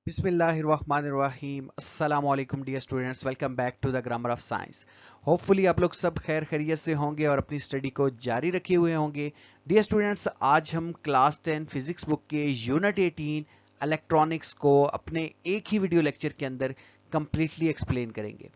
बिस्मिल्लाहिर्रहमानिर्रहीम अस्सलाम वालेकुम dear students, welcome back to the grammar of science. Hopefully आप लोग सब खैर खैरियत से होंगे और अपनी स्टडी को जारी रखे हुए होंगे। डियर स्टूडेंट्स, आज हम क्लास 10 फिजिक्स बुक के यूनिट 18 इलेक्ट्रॉनिक्स को अपने एक ही वीडियो लेक्चर के अंदर कंप्लीटली एक्सप्लेन करेंगे।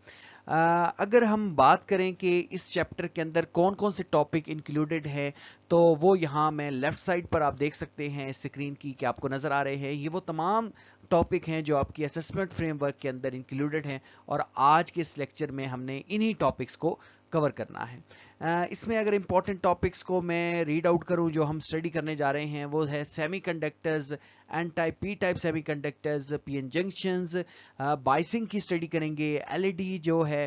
अगर हम बात करें कि इस चैप्टर के अंदर कौन कौन से टॉपिक इंक्लूडेड है, तो वो यहाँ मैं लेफ्ट साइड पर आप देख सकते हैं स्क्रीन की कि आपको नजर आ रहे हैं। ये वो तमाम टॉपिक हैं जो आपकी असेसमेंट फ्रेमवर्क के अंदर इंक्लूडेड हैं और आज के इस लेक्चर में हमने इन्हीं टॉपिक्स को कवर करना है। इसमें अगर इंपॉर्टेंट टॉपिक्स को मैं रीड आउट करूं जो हम स्टडी करने जा रहे हैं, वो है semiconductors, N type, P type semiconductors, PN junctions, biasing की स्टडी करेंगे, एलईडी जो है,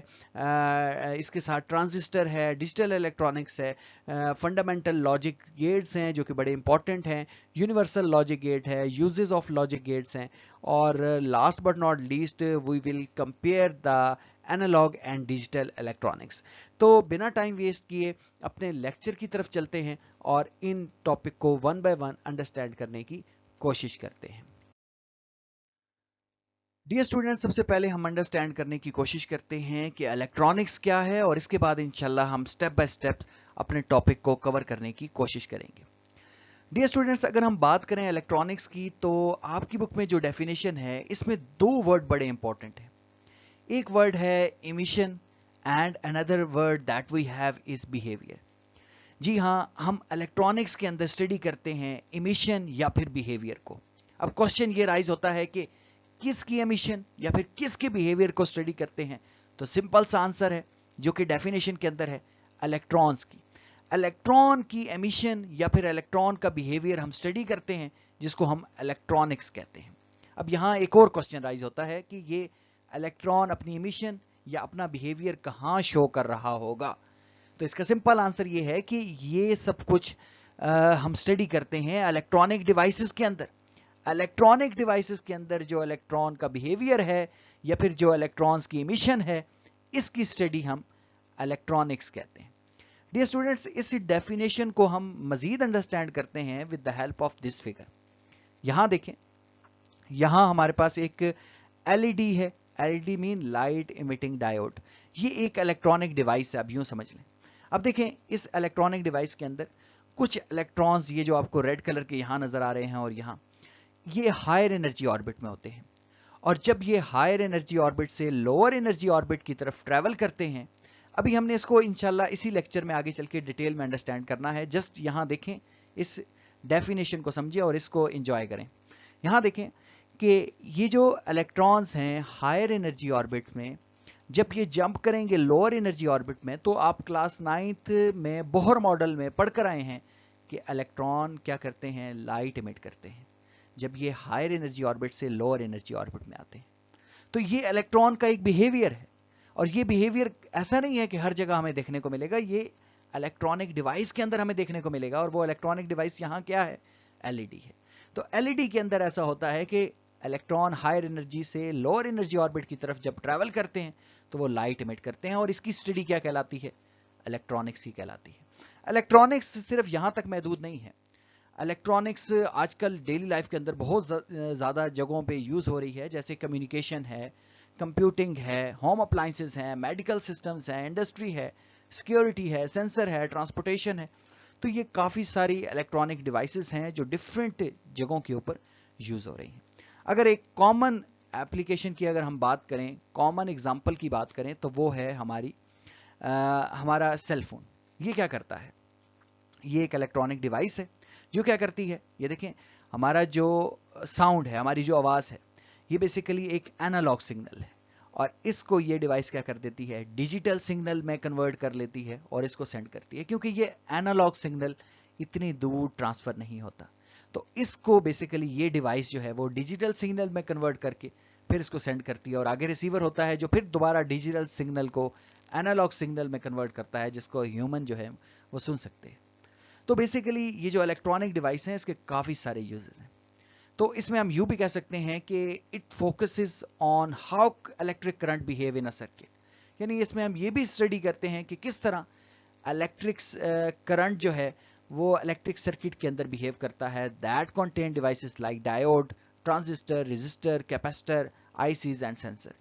इसके साथ ट्रांजिस्टर है, डिजिटल इलेक्ट्रॉनिक्स है, फंडामेंटल लॉजिक गेट्स हैं जो कि बड़े इंपॉर्टेंट हैं, यूनिवर्सल लॉजिक गेट है, यूजेस ऑफ लॉजिक गेट्स हैं, और last but not least we will compare the analog and digital electronics. तो बिना टाइम वेस्ट किए अपने लेक्चर की तरफ चलते हैं और इन टॉपिक को वन बाय वन अंडरस्टैंड करने की कोशिश करते हैं। डियर स्टूडेंट्स, सबसे पहले हम अंडरस्टैंड करने की कोशिश करते हैं कि इलेक्ट्रॉनिक्स क्या है और इसके बाद इंशाल्लाह हम स्टेप बाय स्टेप अपने टॉपिक को कवर करने की कोशिश करेंगे। डियर स्टूडेंट्स, अगर हम बात करें इलेक्ट्रॉनिक्स की, तो आपकी बुक में जो डेफिनेशन है इसमें दो वर्ड बड़े इंपॉर्टेंट हैं। एक वर्ड है emission and another word that we have is behaviour. जी हाँ, हम इलेक्ट्रॉनिक्स के अंदर स्टडी करते हैं इमिशन या फिर बिहेवियर को। अब क्वेश्चन ये राइज होता है कि किसकी एमिशन या फिर किसके बिहेवियर को स्टडी करते हैं, तो सिंपल सा आंसर है जो कि डेफिनेशन के अंदर है, इलेक्ट्रॉन्स की। इलेक्ट्रॉन की एमिशन या फिर इलेक्ट्रॉन का बिहेवियर हम स्टडी करते हैं, जिसको हम इलेक्ट्रॉनिक्स कहते हैं। अब यहां एक और क्वेश्चन राइज होता है कि ये इलेक्ट्रॉन अपनी एमिशन या अपना बिहेवियर कहां शो कर रहा होगा। तो इसका सिंपल आंसर ये है कि ये सब कुछ हम स्टडी करते हैं इलेक्ट्रॉनिक डिवाइसेस के अंदर। इलेक्ट्रॉनिक डिवाइसेस के अंदर जो इलेक्ट्रॉन का बिहेवियर है या फिर जो इलेक्ट्रॉन्स की एमिशन है, इसकी स्टडी हम इलेक्ट्रॉनिक्स कहते हैं। डियर स्टूडेंट्स, इस डेफिनेशन को हम मजीद अंडरस्टैंड करते हैं with the help of this figure. यहां देखें, यहां हमारे पास एक एलईडी है। LED mean light emitting diode. ये एक इलेक्ट्रॉनिक डिवाइस है, अब यूं समझ लें। अब देखें, इस इलेक्ट्रॉनिक डिवाइस के अंदर कुछ इलेक्ट्रॉन्स, ये जो आपको रेड कलर के यहां नजर आ रहे हैं और यहां, ये हायर एनर्जी ऑर्बिट में होते हैं। और जब ये हायर एनर्जी ऑर्बिट से लोअर एनर्जी ऑर्बिट की तरफ ट्रेवल करते हैं, अभी हमने इसको इंशाल्लाह इसी लेक्चर में आगे चल के डिटेल में अंडरस्टैंड करना है। जस्ट यहां देखें, इस डेफिनेशन को समझिए और इसको एंजॉय करें। यहां देखें कि ये जो इलेक्ट्रॉन्स हैं हायर एनर्जी ऑर्बिट में, जब ये जंप करेंगे लोअर एनर्जी ऑर्बिट में, तो आप क्लास 9th में बोहर मॉडल में पढ़कर आए हैं कि इलेक्ट्रॉन क्या करते हैं, लाइट इमिट करते हैं जब ये हायर एनर्जी ऑर्बिट से लोअर एनर्जी ऑर्बिट में आते हैं। तो ये इलेक्ट्रॉन का एक बिहेवियर है, और ये बिहेवियर ऐसा नहीं है कि हर जगह हमें देखने को मिलेगा, ये इलेक्ट्रॉनिक डिवाइस के अंदर हमें देखने को मिलेगा। और वो इलेक्ट्रॉनिक डिवाइस यहाँ क्या है, एलईडी है। तो एलईडी के अंदर ऐसा होता है कि इलेक्ट्रॉन हायर एनर्जी से लोअर एनर्जी ऑर्बिट की तरफ जब ट्रैवल करते हैं तो वो लाइट इमिट करते हैं, और इसकी स्टडी क्या कहलाती है, इलेक्ट्रॉनिक्स ही कहलाती है। इलेक्ट्रॉनिक्स सिर्फ यहां तक महदूद नहीं है। इलेक्ट्रॉनिक्स आजकल डेली लाइफ के अंदर बहुत ज़्यादा जगहों पे यूज़ हो रही है, जैसे कम्युनिकेशन है, कंप्यूटिंग है, होम अप्लाइंसेस हैं, मेडिकल सिस्टम्स हैं, इंडस्ट्री है, सिक्योरिटी है, सेंसर है, ट्रांसपोर्टेशन है। तो ये काफ़ी सारी इलेक्ट्रॉनिक डिवाइसेस हैं जो डिफरेंट जगहों के ऊपर यूज़ हो रही हैं। अगर एक कॉमन एप्लीकेशन की अगर हम बात करें, कॉमन एग्जाम्पल की बात करें, तो वो है हमारा सेल फोन। ये क्या करता है, ये एक इलेक्ट्रॉनिक डिवाइस है जो क्या करती है, ये देखें, हमारा जो साउंड है, हमारी जो आवाज़ है, ये बेसिकली एक एनालॉग सिग्नल है, और इसको ये डिवाइस क्या कर देती है, डिजिटल सिग्नल में कन्वर्ट कर लेती है और इसको सेंड करती है। क्योंकि ये एनालॉग सिग्नल इतनी दूर ट्रांसफ़र नहीं होता, तो इसको बेसिकली ये डिवाइस जो है वो डिजिटल सिग्नल में कन्वर्ट करके फिर इसको सेंड करती है, और आगे रिसीवर होता है जो फिर दोबारा डिजिटल सिग्नल को एनालॉग सिग्नल में कन्वर्ट करता है, जिसको ह्यूमन जो है वो सुन सकते हैं। तो बेसिकली ये जो इलेक्ट्रॉनिक डिवाइस हैं, इसके काफ़ी सारे यूजेस हैं। तो इसमें हम यूं भी कह सकते हैं कि it focuses on how electric current behave in a circuit. यानी इसमें हम ये भी स्टडी करते हैं कि किस तरह इलेक्ट्रिक करंट जो है वो इलेक्ट्रिक सर्किट के अंदर बिहेव करता है, that contain devices like diode, transistor, resistor, capacitor, ICs and sensor.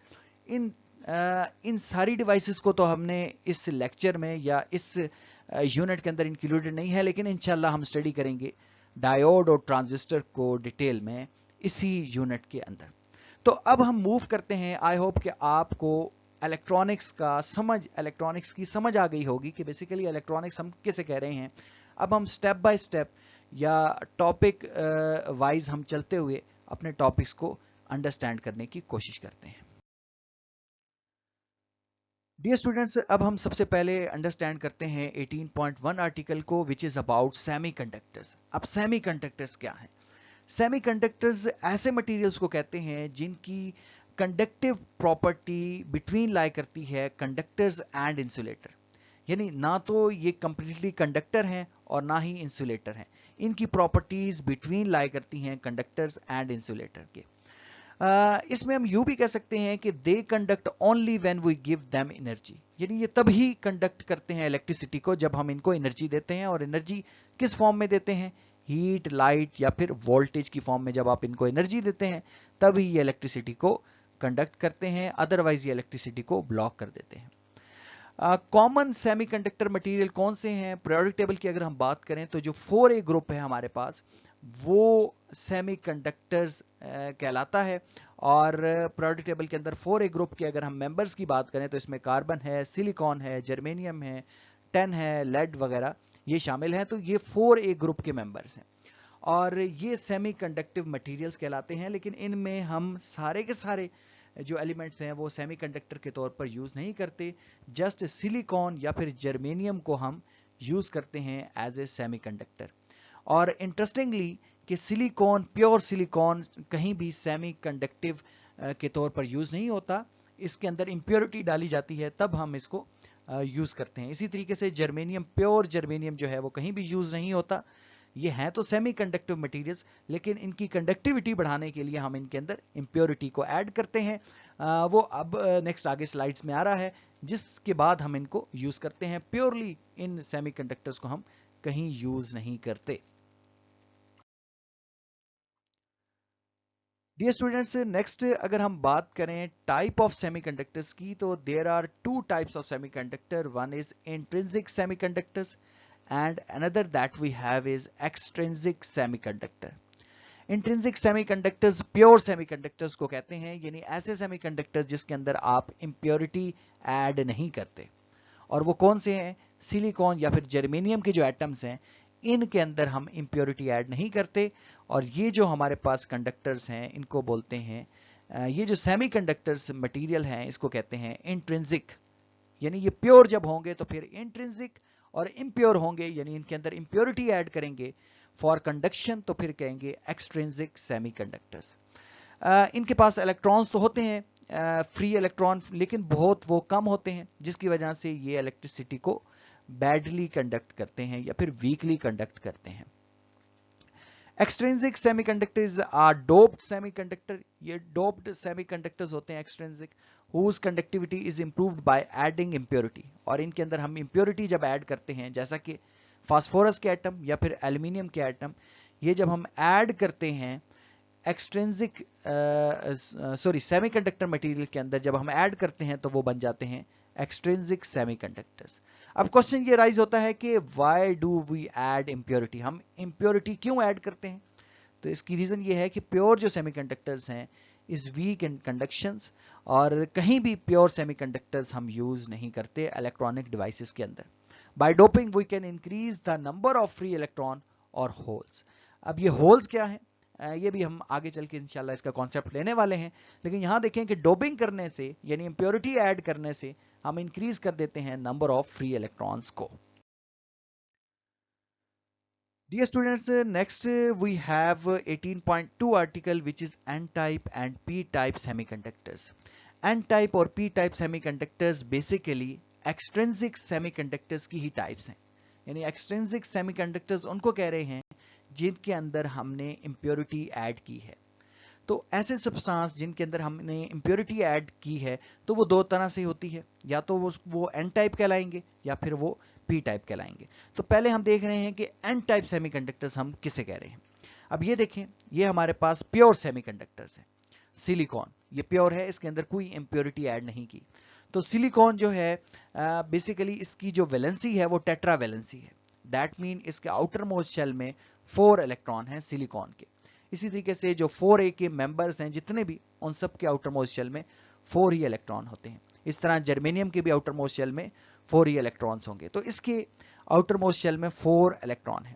इन सारी डिवाइसेस को तो हमने इस लेक्चर में या इस यूनिट के अंदर इंक्लूडेड नहीं है, लेकिन इंशाल्लाह हम स्टडी करेंगे डायोड और ट्रांजिस्टर को डिटेल में इसी यूनिट के अंदर। तो अब हम मूव करते हैं। आई होप कि आपको इलेक्ट्रॉनिक्स की समझ आ गई होगी कि बेसिकली इलेक्ट्रॉनिक्स हम किसे कह रहे हैं। अब हम स्टेप बाय स्टेप या टॉपिक वाइज हम चलते हुए अपने टॉपिक्स को अंडरस्टैंड करने की कोशिश करते हैं। डियर स्टूडेंट्स, अब हम सबसे पहले अंडरस्टैंड करते हैं 18.1 आर्टिकल को, विच इज अबाउट सेमीकंडक्टर्स। अब सेमीकंडक्टर्स क्या हैं? सेमीकंडक्टर्स ऐसे मटेरियल्स को कहते हैं जिनकी कंडक्टिव प्रॉपर्टी बिटवीन लाई करती है कंडक्टर्स एंड इंसुलेटर। यानी ना तो ये कंप्लीटली कंडक्टर हैं और ना ही इंसुलेटर हैं, इनकी प्रॉपर्टीज बिटवीन लाई करती हैं कंडक्टर्स एंड इंसुलेटर के। इसमें हम यूं भी कह सकते हैं कि they conduct only when we give them energy. यानी ये तभी कंडक्ट करते हैं इलेक्ट्रिसिटी को जब हम इनको एनर्जी देते हैं। और एनर्जी किस फॉर्म में देते हैं? हीट, लाइट या फिर वोल्टेज की फॉर्म में जब आप इनको एनर्जी देते हैं तभी ये इलेक्ट्रिसिटी को कंडक्ट करते हैं, अदरवाइज ये इलेक्ट्रिसिटी को ब्लॉक कर देते हैं। कॉमन सेमीकंडक्टर मटेरियल कौन से हैं? पीरियोडिक टेबल की अगर हम बात करें तो जो 4A ग्रुप है हमारे पास, वो सेमीकंडक्टर्स कहलाता है। और पीरियोडिक टेबल के अंदर 4A ग्रुप के अगर हम मेंबर्स की बात करें तो इसमें कार्बन है, सिलिकॉन है, जर्मेनियम है, टिन है, लेड वगैरह ये शामिल हैं। तो ये 4A ग्रुप के मेंबर्स हैं और ये सेमीकंडक्टिव मटेरियल्स कहलाते हैं। लेकिन इनमें हम सारे के सारे जो एलिमेंट्स हैं वो सेमीकंडक्टर के तौर पर यूज नहीं करते। जस्ट सिलिकॉन या फिर जर्मेनियम को हम यूज करते हैं एज ए सेमीकंडक्टर। और इंटरेस्टिंगली कि सिलिकॉन, प्योर सिलिकॉन कहीं भी सेमीकंडक्टिव के तौर पर यूज नहीं होता, इसके अंदर इंप्योरिटी डाली जाती है तब हम इसको यूज करते हैं। इसी तरीके से जर्मेनियम, प्योर जर्मेनियम जो है वो कहीं भी यूज नहीं होता। ये हैं तो सेमीकंडक्टिव मटेरियल्स, लेकिन इनकी कंडक्टिविटी बढ़ाने के लिए हम इनके अंदर इंप्योरिटी को ऐड करते हैं। वो अब नेक्स्ट आगे स्लाइड्स में आ रहा है, जिसके बाद हम इनको यूज करते हैं। प्योरली इन सेमीकंडक्टर्स को हम कहीं यूज नहीं करते। डियर स्टूडेंट्स, नेक्स्ट अगर हम बात करें टाइप ऑफ सेमीकंडक्टर्स की, तो there are two types of semiconductor. One is intrinsic semiconductors and another that we have is extrinsic semiconductor. Intrinsic semiconductors pure semiconductors को कहते हैं, यानी ऐसे सेमीकंडक्टर्स जिसके अंदर आप impurity ऐड नहीं करते। और वो कौन से हैं? सिलिकॉन या फिर जर्मेनियम के जो एटम्स हैं इनके अंदर हम impurity ऐड नहीं करते। और ये जो हमारे पास कंडक्टर्स हैं इनको बोलते हैं, ये जो सेमीकंडक्टर्स मटेरियल हैं इसको कहते हैं इंट्रिंसिक। यानी ये प्योर जब होंगे तो फिर इंट्रिंसिक, और इम्प्योर होंगे यानी इनके अंदर इंप्योरिटी ऐड करेंगे फॉर कंडक्शन तो फिर कहेंगे एक्सट्रिंसिक सेमीकंडक्टर्स। इनके पास इलेक्ट्रॉन्स तो होते हैं, फ्री इलेक्ट्रॉन, लेकिन बहुत वो कम होते हैं, जिसकी वजह से ये इलेक्ट्रिसिटी को बैडली कंडक्ट करते हैं या फिर वीकली कंडक्ट करते हैं। Extrinsic semiconductors are doped semiconductor. ये डोप्ड सेमीकंडक्टर्स होते हैं extrinsic, whose conductivity is improved by adding impurity। और इनके अंदर हम impurity जब ऐड करते हैं, जैसा कि फास्फोरस के एटम या फिर एल्यूमिनियम के एटम, ये जब हम ऐड करते हैं एक्सट्रिंसिक सेमीकंडक्टर मटेरियल के अंदर जब हम ऐड करते हैं तो वो बन जाते हैं एक्सट्रिंसिक सेमीकंडक्टर्स। अब क्वेश्चन ये राइज होता है कि why do we add impurity? हम इंप्योरिटी क्यों ऐड करते हैं? तो इसकी रीजन ये है कि प्योर जो सेमीकंडक्टर्स हैं इज वीक इन कंडक्शंस, और कहीं भी प्योर सेमीकंडक्टर्स हम यूज नहीं करते इलेक्ट्रॉनिक डिवाइसेस के अंदर। By doping we can increase the number of free electron और होल्स। अब ये होल्स क्या है, ये भी हम आगे चल के इंशाल्लाह इसका कॉन्सेप्ट लेने वाले हैं। लेकिन यहां देखें कि डोपिंग करने से यानी इंप्योरिटी ऐड करने से हम इंक्रीज कर देते हैं नंबर ऑफ फ्री इलेक्ट्रॉन्स को। Dear students, next we have 18.2 article which is N-type and P-type semiconductors. N-type और P-type semiconductors basically extrinsic semiconductors की ही types हैं। यानी extrinsic semiconductors उनको कह रहे हैं जिनके अंदर हमने impurity ऐड की है। तो ऐसे सब्सटेंस जिनके अंदर हमने इंप्योरिटी ऐड की है तो वो दो तरह से होती है, या तो वो एन टाइप कहलाएंगे या फिर वो पी टाइप कहलाएंगे। तो पहले हम देख रहे हैं कि एन टाइप सेमीकंडक्टर्स हम किसे कह रहे हैं। अब ये देखें, ये हमारे पास प्योर सेमीकंडक्टर्स है। सिलिकॉन ये प्योर है, इसके अंदर कोई इंप्योरिटी ऐड नहीं की। तो सिलिकॉन जो है बेसिकली इसकी जो वैलेंसी है वो टेट्रा वैलेंसी है। दैट मीन इसके आउटर मोस्ट शेल में 4 इलेक्ट्रॉन हैं सिलिकॉन के। इसी तरीके से जो 4a के मेंबर्स हैं जितने भी, उन सब के आउटर मोस्ट शेल में 4 ही इलेक्ट्रॉन होते हैं। इस तरह जर्मेनियम के भी आउटर मोस्ट शेल में 4 ही इलेक्ट्रॉन्स होंगे। तो इसके आउटर मोस्ट शेल में 4 इलेक्ट्रॉन है।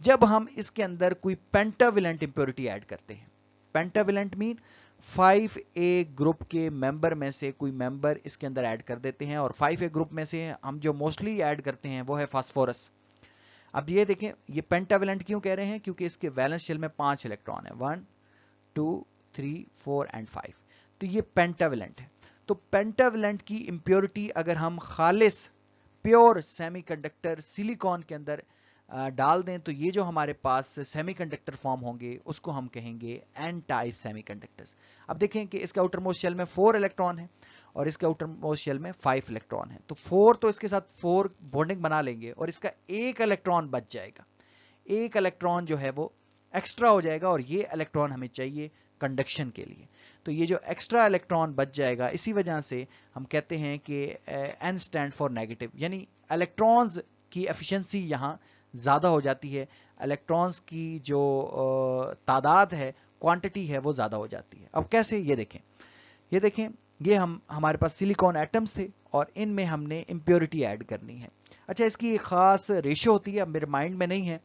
जब हम इसके अंदर कोई पेंटावेलेंट इंप्योरिटी ऐड करते हैं, पेंटावेलेंट मीन 5a ग्रुप के मेंबर में से कोई मेंबर इसके अंदर ऐड कर देते हैं, और 5a ग्रुप में से हम जो मोस्टली ऐड करते हैं वो है फास्फोरस। अब ये देखें, ये पेंटावेलेंट क्यों कह रहे हैं, क्योंकि इसके वैलेंस शेल में 5 इलेक्ट्रॉन है, 1 2 3 4 एंड 5। तो ये पेंटावेलेंट है। तो पेंटावेलेंट की इंप्योरिटी अगर हम खालिस प्योर सेमीकंडक्टर सिलिकॉन के अंदर डाल दें तो ये जो हमारे पास सेमीकंडक्टर फॉर्म होंगे उसको हम कहेंगे एन टाइप सेमीकंडक्टर्स। अब देखें कि इसके आउटर मोस्ट शेल में 4 इलेक्ट्रॉन है और इसके आउटर मोस्ट शेल में 5 इलेक्ट्रॉन है। तो 4 तो इसके साथ 4 बॉन्डिंग बना लेंगे और इसका एक इलेक्ट्रॉन बच जाएगा। एक इलेक्ट्रॉन जो है वो एक्स्ट्रा हो जाएगा और ये इलेक्ट्रॉन हमें चाहिए कंडक्शन के लिए। तो ये जो एक्स्ट्रा इलेक्ट्रॉन बच जाएगा, इसी वजह से हम कहते हैं कि एन स्टैंड फॉर नेगेटिव, यानी इलेक्ट्रॉन्स की एफिशिएंसी यहाँ ज़्यादा हो जाती है, इलेक्ट्रॉन्स की जो तादाद है, क्वांटिटी है, वो ज़्यादा हो जाती है। अब कैसे, ये देखें, ये देखें, ये हमारे पास सिलिकॉन एटम्स थे और इनमें हमने इम्प्योरिटी ऐड करनी है। अच्छा, इसकी एक ख़ास रेशियो होती है, अब मेरे माइंड में नहीं है,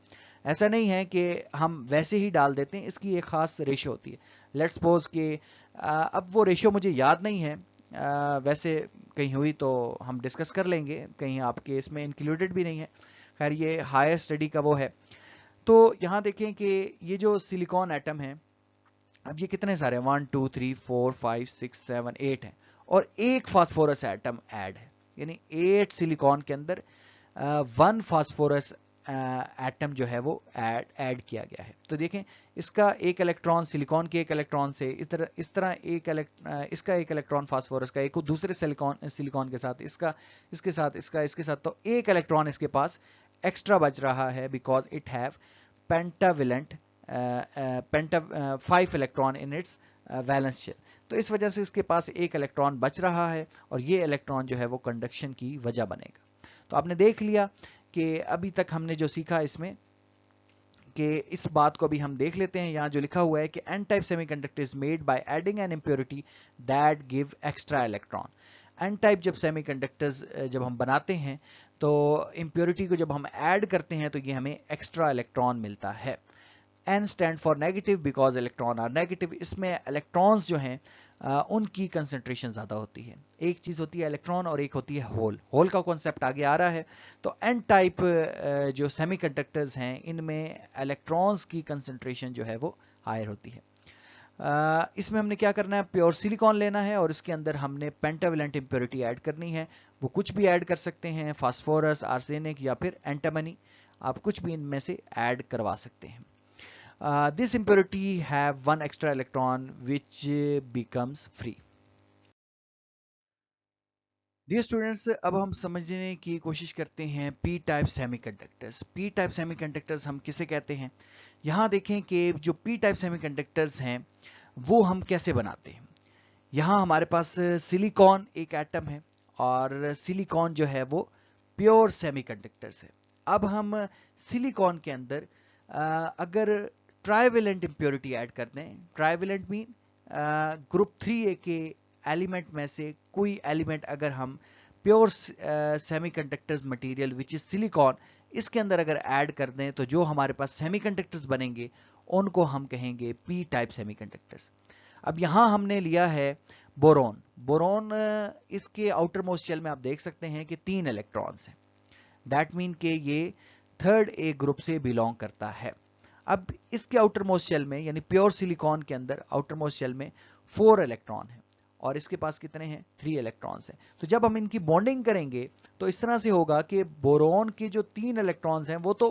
ऐसा नहीं है कि हम वैसे ही डाल देते हैं, इसकी एक ख़ास रेशियो होती है। लेट्स सपोज कि अब वो रेशियो मुझे याद नहीं है, वैसे कहीं हुई तो हम डिस्कस कर लेंगे, कहीं आपके इसमें इंक्लूडेड भी नहीं है। खैर, ये हायर स्टडी का वो है। तो यहाँ देखें कि ये जो सिलिकॉन एटम है, अब ये कितने सारे हैं, 1 2 3 4 5 6 7 8 हैं, और एक फास्फोरस एटम ऐड है, यानी 8 सिलिकॉन के अंदर 1 फास्फोरस एटम जो है वो ऐड किया गया है। तो देखें, इसका एक इलेक्ट्रॉन सिलिकॉन के एक इलेक्ट्रॉन से इस तरह इसका एक इलेक्ट्रॉन फास्फोरस का, एक दूसरे सिलिकॉन के साथ, इसके साथ, तो एक इलेक्ट्रॉन इसके पास एक्स्ट्रा बच रहा है, because it have pentavalent 5 electron in its valence shell. तो इस वजह से इसके पास एक इलेक्ट्रॉन बच रहा है और ये इलेक्ट्रॉन जो है वो कंडक्शन की वजह बनेगा। तो आपने देख लिया कि अभी तक हमने जो सीखा इसमें, कि इस बात को भी हम देख लेते हैं। यहाँ जो लिखा हुआ है कि N type semiconductor is made by adding an impurity that give extra electron. N type जब सेमीकंडक्टर्स जब हम बनाते हैं तो इम्प्योरिटी को जब हम ऐड करते हैं तो ये हमें एक्स्ट्रा इलेक्ट्रॉन मिलता है। N stand for negative because electron are negative. इसमें इलेक्ट्रॉन्स जो हैं उनकी कंसंट्रेशन ज़्यादा होती है। एक चीज़ होती है इलेक्ट्रॉन और एक होती है होल। होल का कॉन्सेप्ट आगे आ रहा है। तो एन टाइप जो सेमीकंडक्टर्स हैं इनमें इलेक्ट्रॉन्स की कंसंट्रेशन जो है वो हायर होती है। इसमें हमने क्या करना है, प्योर सिलिकॉन लेना है और इसके अंदर हमने पेंटावेलेंट इंप्योरिटी ऐड करनी है। वो कुछ भी ऐड कर सकते हैं, फास्फोरस, आर्सेनिक या फिर एंटामनी, आप कुछ भी इनमें से ऐड करवा सकते हैं। This impurity have one extra electron which becomes free. Dear students, अब हम समझने की कोशिश करते हैं P type semiconductors. P type semiconductors हम किसे कहते हैं? यहाँ देखें कि जो पी टाइप सेमीकंडक्टर्स हैं वो हम कैसे बनाते हैं। यहाँ हमारे पास सिलिकॉन एक एटम है और सिलिकॉन जो है वो प्योर सेमीकंडक्टर्स है। अब हम सिलिकॉन के अंदर अगर ट्राइवेलेंट इंप्योरिटी ऐड कर दें, ट्राइवेलेंट मीन ग्रुप 3A के एलिमेंट में से कोई एलिमेंट अगर हम pure semiconductors material which is silicon, इसके अंदर अगर ऐड कर दें तो जो हमारे पास सेमीकंडक्टर्स बनेंगे उनको हम कहेंगे पी टाइप सेमीकंडक्टर्स। अब यहाँ हमने लिया है बोरोन। बोरोन इसके आउटर मोस्ट शेल में आप देख सकते हैं कि 3 इलेक्ट्रॉन्स हैं। दैट मीन कि ये 3rd A ग्रुप से बिलोंग करता है। अब इसके आउटर मोस्ट शेल में, यानी प्योर सिलिकॉन के अंदर आउटर मोस्ट शेल में 4 इलेक्ट्रॉन है और इसके पास कितने हैं, 3 इलेक्ट्रॉन्स हैं। तो जब हम इनकी बॉन्डिंग करेंगे तो इस तरह से होगा कि बोरोन के जो 3 इलेक्ट्रॉन्स हैं वो तो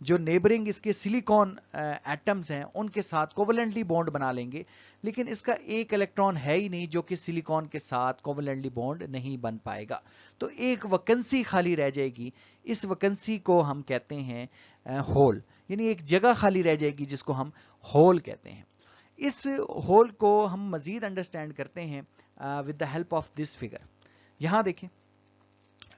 जो नेबरिंग इसके सिलिकॉन एटम्स हैं उनके साथ कोवेलेंटली बॉन्ड बना लेंगे, लेकिन इसका एक इलेक्ट्रॉन है ही नहीं जो कि सिलिकॉन के साथ कोवेलेंटली बॉन्ड नहीं बन पाएगा, तो एक वैकेंसी खाली रह जाएगी। इस वैकेंसी को हम कहते हैं होल, यानी एक जगह खाली रह जाएगी जिसको हम होल कहते हैं। इस होल को हम मजीद अंडरस्टैंड करते हैं with the help of this figure. यहां देखें,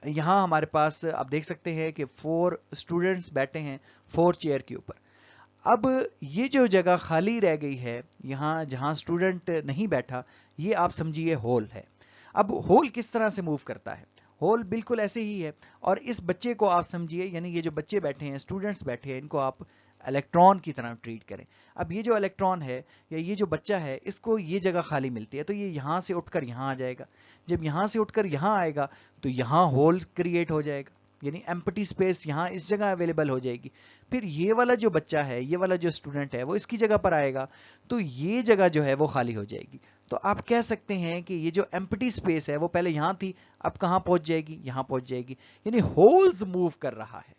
यहां हमारे पास आप देख सकते हैं कि 4 स्टूडेंट्स बैठे हैं 4 चेयर के ऊपर। अब ये जो जगह खाली रह गई है यहां जहां स्टूडेंट नहीं बैठा, ये आप समझिए होल है। अब होल किस तरह से मूव करता है? होल बिल्कुल ऐसे ही है, और इस बच्चे को आप समझिए, यानी ये जो बच्चे बैठे हैं, स्टूडेंट्स बैठे हैं, इनको आप इलेक्ट्रॉन की तरह ट्रीट करें। अब ये जो इलेक्ट्रॉन है या ये जो बच्चा है, इसको ये जगह खाली मिलती है, तो ये यहां से उठकर यहां आ जाएगा। जब यहां से उठकर यहां आएगा तो यहां होल क्रिएट हो जाएगा, यानी एम्प्टी स्पेस यहां इस जगह अवेलेबल हो जाएगी। फिर ये वाला जो बच्चा है, ये वाला जो स्टूडेंट है, वो इसकी जगह पर आएगा, तो ये जगह जो है वो खाली हो जाएगी। तो आप कह सकते हैं कि ये जो एम्प्टी स्पेस है वो पहले यहां थी, अब कहां पहुंच जाएगी? यहां पहुंच जाएगी, यानी होल्स मूव कर रहा है।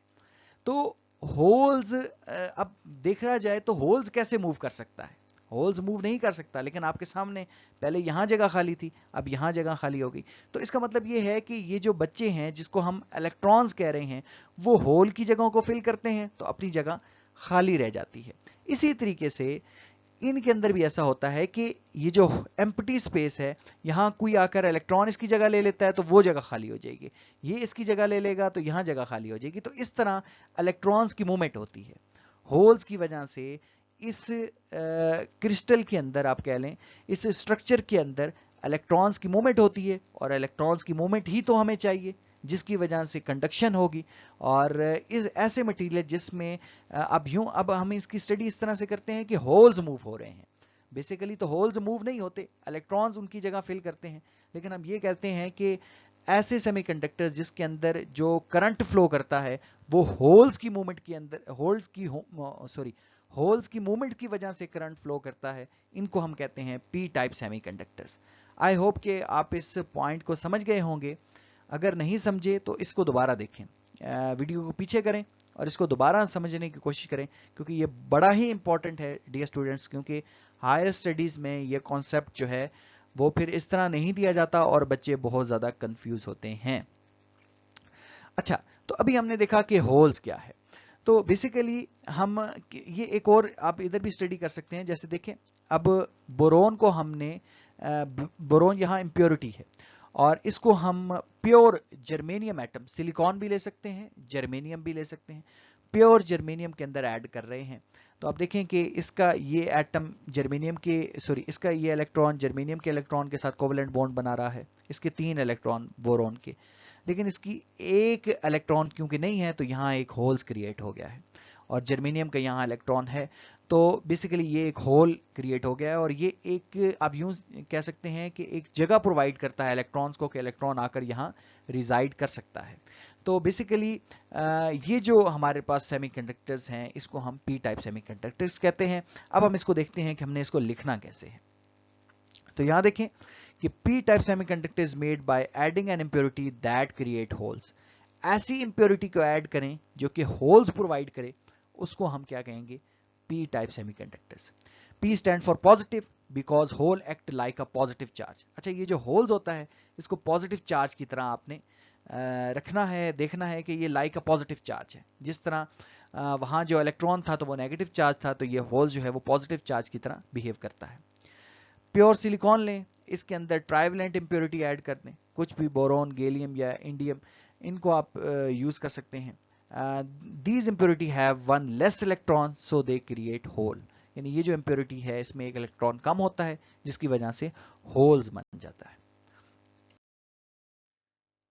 तो होल्स, अब देखा जाए तो होल्स कैसे मूव कर सकता है? होल्स मूव नहीं कर सकता, लेकिन आपके सामने पहले यहां जगह खाली थी, अब यहां जगह खाली हो गई। तो इसका मतलब ये है कि ये जो बच्चे हैं जिसको हम इलेक्ट्रॉन्स कह रहे हैं, वो होल की जगहों को फिल करते हैं तो अपनी जगह खाली रह जाती है। इसी तरीके से इनके अंदर भी ऐसा होता है कि ये जो एम्प्टी स्पेस है, यहां कोई आकर इलेक्ट्रॉन इसकी जगह ले लेता है तो वो जगह खाली हो जाएगी, ये इसकी जगह ले लेगा तो यहां जगह खाली हो जाएगी। तो इस तरह इलेक्ट्रॉन्स की मूवमेंट होती है होल्स की वजह से। इस क्रिस्टल के अंदर आप कह लें, इस स्ट्रक्चर के अंदर इलेक्ट्रॉन्स की मूवमेंट होती है, और इलेक्ट्रॉन्स की मूवमेंट ही तो हमें चाहिए जिसकी वजह से कंडक्शन होगी। और इस ऐसे मटेरियल जिसमें अब हम इसकी स्टडी इस तरह से करते हैं कि होल्स मूव हो रहे हैं। बेसिकली तो होल्स मूव नहीं होते, इलेक्ट्रॉन्स उनकी जगह फिल करते हैं, लेकिन हम ये कहते हैं कि ऐसे सेमीकंडक्टर्स जिसके अंदर जो करंट फ्लो करता है वो होल्स की मूवमेंट के अंदर होल्स की मूवमेंट की वजह से करंट फ्लो करता है, इनको हम कहते हैं P type semiconductors. I hope कि आप इस पॉइंट को समझ गए होंगे। अगर नहीं समझे तो इसको दोबारा देखें, वीडियो को पीछे करें और इसको दोबारा समझने की कोशिश करें, क्योंकि ये बड़ा ही इंपॉर्टेंट है डियर स्टूडेंट्स, क्योंकि हायर स्टडीज में ये कॉन्सेप्ट जो है वो फिर इस तरह नहीं दिया जाता और बच्चे बहुत ज्यादा कंफ्यूज होते हैं। अच्छा, तो अभी हमने देखा कि होल्स क्या है। तो बेसिकली हम ये एक और आप इधर भी स्टडी कर सकते हैं। जैसे देखें, अब बोरोन को हमने, बोरोन यहाँ इम्प्योरिटी है, और इसको हम प्योर जर्मेनियम एटम, सिलिकॉन भी ले सकते हैं, जर्मेनियम भी ले सकते हैं, प्योर जर्मेनियम के अंदर ऐड कर रहे हैं। तो आप देखें कि इसका ये एटम जर्मेनियम के, इसका ये इलेक्ट्रॉन जर्मेनियम के इलेक्ट्रॉन के साथ कोवेलेंट बॉन्ड बना रहा है, इसके 3 इलेक्ट्रॉन बोरोन के, लेकिन इसकी एक इलेक्ट्रॉन क्योंकि नहीं है तो यहाँ एक होल्स क्रिएट हो गया है, और जर्मेनियम का यहाँ इलेक्ट्रॉन है, तो बेसिकली ये एक होल क्रिएट हो गया है। और ये एक, आप यूं कह सकते हैं कि एक जगह प्रोवाइड करता है इलेक्ट्रॉन्स को कि इलेक्ट्रॉन आकर यहाँ रिजाइड कर सकता है। तो बेसिकली ये जो हमारे पास सेमीकंडक्टर्स हैं इसको हम पी टाइप सेमीकंडक्टर्स कहते हैं। अब हम इसको देखते हैं कि हमने इसको लिखना कैसे है। तो यहां देखें कि P type semiconductor is made by adding N impurity that create holes. ऐसी इंप्योरिटी को ऐड करें जो कि होल्स प्रोवाइड करे, उसको हम क्या कहेंगे? P type semiconductors. P stand for positive because hole act like a positive charge. अच्छा, ये जो होल्स होता है इसको पॉजिटिव चार्ज की तरह आपने रखना है, देखना है कि ये लाइक अ पॉजिटिव चार्ज है। जिस तरह वहां जो इलेक्ट्रॉन था तो वो नेगेटिव चार्ज था, तो ये होल जो है वो पॉजिटिव चार्ज की तरह बिहेव करता है। प्योर सिलिकॉन लें, इसके अंदर ट्राइवेलेंट इंप्योरिटी ऐड कर दें, कुछ भी बोरोन, गैलियम या इंडियम, इनको आप यूज कर सकते हैं। These impurity have one less electron so they create hole। यानी ये जो impurity है इसमें एक इलेक्ट्रॉन कम होता है जिसकी वजह से होल्स बन जाता है।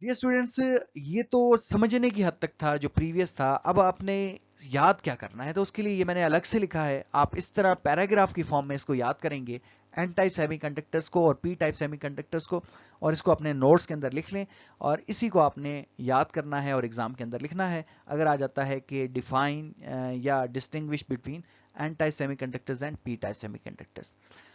डियर स्टूडेंट्स, ये तो समझने की हद तक था जो प्रीवियस था। अब आपने याद क्या करना है, तो उसके लिए ये मैंने अलग से लिखा है। आप इस तरह पैराग्राफ की फॉर्म में इसको याद करेंगे, एन टाइप सेमीकंडक्टर्स को और पी टाइप सेमीकंडक्टर्स को, और इसको अपने नोट्स के अंदर लिख लें और इसी को आपने याद करना है और एग्जाम के अंदर लिखना है। अगर आ जाता है कि डिफाइन या distinguish between N type semiconductors and P type semiconductors,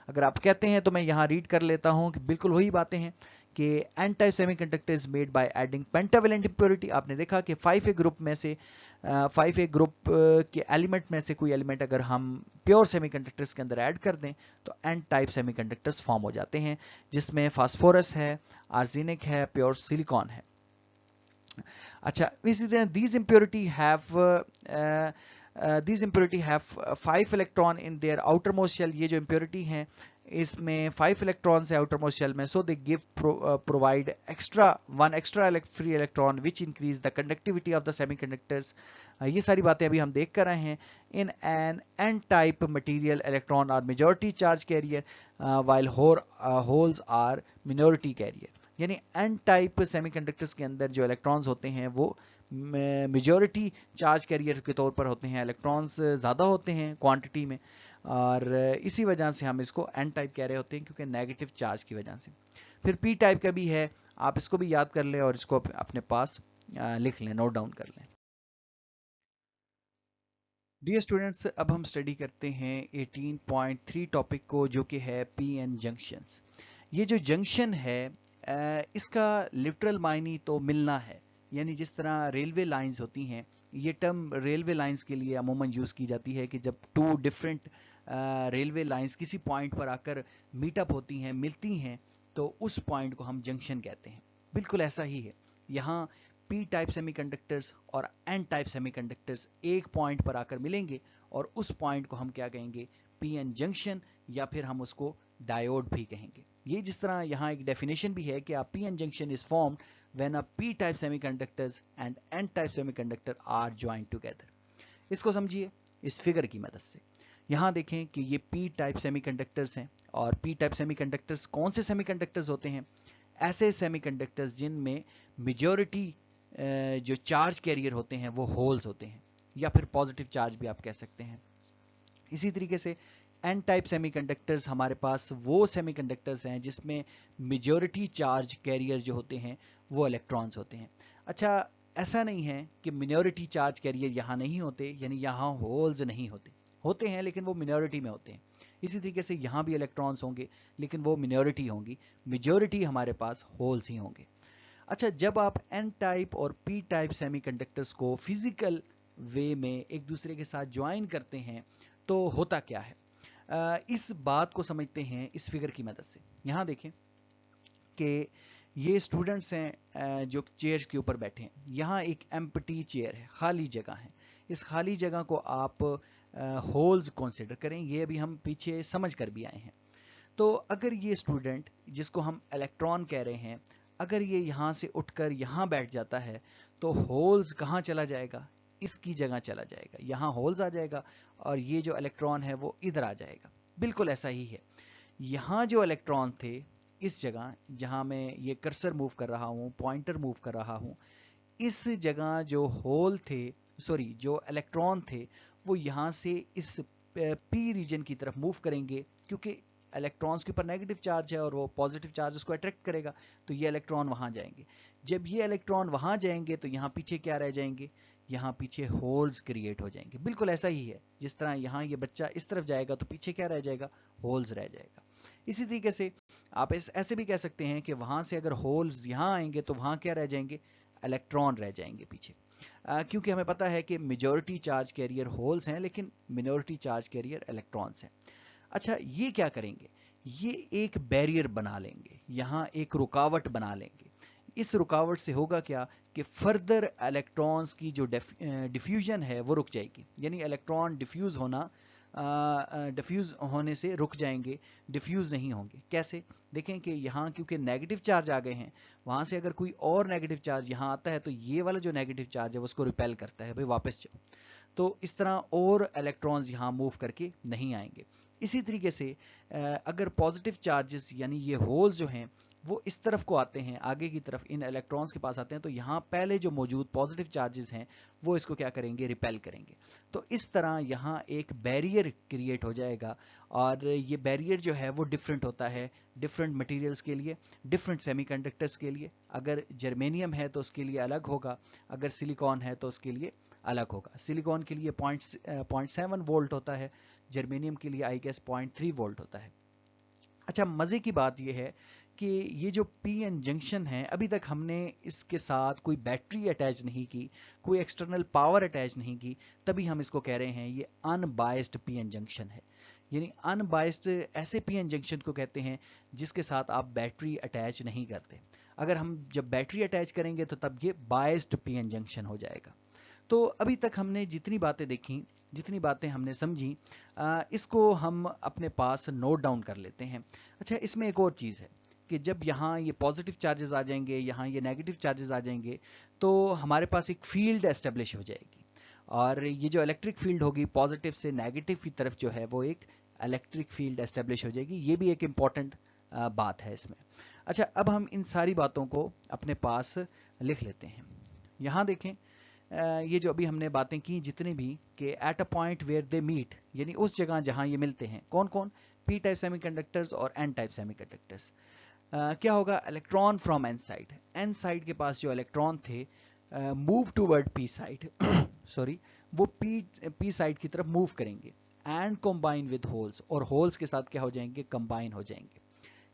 अगर आप कहते हैं तो मैं यहाँ रीड कर लेता हूँ कि बिल्कुल वही बातें हैं کہ N type semiconductor is made by adding pentavalent impurity. आपने देखा कि 5A ग्रुप में से 5A ग्रुप के एलिमेंट में से कोई एलिमेंट अगर हम प्योर सेमीकंडक्टर्स के अंदर ऐड कर दें तो एन टाइप सेमीकंडक्टर्स फॉर्म हो जाते हैं, जिसमें फास्फोरस है, आर्सेनिक है, प्योर सिलिकॉन है। अच्छा, इसी तरह these impurity have 5 electron in their outermost shell. ये जो इम्प्योरिटी हैं इसमें 5 इलेक्ट्रॉन्स है आउटरमोस्ट शेल में, so they give provide one extra free electron which increase the conductivity of the semiconductors. ये सारी बातें अभी हम देख कर रहे हैं। In N N type material electron are majority charge carrier while holes are minority carrier. यानी एन टाइप सेमीकंडक्टर्स के अंदर जो इलेक्ट्रॉन्स होते हैं वो मेजॉरिटी चार्ज कैरियर के तौर पर होते हैं, इलेक्ट्रॉन्स ज़्यादा होते हैं क्वांटिटी में, और इसी वजह से हम इसको एन टाइप कह रहे होते हैं, क्योंकि नेगेटिव चार्ज की वजह से। फिर पी टाइप का भी है, आप इसको भी याद कर लें और इसको अपने पास लिख लें, नोट डाउन कर लें। डियर स्टूडेंट्स, अब हम स्टडी करते हैं 18.3 टॉपिक को, जो कि है पी एन जंक्शंस। ये जो जंक्शन है इसका लिटरल मायने तो मिलना है, यानी जिस तरह रेलवे लाइंस होती हैं, ये टर्म रेलवे लाइंस के लिए अमूमन यूज़ की जाती है कि जब टू डिफरेंट रेलवे लाइंस किसी पॉइंट पर आकर मीटअप होती हैं, मिलती हैं, तो उस पॉइंट को हम जंक्शन कहते हैं। बिल्कुल ऐसा ही है यहाँ, पी टाइप सेमीकंडक्टर्स और एन टाइप सेमीकंडक्टर्स एक पॉइंट पर आकर मिलेंगे और उस पॉइंट को हम क्या कहेंगे, पी एन जंक्शन, या फिर हम उसको डायोड भी कहेंगे। ये जिस तरह यहाँ एक डेफिनेशन भी है कि a p-n junction is formed when a p-type semiconductors and n-type semiconductor are joined together। इसको समझिए इस फिगर की मदद से। यहाँ देखें कि ये p टाइप सेमीकंडक्टर्स हैं, और p टाइप सेमीकंडक्टर्स कौन से सेमीकंडक्टर्स होते हैं, ऐसे सेमीकंडक्टर्स जिनमें मेजॉरिटी जो चार्ज कैरियर होते हैं वो होल्स होते हैं, या फिर पॉजिटिव चार्ज भी आप कह सकते हैं। इसी तरीके से एन टाइप सेमीकंडक्टर्स हमारे पास वो सेमीकंडक्टर्स हैं जिसमें मेजॉरिटी चार्ज कैरियर जो होते हैं वो इलेक्ट्रॉन्स होते हैं। अच्छा, ऐसा नहीं है कि मिनॉरिटी चार्ज कैरियर यहाँ नहीं होते, यानी यहाँ होल्स नहीं होते, होते हैं लेकिन वो मिनॉरिटी में होते हैं। इसी तरीके से यहाँ भी इलेक्ट्रॉन्स होंगे लेकिन वो मिनॉरिटी होंगी, मेजॉरिटी हमारे पास होल्स ही होंगे। अच्छा, जब आप एन टाइप और पी टाइप सेमीकंडक्टर्स को फिजिकल वे में एक दूसरे के साथ ज्वाइन करते हैं तो होता क्या है, इस बात को समझते हैं इस फिगर की मदद से। यहाँ देखें कि ये स्टूडेंट्स हैं जो चेयर्स के ऊपर बैठे हैं। यहाँ एक एम्प्टी चेयर है, खाली जगह है। इस खाली जगह को आप होल्स कंसीडर करें, ये अभी हम पीछे समझ कर भी आए हैं। तो अगर ये स्टूडेंट जिसको हम इलेक्ट्रॉन कह रहे हैं, अगर ये यहाँ से उठकर यहाँ बैठ जाता है तो होल्स कहाँ चला जाएगा, इसकी जगह चला जाएगा, यहाँ होल्स आ जाएगा और ये जो इलेक्ट्रॉन है वो इधर आ जाएगा। बिल्कुल ऐसा ही है, यहाँ जो इलेक्ट्रॉन थे इस जगह जहाँ मैं ये कर्सर मूव कर रहा हूँ, पॉइंटर मूव कर रहा हूँ, इस जगह जो होल थे, सॉरी जो इलेक्ट्रॉन थे, वो यहाँ से इस पी रीजन की तरफ मूव करेंगे, क्योंकि इलेक्ट्रॉन्स के ऊपर नेगेटिव चार्ज है और वो पॉजिटिव चार्ज उसको अट्रैक्ट करेगा, तो ये इलेक्ट्रॉन वहाँ जाएंगे। जब ये इलेक्ट्रॉन वहाँ जाएंगे तो यहाँ पीछे क्या रह जाएंगे, यहाँ पीछे होल्स क्रिएट हो जाएंगे। बिल्कुल ऐसा ही है, जिस तरह यहाँ ये बच्चा इस तरफ जाएगा तो पीछे क्या रह जाएगा, होल्स रह जाएगा। इसी तरीके से आप ऐसे भी कह सकते हैं कि वहाँ से अगर होल्स यहाँ आएंगे तो वहाँ क्या रह जाएंगे, इलेक्ट्रॉन रह जाएंगे पीछे, क्योंकि हमें पता है कि मेजॉरिटी चार्ज कैरियर होल्स हैं लेकिन मिनॉरिटी चार्ज कैरियर इलेक्ट्रॉन्स हैं। अच्छा, ये क्या करेंगे, ये एक बैरियर बना लेंगे, यहाँ एक रुकावट बना लेंगे। इस रुकावट से होगा क्या कि फर्दर इलेक्ट्रॉन्स की जो डिफ्यूजन है वो रुक जाएगी, यानी इलेक्ट्रॉन डिफ्यूज होने से रुक जाएंगे, डिफ्यूज नहीं होंगे। कैसे, देखें कि यहाँ क्योंकि नेगेटिव चार्ज आ गए हैं, वहाँ से अगर कोई और नेगेटिव चार्ज यहाँ आता है तो ये वाला जो नेगेटिव चार्ज है उसको रिपेल करता है, भाई वापस जाओ, तो इस तरह और इलेक्ट्रॉन्स यहाँ मूव करके नहीं आएंगे। इसी तरीके से अगर पॉजिटिव चार्जेस यानी ये होल्स जो हैं वो इस तरफ को आते हैं, आगे की तरफ इन इलेक्ट्रॉन्स के पास आते हैं, तो यहाँ पहले जो मौजूद पॉजिटिव चार्जेस हैं वो इसको क्या करेंगे, रिपेल करेंगे। तो इस तरह यहाँ एक बैरियर क्रिएट हो जाएगा, और ये बैरियर जो है वो डिफरेंट होता है डिफरेंट मटेरियल्स के लिए, डिफरेंट सेमीकंडक्टर्स के लिए। अगर जर्मेनियम है तो उसके लिए अलग होगा, अगर सिलिकॉन है तो उसके लिए अलग होगा। सिलिकॉन के लिए 0.7 वोल्ट होता है, जर्मेनियम के लिए आई गेस 0.3 वोल्ट होता है। अच्छा, मज़े की बात यह है کہ یہ جو پی این جنکشن ہے ابھی تک ہم نے اس کے ساتھ کوئی بیٹری اٹیچ نہیں کی, کوئی ایکسٹرنل پاور اٹیچ نہیں کی, تبھی ہم اس کو کہہ رہے ہیں یہ ان بائسڈ پی این جنکشن ہے. یعنی ان بائسڈ ایسے پی این جنکشن کو کہتے ہیں جس کے ساتھ آپ بیٹری اٹیچ نہیں کرتے. اگر ہم جب بیٹری اٹیچ کریں گے تو تب یہ بائسڈ پی این جنکشن ہو جائے گا. تو ابھی تک ہم نے جتنی باتیں دیکھی, جتنی باتیں ہم نے سمجھی, اس کو ہم اپنے پاس نوٹ ڈاؤن کر لیتے ہیں. اچھا, اس میں ایک اور چیز ہے کہ جب یہاں یہ پازیٹیو چارجز آ جائیں گے, یہاں یہ نیگیٹو چارجز آ جائیں گے, تو ہمارے پاس ایک فیلڈ اسٹیبلش ہو جائے گی, اور یہ جو الیکٹرک فیلڈ ہوگی پازیٹیو سے نیگیٹو کی طرف جو ہے وہ ایک الیکٹرک فیلڈ اسٹیبلش ہو جائے گی. یہ بھی ایک امپورٹنٹ بات ہے اس میں. اچھا, اب ہم ان ساری باتوں کو اپنے پاس لکھ لیتے ہیں. یہاں دیکھیں, یہ جو ابھی ہم نے باتیں کی جتنی بھی, کہ at a point where they meet, یعنی اس جگہ جہاں یہ ملتے ہیں, کون کون, پی ٹائپ سیمی کنڈکٹرز اور این ٹائپ سیمی کنڈکٹرز. کیا ہوگا, electron from N side, N side کے پاس جو الیکٹران تھے move toward P side, sorry, وہ پی سائڈ کی طرف موو کریں گے, اینڈ کمبائن ود ہولز, اور ہولز کے ساتھ کیا ہو جائیں گے, کمبائن ہو جائیں گے.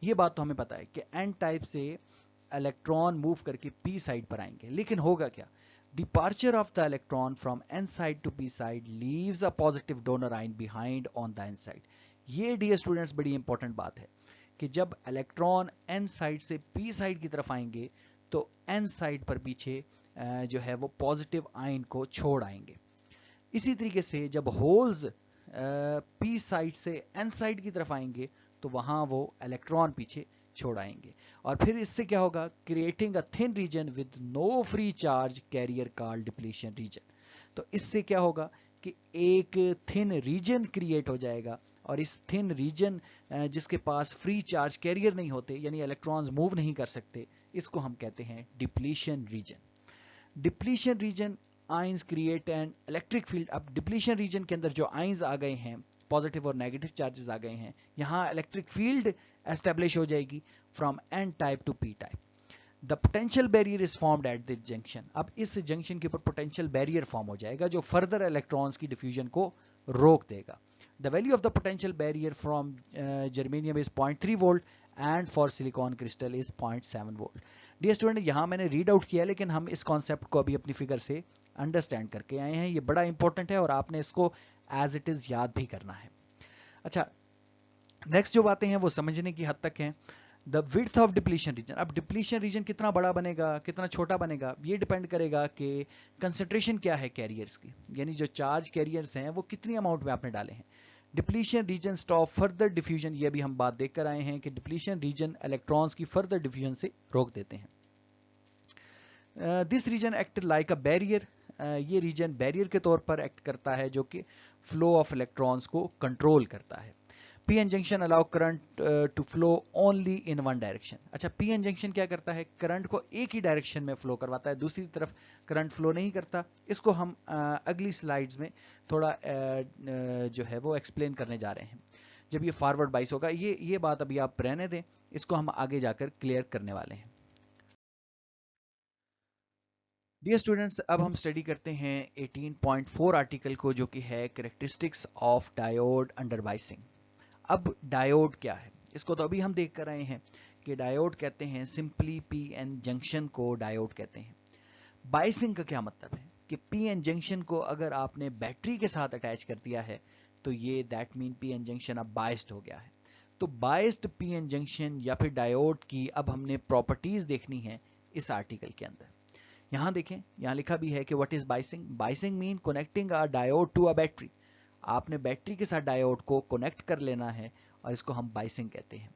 یہ بات تو ہمیں پتا ہے کہ این ٹائپ سے الیکٹران موو کر کے پی سائڈ پر آئیں گے, لیکن ہوگا کیا, departure of the electron from n side to p side leaves a positive donor ion behind on the n side. یہ ڈیئر اسٹوڈنٹس بڑی امپورٹنٹ بات ہے کہ جب الیکٹران n سائڈ سے p سائڈ کی طرف آئیں گے تو n سائڈ پر پیچھے جو ہے وہ پازیٹیو آئن کو چھوڑ آئیں گے. اسی طریقے سے جب ہولز p سائڈ سے n سائڈ کی طرف آئیں گے تو وہاں وہ الیکٹران پیچھے چھوڑ آئیں گے, اور پھر اس سے کیا ہوگا, creating a thin region with no free charge carrier called depletion region. تو اس سے کیا ہوگا کہ ایک تھن ریجن کریٹ ہو جائے گا, اور اس تھن ریجن جس کے پاس فری چارج کیریئر نہیں ہوتے, یعنی الیکٹرانز موو نہیں کر سکتے, اس کو ہم کہتے ہیں depletion region. Depletion region ions create an electric field. اب ڈپلیشن ریجن کے اندر جو آئنز آ گئے ہیں, پازیٹیو اور نیگیٹو چارجز آ گئے ہیں, یہاں الیکٹرک فیلڈ اسٹیبلش ہو جائے گی from N type to P type. The potential barrier is formed at this junction. اب اس جنکشن کے اوپر پوٹینشیل بیریئر فارم ہو جائے گا جو فردر الیکٹرانز کی ڈیفیوژن کو روک دے گا. The value of the potential barrier from germanium is 0.3 volt and for silicon crystal is 0.7 volt. Dear student, یہاں میں نے ریڈ آؤٹ کیا, لیکن ہم اس کانسیپٹ کو ابھی اپنی فگر سے انڈرسٹینڈ کر کے آئے ہیں. یہ بڑا امپورٹنٹ ہے اور آپ نے اس کو ایز اٹ از یاد بھی کرنا ہے. اچھا, نیکسٹ جو باتیں ہیں وہ سمجھنے کی حد تک ہیں. دا width آف ڈپلیشن ریجن. اب ڈپلیشن ریجن کتنا بڑا بنے گا, کتنا چھوٹا بنے گا, یہ ڈیپینڈ کرے گا کہ کنسنٹریشن کیا ہے کیریئرز کی, یعنی جو چارج کیریئرز ہیں وہ کتنی اماؤنٹ میں آپ نے ڈالے ہیں. Depletion region stop further diffusion. یہ بھی ہم بات دیکھ کر آئے ہیں کہ ڈپلیشن ریجن الیکٹرانز کی فردر ڈیفیوژن سے روک دیتے ہیں. This region act like a barrier. یہ ریجن بیریئر کے طور پر ایکٹ کرتا ہے جو کہ فلو آف الیکٹرانز کو کنٹرول کرتا ہے. P N junction allow current to flow only in one direction. اچھا, پی این جنکشن کیا کرتا ہے, کرنٹ کو ایک ہی ڈائریکشن میں فلو کرواتا ہے, دوسری طرف کرنٹ فلو نہیں کرتا. اس کو ہم اگلی سلائیڈز میں تھوڑا جو ہے وہ ایکسپلین کرنے جا رہے ہیں جب یہ فارورڈ بائس ہوگا. یہ بات ابھی آپ رہنے دیں, اس کو ہم آگے جا کر کلیئر کرنے والے ہیں. ڈیئر اسٹوڈنٹس, اب ہم اسٹڈی کرتے ہیں 18.4 آرٹیکل کو, جو کہ ہے characteristics of diode under biasing. اب ڈائیوڈ کیا ہے, اس کو تو ابھی ہم دیکھ کر آئے ہیں کہ ڈائیوڈ کہتے ہیں سمپلی پی این جنکشن کو ڈائیوڈ کہتے ہیں. بائسنگ کا کیا مطلب ہے کہ پی این جنکشن کو اگر آپ نے بیٹری کے ساتھ اٹیچ کر دیا ہے تو یہ that mean P N junction اب بائسڈ ہو گیا ہے. تو بائسڈ پی این جنکشن یا پھر ڈائیوڈ کی اب ہم نے پراپرٹیز دیکھنی ہے اس آرٹیکل کے اندر. یہاں دیکھیں, یہاں لکھا بھی ہے کہ what is biasing. Biasing mean connecting a diode to a battery. آپ نے بیٹری کے ساتھ ڈائیوڈ کو کنیکٹ کر لینا ہے اور اس کو ہم بائسنگ کہتے ہیں.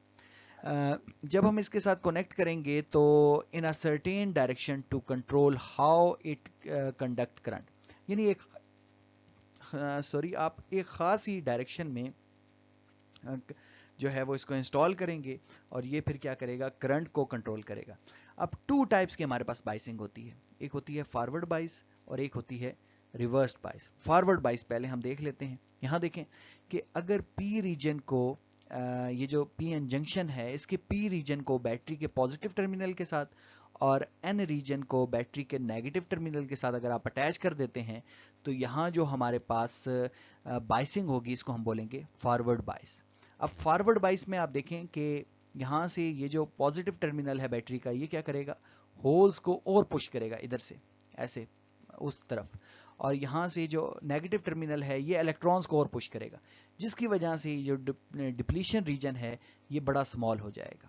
جب ہم اس کے ساتھ کنیکٹ کریں گے تو in a certain direction to control how it conduct current. یعنی آپ ایک خاص ہی ڈائریکشن میں جو ہے وہ اس کو انسٹال کریں گے اور یہ پھر کیا کرے گا, کرنٹ کو کنٹرول کرے گا. اب ٹو ٹائپس کی ہمارے پاس بائسنگ ہوتی ہے, ایک ہوتی ہے فارورڈ بائس اور ایک ہوتی ہے ریورسڈ بائس. فارورڈ بائس پہلے ہم دیکھ لیتے ہیں. یہاں دیکھیں کہ اگر پی ریجن کو یہ جو پی این جنکشن ہے اس کے پی ریجن کو بیٹری کے پازیٹیو ٹرمینل کے ساتھ اور این ریجن کو بیٹری کے نیگیٹو ٹرمینل کے ساتھ اگر آپ اٹیچ کر دیتے ہیں تو یہاں جو ہمارے پاس بائسنگ ہوگی اس کو ہم بولیں گے فارورڈ بائس. اب فارورڈ بائس میں آپ دیکھیں کہ یہاں سے یہ جو پازیٹیو ٹرمینل ہے بیٹری کا یہ کیا کرے گا, ہولز کو اور پش کرے گا ادھر سے ایسے اس طرف, اور یہاں سے جو نیگیٹو ٹرمینل ہے یہ الیکٹرانز کو اور پش کرے گا, جس کی وجہ سے جو ڈپلیشن ریجن ہے یہ بڑا سمال ہو جائے گا.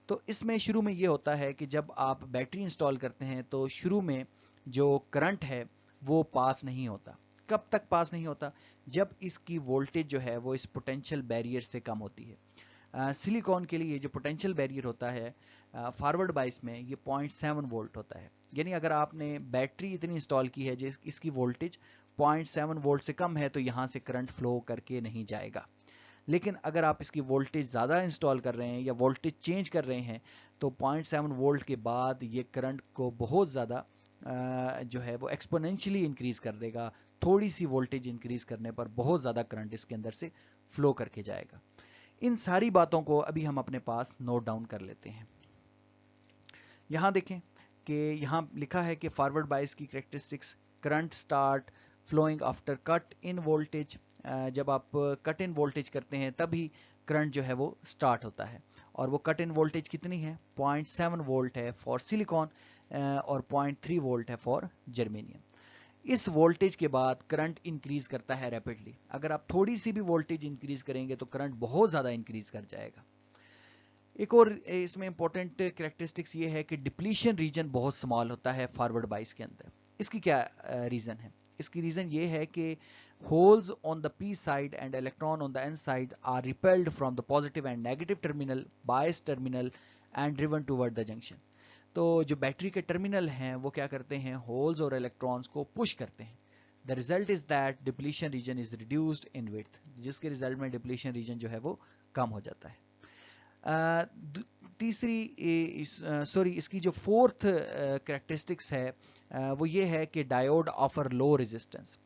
تو اس میں شروع میں یہ ہوتا ہے کہ جب آپ بیٹری انسٹال کرتے ہیں تو شروع میں جو کرنٹ ہے وہ پاس نہیں ہوتا. کب تک پاس نہیں ہوتا؟ جب اس کی وولٹیج جو ہے وہ اس پوٹینشیل بیریئر سے کم ہوتی ہے. سلیکون کے لیے جو پوٹینشیل بیریئر ہوتا ہے فارورڈ بائس میں یہ 0.7 وولٹ ہوتا ہے. یعنی اگر آپ نے بیٹری اتنی انسٹال کی ہے جس اس کی وولٹیج 0.7 وولٹ سے کم ہے تو یہاں سے کرنٹ فلو کر کے نہیں جائے گا. لیکن اگر آپ اس کی وولٹیج زیادہ انسٹال کر رہے ہیں یا وولٹیج چینج کر رہے ہیں تو 0.7 وولٹ کے بعد یہ کرنٹ کو بہت زیادہ جو ہے وہ ایکسپونینشلی انکریز کر دے گا. تھوڑی سی وولٹیج انکریز کرنے پر بہت زیادہ کرنٹ اس کے اندر سے فلو کر کے جائے گا. ان ساری باتوں کو ابھی ہم اپنے پاس نوٹ ڈاؤن کر لیتے ہیں. یہاں دیکھیں کہ یہاں لکھا ہے کہ فارورڈ بائس کی characteristics, current start flowing after cut in voltage. جب آپ کٹ ان وولٹیج کرتے ہیں تبھی کرنٹ جو ہے وہ سٹارٹ ہوتا ہے, اور وہ کٹ ان وولٹیج کتنی ہے 0.7 وولٹ ہے فار سلیکون اور 0.3 وولٹ ہے فار جرمینیم. اس وولٹیج کے بعد کرنٹ انکریز کرتا ہے ریپڈلی. اگر آپ تھوڑی سی بھی وولٹیج انکریز کریں گے تو کرنٹ بہت زیادہ انکریز کر جائے گا. ایک اور اس میں امپورٹنٹ کریکٹرسٹکس یہ ہے کہ ڈپلیشن ریجن بہت سمال ہوتا ہے فارورڈ بائس کے اندر. اس کی کیا ریزن ہے؟ اس کی ریزن یہ ہے کہ holes on the p side and electron on the n side are repelled from the positive and negative terminal bias terminal and driven toward the junction. تو جو بیٹری کے ٹرمینل ہیں وہ کیا کرتے ہیں, ہولز اور الیکٹرانز کو پش کرتے ہیں. The result is that depletion region is reduced in width, جس کے ریزلٹ میں ڈپلیشن ریجن جو ہے وہ کم ہو جاتا ہے. اس کی جو فورتھ کریکٹرسٹکس ہے وہ یہ ہے کہ ڈائیوڈ آفر لو ریزسٹنس.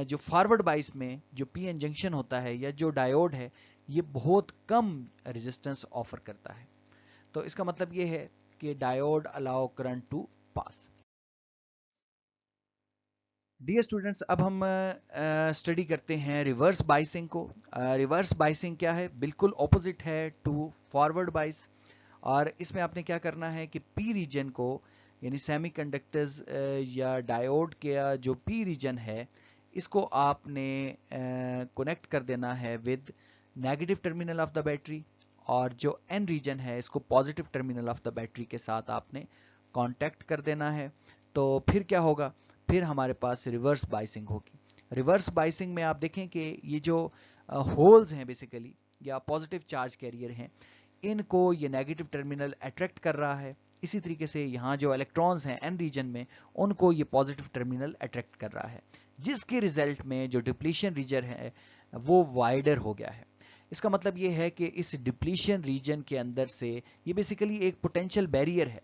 جو فارورڈ بائس میں جو پی این جنکشن ہوتا ہے یا جو ڈائیوڈ ہے یہ بہت کم ریزسٹنس آفر کرتا ہے. تو اس کا مطلب یہ ہے کہ diode allow current to pass. Dear students, اب ہم اسٹڈی کرتے ہیں ریورس بائسنگ کو. ریورس بائسنگ کیا ہے؟ بالکل اپوزٹ ہے ٹو فارورڈ بائس. اور اس میں آپ نے کیا کرنا ہے کہ پی ریجن کو یعنی سیمی کنڈکٹرز یا ڈائیوڈ کا جو پی ریجن ہے اس کو آپ نے کنیکٹ کر دینا ہے with negative terminal of the battery, اور جو این ریجن ہے اس کو positive terminal of the battery کے ساتھ آپ نے کانٹیکٹ کر دینا ہے. تو پھر کیا ہوگا؟ پھر ہمارے پاس ریورس بائسنگ ہوگی. ریورس بائسنگ میں آپ دیکھیں کہ یہ جو ہولز ہیں بیسیکلی یا پازیٹیو چارج کیریئر ہیں ان کو یہ نیگیٹو ٹرمینل اٹریکٹ کر رہا ہے. اسی طریقے سے یہاں جو الیکٹرانز ہیں این ریجن میں ان کو یہ پازیٹیو ٹرمینل اٹریکٹ کر رہا ہے, جس کے ریزلٹ میں جو ڈپلیشن ریجن ہے وہ وائڈر ہو گیا ہے. اس کا مطلب یہ ہے کہ اس ڈپلیشن ریجن کے اندر سے یہ بیسیکلی ایک پوٹینشیل بیریئر ہے,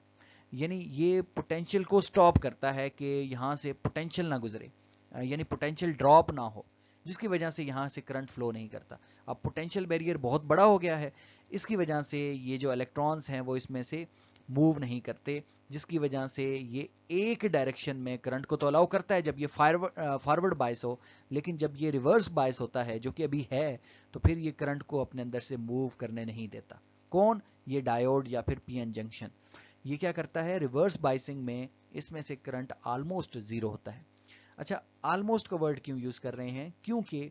یعنی یہ پوٹینشیل کو سٹاپ کرتا ہے کہ یہاں سے پوٹینشیل نہ گزرے, یعنی پوٹینشیل ڈراپ نہ ہو, جس کی وجہ سے یہاں سے کرنٹ فلو نہیں کرتا. اب پوٹینشیل بیریئر بہت بڑا ہو گیا ہے, اس کی وجہ سے یہ جو الیکٹرانز ہیں وہ اس میں سے موو نہیں کرتے, جس کی وجہ سے یہ ایک ڈائریکشن میں کرنٹ کو تو الاؤ کرتا ہے جب یہ فارورڈ بائس ہو, لیکن جب یہ ریورس بائس ہوتا ہے جو کہ ابھی ہے تو پھر یہ کرنٹ کو اپنے اندر سے موو کرنے نہیں دیتا. کون؟ یہ ڈائیوڈ یا پھر پی این جنکشن. یہ کیا کرتا ہے ریورس بائسنگ میں اس میں سے کرنٹ آلموسٹ زیرو ہوتا ہے. اچھا, آلموسٹ کا ورڈ کیوں یوز کر رہے ہیں؟ کیونکہ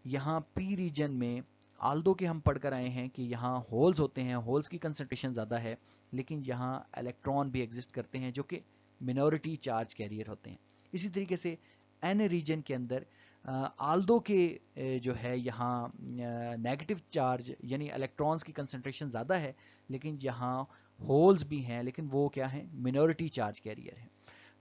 یہاں پی ریجن میں آلدو کہ ہم پڑھ کر آئے ہیں کہ یہاں ہولز ہوتے ہیں, ہولز کی کنسنٹریشن زیادہ ہے, لیکن یہاں الیکٹران بھی ایگزسٹ کرتے ہیں جو کہ منورٹی چارج کیریئر ہوتے ہیں. اسی طریقے سے این ریجن کے اندر آلدو کے جو ہے یہاں نیگیٹو چارج یعنی الیکٹرانز کی کنسنٹریشن زیادہ ہے, لیکن یہاں ہولز بھی ہیں لیکن وہ کیا ہیں؟ منورٹی چارج کیریئر ہیں.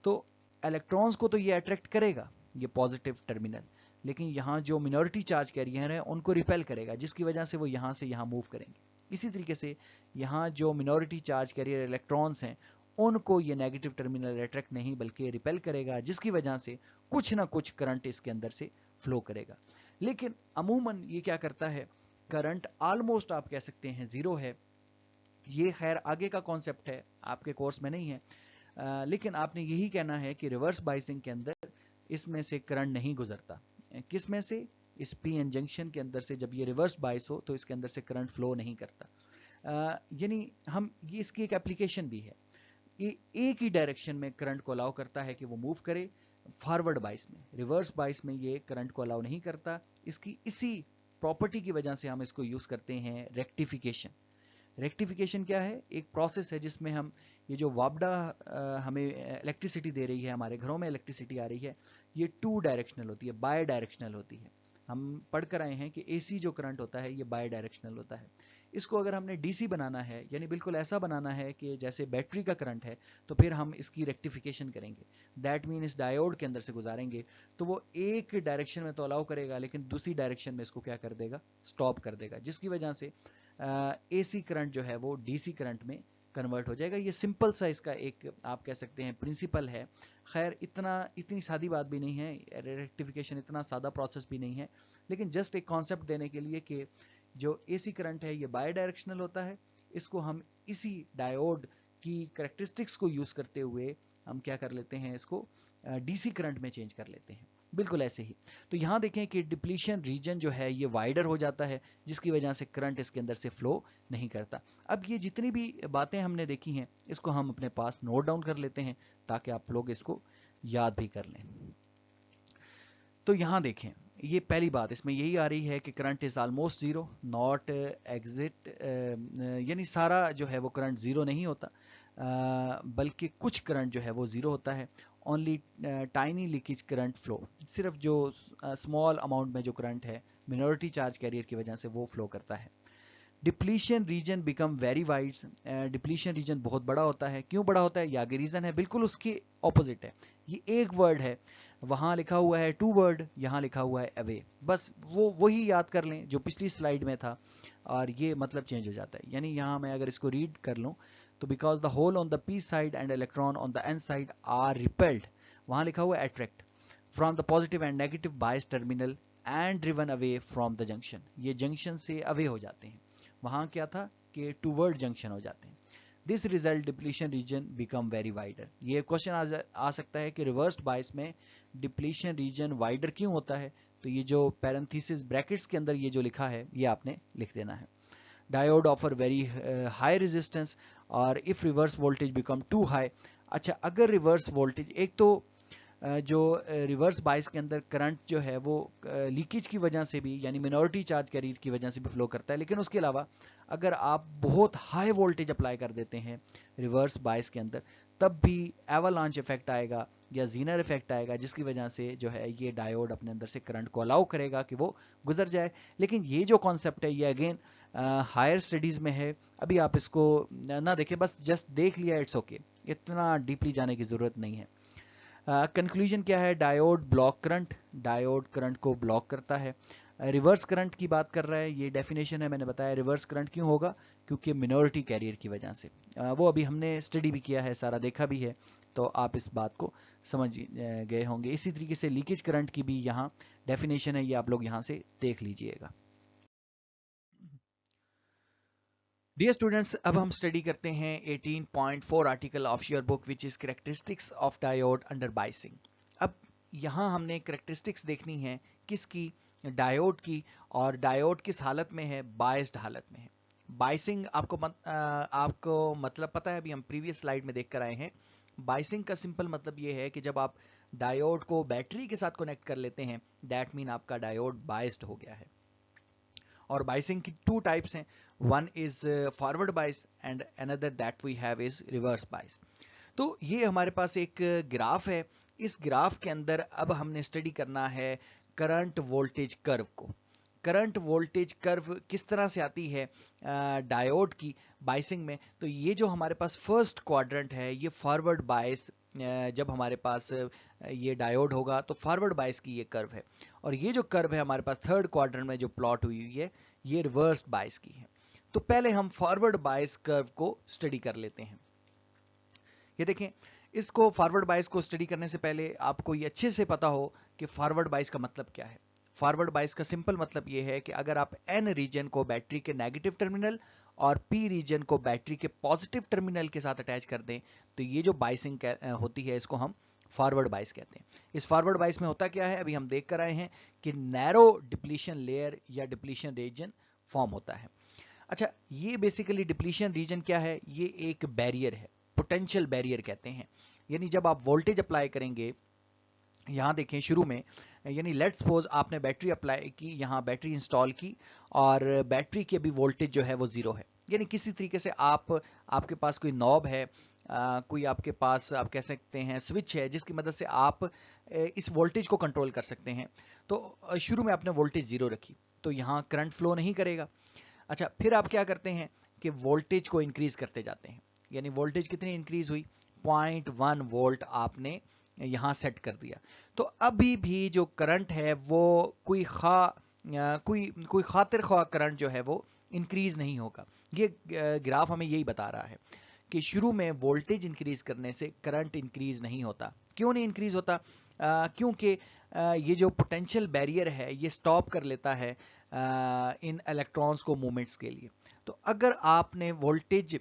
تو الیکٹرانز کو تو یہ اٹریکٹ کرے گا یہ پازیٹیو ٹرمینل, لیکن یہاں جو منورٹی چارج کیریئر ہیں ان کو ریپیل کرے گا, جس کی وجہ سے وہ یہاں سے یہاں موو کریں گے. اسی طریقے سے یہاں جو منورٹی چارج کیریئر الیکٹرانز ہیں ان کو یہ نیگیٹو ٹرمینل اٹریکٹ نہیں بلکہ ریپیل کرے گا, جس کی وجہ سے کچھ نہ کچھ کرنٹ اس کے اندر سے فلو کرے گا. لیکن عموماً یہ کیا کرتا ہے؟ کرنٹ آلموسٹ آپ کہہ سکتے ہیں زیرو ہے. یہ خیر آگے کا کانسیپٹ ہے, آپ کے کورس میں نہیں ہے, لیکن آپ نے یہی کہنا ہے کہ ریورس بائسنگ کے اندر اس میں سے کرنٹ نہیں گزرتا. کس میں سے؟ اس پی این جنکشن کے اندر سے. جب یہ ریورس بائس ہو تو اس کے اندر سے کرنٹ فلو نہیں کرتا. यानी हम ये इसकी एक एप्लीकेशन भी है, ये एक ही डायरेक्शन में करंट को अलाउ करता है कि वो मूव करे, फॉरवर्ड बाइस में। रिवर्स बाइस में ये करंट को अलाउ नहीं करता। इसकी इसी प्रॉपर्टी की वजह से हम इसको यूज करते हैं रेक्टिफिकेशन। रेक्टिफिकेशन क्या है? एक प्रोसेस है जिसमें हम ये जो वापडा हमें इलेक्ट्रिसिटी दे रही है, हमारे घरों में इलेक्ट्रिसिटी आ रही है, ये 2 डायरेक्शनल होती है, बाय डायरेक्शनल होती है। हम पढ़ कर आए हैं कि एसी जो करंट होता है ये बाय डायरेक्शनल होता है। इसको अगर हमने डीसी बनाना है, यानी बिल्कुल ऐसा बनाना है कि जैसे बैटरी का करंट है, तो फिर हम इसकी रेक्टिफिकेशन करेंगे। दैट मीन इस डायोड के अंदर से गुजारेंगे तो वो एक डायरेक्शन में तो अलाउ करेगा, लेकिन दूसरी डायरेक्शन में इसको क्या कर देगा? स्टॉप कर देगा, जिसकी वजह से एसी करंट जो है वो डीसी करंट में कन्वर्ट हो जाएगा। ये सिंपल सा इसका एक आप कह सकते हैं प्रिंसिपल है। खैर इतनी सादी बात भी नहीं है, रेक्टिफिकेशन इतना सादा प्रोसेस भी नहीं है, लेकिन जस्ट एक कॉन्सेप्ट देने के लिए कि जो एसी करंट है ये बाय डायरेक्शनल होता है, इसको हम इसी डायोड की कैरेक्टरिस्टिक्स को यूज करते हुए हम क्या कर लेते हैं, इसको डीसी करंट में चेंज कर लेते हैं। बिल्कुल ऐसे ही तो यहां देखें कि डिप्लीशन रीजन जो है ये वाइडर हो जाता है, जिसकी वजह से करंट इसके अंदर से फ्लो नहीं करता। अब ये जितनी भी बातें हमने देखी हैं इसको हम अपने पास नोट डाउन कर लेते हैं ताकि आप लोग इसको याद भी कर लें। तो यहां देखें, ये पहली बात इसमें यही आ रही है कि current is almost zero, not exit, यानी सारा जो है वो करंट जीरो नहीं होता, बल्कि कुछ करंट जो है वो जीरो होता है। Only tiny leakage current flow, सिर्फ जो स्मॉल अमाउंट में जो करंट है मिनोरिटी चार्ज कैरियर की वजह से वो फ्लो करता है। Depletion region become very wide, depletion region बहुत बड़ा होता है। क्यों बड़ा होता है? ये आगे रीजन है, बिल्कुल उसके ऑपोजिट है। ये एक वर्ड है, वहां लिखा हुआ है 2 वर्ड, यहां लिखा हुआ है अवे, बस वो वही याद कर लें जो पिछली स्लाइड में था, और ये मतलब चेंज हो जाता है। यानी यहां मैं अगर इसको रीड कर लूं तो because the hole on the P side and electron on the N side are repelled, वहां लिखा हुआ है attract from the positive and negative bias terminal and driven away from the junction, ये जंक्शन से away हो जाते हैं। वहां क्या था कि टूवर्ड जंक्शन हो जाते हैं। This result depletion region become very wider. ये क्वेश्चन आ सकता है कि रिवर्स्ड बायस में डिप्लीशन रीजन वाइडर क्यों होता है? तो ये जो पैरेंथेसिस ब्रैकेट्स के अंदर ये जो लिखा है ये आपने लिख देना है। Diode offer very high resistance, और if reverse voltage become too high. अच्छा, अगर रिवर्स वोल्टेज, एक तो जो रिवर्स बायस के अंदर करंट जो है वो लीकेज की वजह से भी, यानी मिनोरिटी चार्ज कैरियर की वजह से भी फ्लो करता है, लेकिन उसके अलावा अगर आप बहुत हाई वोल्टेज अप्लाई कर देते हैं रिवर्स बायस के अंदर, तब भी एवालांच इफेक्ट आएगा या जीनर इफेक्ट आएगा, जिसकी वजह से जो है ये डायोड अपने अंदर से करंट को अलाउ करेगा कि वो गुजर जाए। लेकिन ये जो कॉन्सेप्ट है ये अगेन हायर स्टडीज में है, अभी आप इसको ना देखें, बस जस्ट देख लिया, इट्स ओके, इतना डीपली जाने की जरूरत नहीं है। कंक्लूजन क्या है? Diode block current, diode current को ब्लॉक करता है। रिवर्स करंट की बात कर रहा है, ये डेफिनेशन है, मैंने बताया रिवर्स करंट क्यों होगा, क्योंकि मिनोरिटी कैरियर की वजह से। वो अभी हमने स्टडी भी किया है, सारा देखा भी है, तो आप इस बात को समझ गए होंगे। इसी तरीके से लीकेज करंट की भी यहाँ डेफिनेशन है, ये आप लोग यहाँ से देख लीजिएगा। डियर स्टूडेंट्स, अब हम स्टडी करते हैं 18.4 article of your book which is characteristics of diode under biasing. अब यहाँ हमने कैरेक्टरिस्टिक्स देखनी है किसकी? डायोड की। और डायोड किस हालत में है? बायस्ड हालत में है। बायसिंग आपको मतलब पता है, अभी हम प्रीवियस स्लाइड में देख कर आए हैं। बायसिंग का सिंपल मतलब ये है कि जब आप डायोड को बैटरी के साथ कनेक्ट कर लेते हैं, दैट मीन आपका डायोड बायस्ड हो गया है। और बायसिंग की 2 टाइप्स हैं, one is forward bias and another that we have is reverse bias. तो ये हमारे पास एक ग्राफ है, इस ग्राफ के अंदर अब हमने स्टडी करना है करंट वोल्टेज कर्व को। करंट वोल्टेज कर्व किस तरह से आती है डायोड की बायसिंग में? तो ये जो हमारे पास फर्स्ट क्वाड्रेंट है ये फॉरवर्ड बायस, जब हमारे पास ये डायोड होगा तो फॉरवर्ड बायस की ये कर्व है। और ये जो कर्व है हमारे पास थर्ड क्वाड्रेंट में जो प्लॉट हुई हुई है ये रिवर्स बायस की है। तो पहले हम फॉरवर्ड बायस कर्व को स्टडी कर लेते हैं। ये देखें, इसको फॉरवर्ड बायस को स्टडी करने से पहले आपको ये अच्छे से पता हो कि फॉरवर्ड बायस का मतलब क्या है। फॉरवर्ड बायस का सिंपल मतलब ये है कि अगर आप एन रीजन को बैटरी के नेगेटिव टर्मिनल और पी रीजन को बैटरी के पॉजिटिव टर्मिनल के साथ अटैच कर दें, तो ये जो बायसिंग होती है इसको हम फॉरवर्ड बायस कहते हैं। इस फॉरवर्ड बायस में होता क्या है, अभी हम देख कर आए हैं कि नैरो डिप्लीशन लेयर या डिप्लीशन रीजन फॉर्म होता है। अच्छा, ये बेसिकली डिप्लीशन रीजन क्या है? ये एक बैरियर है, पोटेंशियल बैरियर कहते हैं। यानी जब आप वोल्टेज अप्लाई करेंगे, यहाँ देखें शुरू में, यानी लेट्स सपोज आपने बैटरी अप्लाई की, यहाँ बैटरी इंस्टॉल की और बैटरी की अभी वोल्टेज जो है वो जीरो है। यानी किसी तरीके से आपके पास कोई नॉब है, कोई आपके पास आप कह सकते हैं स्विच है, जिसकी मदद से आप इस वोल्टेज को कंट्रोल कर सकते हैं। तो शुरू में आपने वोल्टेज जीरो रखी, तो यहाँ करंट फ्लो नहीं करेगा। अच्छा, फिर आप क्या करते हैं कि वोल्टेज को इंक्रीज करते जाते हैं। यानी वोल्टेज कितनी इंक्रीज हुई? 0.1 वोल्ट आपने यहाँ सेट कर दिया। तो अभी भी जो करंट है वो कोई खातिर ख्वाह करंट जो है वो इंक्रीज नहीं होगा। ये ग्राफ हमें यही बता रहा है कि शुरू में वोल्टेज इंक्रीज करने से करंट इंक्रीज नहीं होता। क्यों नहीं इंक्रीज होता? क्योंकि ये जो पोटेंशियल बैरियर है ये स्टॉप कर लेता है इन इलेक्ट्रॉन्स को मूवमेंट्स के लिए। तो अगर आपने वोल्टेज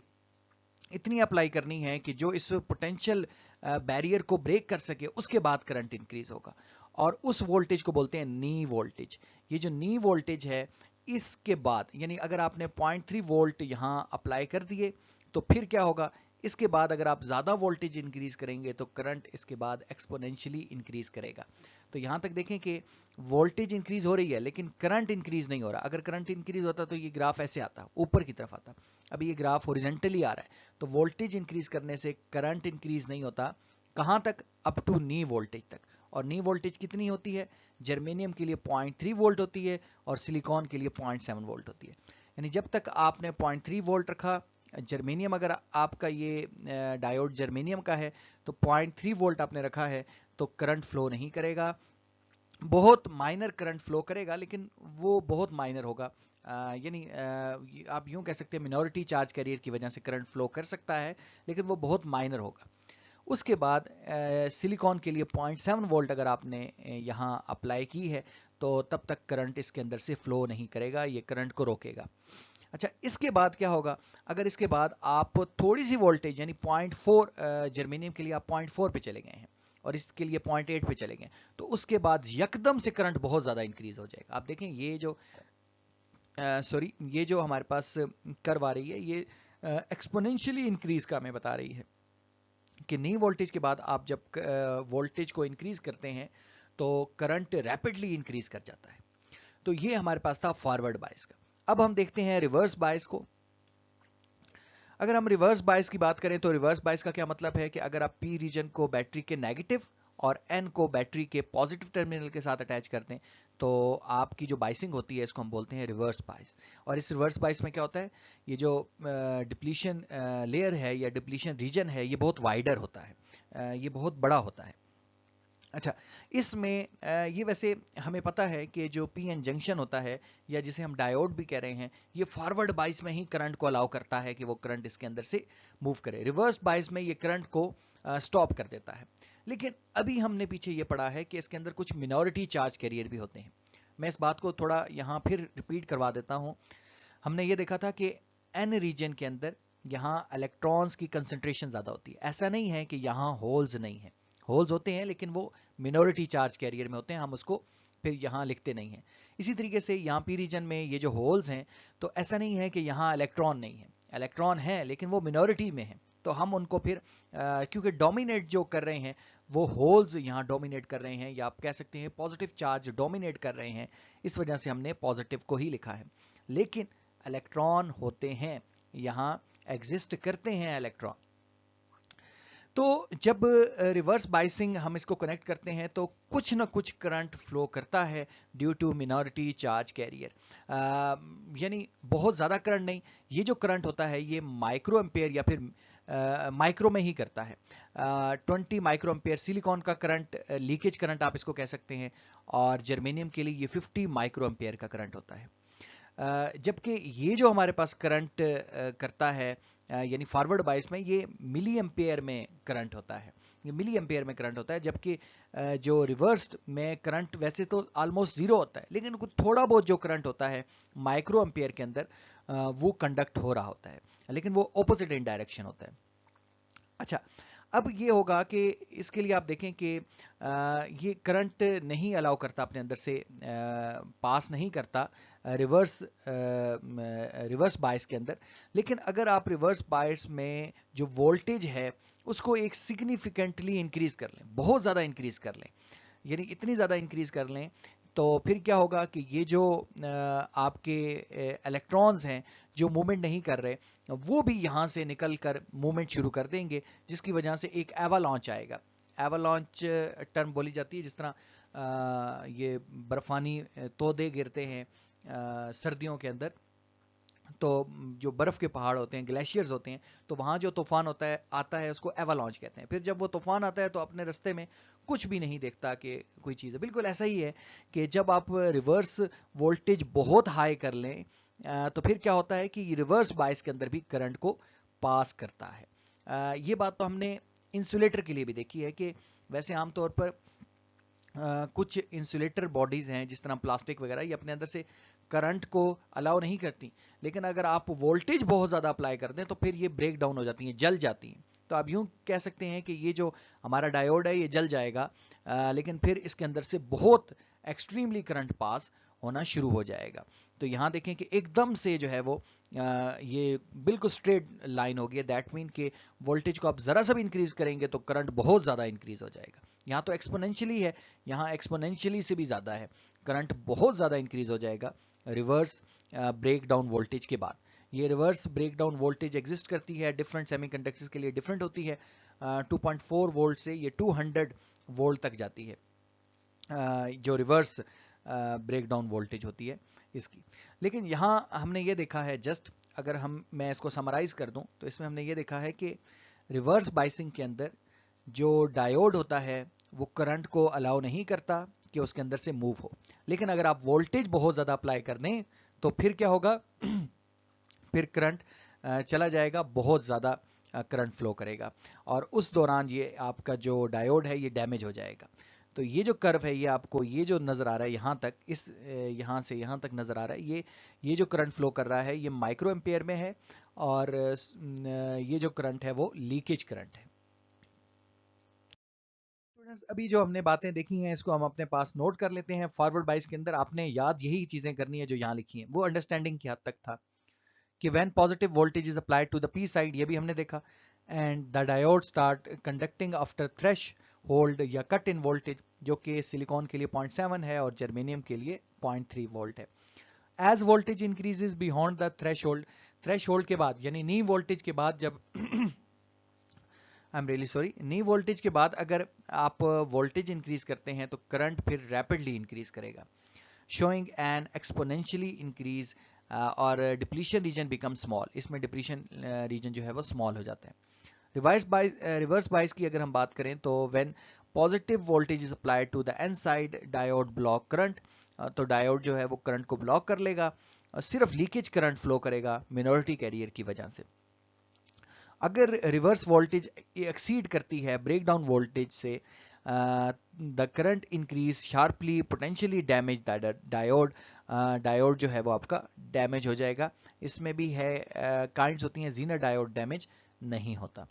इतनी अप्लाई करनी है कि जो इस पोटेंशियल बैरियर को ब्रेक कर सके, उसके बाद करंट इंक्रीज होगा, और उस वोल्टेज को बोलते हैं नी वोल्टेज। ये जो नी वोल्टेज है, इसके बाद यानी अगर आपने 0.3 वोल्ट यहां अप्लाई कर दिए तो फिर क्या होगा? इसके बाद अगर आप ज्यादा वोल्टेज इंक्रीज करेंगे तो करंट इसके बाद एक्सपोनेंशियली इंक्रीज करेगा। तो यहां तक देखें कि वोल्टेज इंक्रीज हो रही है लेकिन करंट इंक्रीज नहीं हो रहा। अगर करंट इंक्रीज होता तो ये ग्राफ ऐसे आता, ऊपर की तरफ आता। अभी ये ग्राफ हॉरिजॉन्टली आ रहा है। तो वोल्टेज इंक्रीज करने से करंट इंक्रीज नहीं होता। कहां तक? अप टू नी वोल्टेज तक। और नी वोल्टेज कितनी होती है? जर्मेनियम के लिए 0.3 वोल्ट होती है और सिलिकॉन के लिए 0.7 वोल्ट होती है। यानी जब तक आपने 0.3 वोल्ट रखा, जर्मेनियम अगर आपका ये डायोड जर्मेनियम का है तो 0.3 वोल्ट आपने रखा है, तो करंट फ्लो नहीं करेगा। बहुत माइनर करंट फ्लो करेगा, लेकिन वो बहुत माइनर होगा। यानी आप यूं कह सकते हैं मिनॉरिटी चार्ज कैरियर की वजह से करंट फ्लो कर सकता है, लेकिन वो बहुत माइनर होगा। उसके बाद सिलिकॉन के लिए 0.7 वोल्ट अगर आपने यहाँ अप्लाई की है तो तब तक करंट इसके अंदर से फ्लो नहीं करेगा, ये करंट को रोकेगा। अच्छा, इसके बाद क्या होगा? अगर इसके बाद आप थोड़ी सी वोल्टेज यानी 0.4, जर्मेनियम के लिए आप 0.4 पे चले गए हैं और इसके लिए 0.8 पे चले गए, तो उसके बाद यकदम से करंट बहुत ज्यादा इंक्रीज हो जाएगा। आप देखें ये जो हमारे पास कर्व आ रही है, ये एक्सपोनेंशियली इंक्रीज का हमें बता रही है कि नी वोल्टेज के बाद आप जब वोल्टेज को इंक्रीज करते हैं तो करंट रैपिडली इंक्रीज कर जाता है। तो ये हमारे पास था फॉरवर्ड बायस का। अब हम देखते हैं रिवर्स बायस को। अगर हम रिवर्स बायस की बात करें तो रिवर्स बायस का क्या मतलब है कि अगर आप पी रीजन को बैटरी के नेगेटिव और एन को बैटरी के पॉजिटिव टर्मिनल के साथ अटैच करते हैं तो आपकी जो बाइसिंग होती है इसको हम बोलते हैं रिवर्स बायस। और इस रिवर्स बायस में क्या होता है? ये जो डिप्लीशन लेयर है या डिप्लीशन रीजन है, ये बहुत वाइडर होता है, ये बहुत बड़ा होता है। अच्छा, इसमें ये वैसे हमें पता है कि जो पी एन जंक्शन होता है या जिसे हम डायोड भी कह रहे हैं, ये फॉरवर्ड बाइस में ही करंट को अलाउ करता है कि वो करंट इसके अंदर से मूव करे। रिवर्स बाइस में ये करंट को स्टॉप कर देता है। लेकिन अभी हमने पीछे ये पढ़ा है कि इसके अंदर कुछ मिनॉरिटी चार्ज कैरियर भी होते हैं। मैं इस बात को थोड़ा यहाँ फिर रिपीट करवा देता हूँ। हमने ये देखा था कि एन रीजन के अंदर यहाँ इलेक्ट्रॉन्स की कंसंट्रेशन ज्यादा होती है। ऐसा नहीं है कि यहाँ होल्स नहीं है, होल्स होते हैं लेकिन वो मिनॉरिटी चार्ज कैरियर में होते हैं, हम उसको फिर यहाँ लिखते नहीं हैं। इसी तरीके से यहाँ पी रीजन में ये जो होल्स हैं, तो ऐसा नहीं है कि यहाँ इलेक्ट्रॉन नहीं है, इलेक्ट्रॉन है लेकिन वो मिनॉरिटी में है। तो हम उनको फिर क्योंकि डोमिनेट जो कर रहे हैं वो होल्स यहाँ डोमिनेट कर रहे हैं, या आप कह सकते हैं पॉजिटिव चार्ज डोमिनेट कर रहे हैं, इस वजह से हमने पॉजिटिव को ही लिखा है। लेकिन इलेक्ट्रॉन होते हैं, यहाँ एग्जिस्ट करते हैं इलेक्ट्रॉन। तो जब रिवर्स बाइसिंग हम इसको कनेक्ट करते हैं तो कुछ ना कुछ करंट फ्लो करता है due to minority charge carrier. यानी बहुत ज़्यादा करंट नहीं, ये जो करंट होता है ये माइक्रो एम्पेयर या फिर माइक्रो में ही करता है। 20 माइक्रो एम्पेयर सिलिकॉन का करंट, लीकेज करंट आप इसको कह सकते हैं, और जर्मेनियम के लिए ये 50 माइक्रो एम्पेयर का करंट होता है। जबकि ये जो हमारे पास करंट करता है यानी फॉरवर्ड बायस में, ये मिली एम्पेयर में करंट होता है, ये मिली एम्पेयर में करंट होता है। जबकि जो रिवर्स्ड में करंट वैसे तो ऑलमोस्ट जीरो होता है, लेकिन कुछ थोड़ा बहुत जो करंट होता है माइक्रो एम्पेयर के अंदर वो कंडक्ट हो रहा होता है, लेकिन वो ऑपोजिट इन डायरेक्शन होता है। अच्छा, अब ये होगा कि इसके लिए आप देखें कि ये करंट नहीं अलाउ करता, अपने अंदर से पास नहीं करता रिवर्स बायस के अंदर। लेकिन अगर आप रिवर्स बायस में जो वोल्टेज है उसको एक सिग्निफिकेंटली इंक्रीज कर लें, बहुत ज़्यादा इंक्रीज कर लें, यानी इतनी ज़्यादा इंक्रीज कर लें, तो फिर क्या होगा कि ये जो आपके इलेक्ट्रॉन्स हैं जो मूवमेंट नहीं कर रहे, वो भी यहाँ से निकल कर मूवमेंट शुरू कर देंगे, जिसकी वजह से एक एवालॉन्च आएगा। एवालॉन्च टर्म बोली जाती है, जिस तरह ये बर्फानी तोदे गिरते हैं सर्दियों के अंदर, तो जो बर्फ के पहाड़ होते हैं, ग्लेशियर्स होते हैं, तो वहाँ जो तूफान होता है आता है उसको एवालॉन्च कहते हैं। फिर जब वो तूफान आता है तो अपने रास्ते में कुछ भी नहीं देखता कि कोई चीज़ है। बिल्कुल ऐसा ही है कि जब आप रिवर्स वोल्टेज बहुत हाई कर लें तो फिर क्या होता है कि रिवर्स बायस के अंदर भी करंट को पास करता है। ये बात तो हमने इंसुलेटर के लिए भी देखी है कि वैसे आमतौर पर कुछ इंसुलेटर बॉडीज हैं जिस तरह प्लास्टिक वगैरह, ये अपने अंदर से करंट को अलाउ नहीं करती, लेकिन अगर आप वोल्टेज बहुत ज़्यादा अप्लाई कर दें तो फिर ये ब्रेक डाउन हो जाती हैं, जल जाती हैं। तो आप यूं कह सकते हैं कि ये जो हमारा डायोड है ये जल जाएगा, लेकिन फिर इसके अंदर से बहुत एक्सट्रीमली करंट पास होना शुरू हो जाएगा। तो यहाँ देखें कि एकदम से जो है वो ये बिल्कुल स्ट्रेट लाइन होगी। दैट मीन कि वोल्टेज को आप ज़रा सा भी इंक्रीज करेंगे तो करंट बहुत ज़्यादा इंक्रीज हो जाएगा। यहाँ तो एक्सपोनेंशियली है, यहाँ एक्सपोनेंशियली से भी ज़्यादा है, करंट बहुत ज़्यादा इंक्रीज हो जाएगा रिवर्स ब्रेक डाउन वोल्टेज के बाद। ये reverse break down voltage exist करती है, डिफरेंट सेमीकंडक्टर्स के लिए डिफरेंट होती है। 2.4 वोल्ट से ये 200 वोल्ट तक जाती है, जो रिवर्स ब्रेक डाउन वोल्टेज होती है इसकी। लेकिन यहाँ हमने ये देखा है, जस्ट अगर मैं इसको समराइज कर दूं तो इसमें हमने ये देखा है कि रिवर्स बाइसिंग के अंदर जो डायोड होता है वो करंट को अलाउ नहीं करता कि उसके अंदर से मूव हो। लेकिन अगर आप वोल्टेज बहुत ज़्यादा अप्लाई कर दें तो फिर क्या होगा फिर करंट चला जाएगा, बहुत ज़्यादा करंट फ्लो करेगा, और उस दौरान ये आपका जो डायोड है ये डैमेज हो जाएगा। तो ये जो कर्व है, ये आपको ये जो नज़र आ रहा है यहाँ तक, इस यहाँ से यहाँ तक नज़र आ रहा है, ये जो करंट फ्लो कर रहा है ये माइक्रो एम्पेयर में है, और ये जो करंट है वो लीकेज करंट है। अभी जो हमने बातें देखी हैं इसको हम अपने पास नोट कर लेते हैं। फॉरवर्ड बाइस के अंदर आपने याद यही चीजें करनी है जो यहाँ लिखी हैं। वो अंडरस्टैंडिंग की हद तक था कि when positive voltage is applied to the P side, ये भी हमने देखा, and the diode start conducting after threshold या कट इन वोल्टेज, जो कि सिलिकॉन के लिए 0.7 है और जर्मेनियम के लिए 0.3 वोल्ट है। As voltage increases beyond the threshold के बाद, यानी नी वोल्टेज के बाद, जब I am really sorry, knee voltage के बाद अगर आप वोल्टेज इंक्रीज करते हैं तो करंट फिर रैपिडली इंक्रीज करेगा, शोइंग एन एक्सपोनेंशियली इंक्रीज, और डिप्लीशन रीजन बिकम स्मॉल, इसमें डिप्लीशन रीजन जो है वो स्मॉल हो जाता है। रिवर्स बाइस की अगर हम बात करें तो when positive voltage is applied to the N side, diode block current, तो डायोड जो है वो करंट को ब्लॉक कर लेगा, सिर्फ लीकेज करंट फ्लो करेगा मिनॉरिटी कैरियर की वजह से। अगर रिवर्स वोल्टेज एक्सीड करती है ब्रेक डाउन वोल्टेज से, the current increase sharply, potentially damage the diode, diode जो है वो आपका डैमेज हो जाएगा। इसमें भी है काइंड्स होती हैं, जीनर डायोड डैमेज नहीं होता।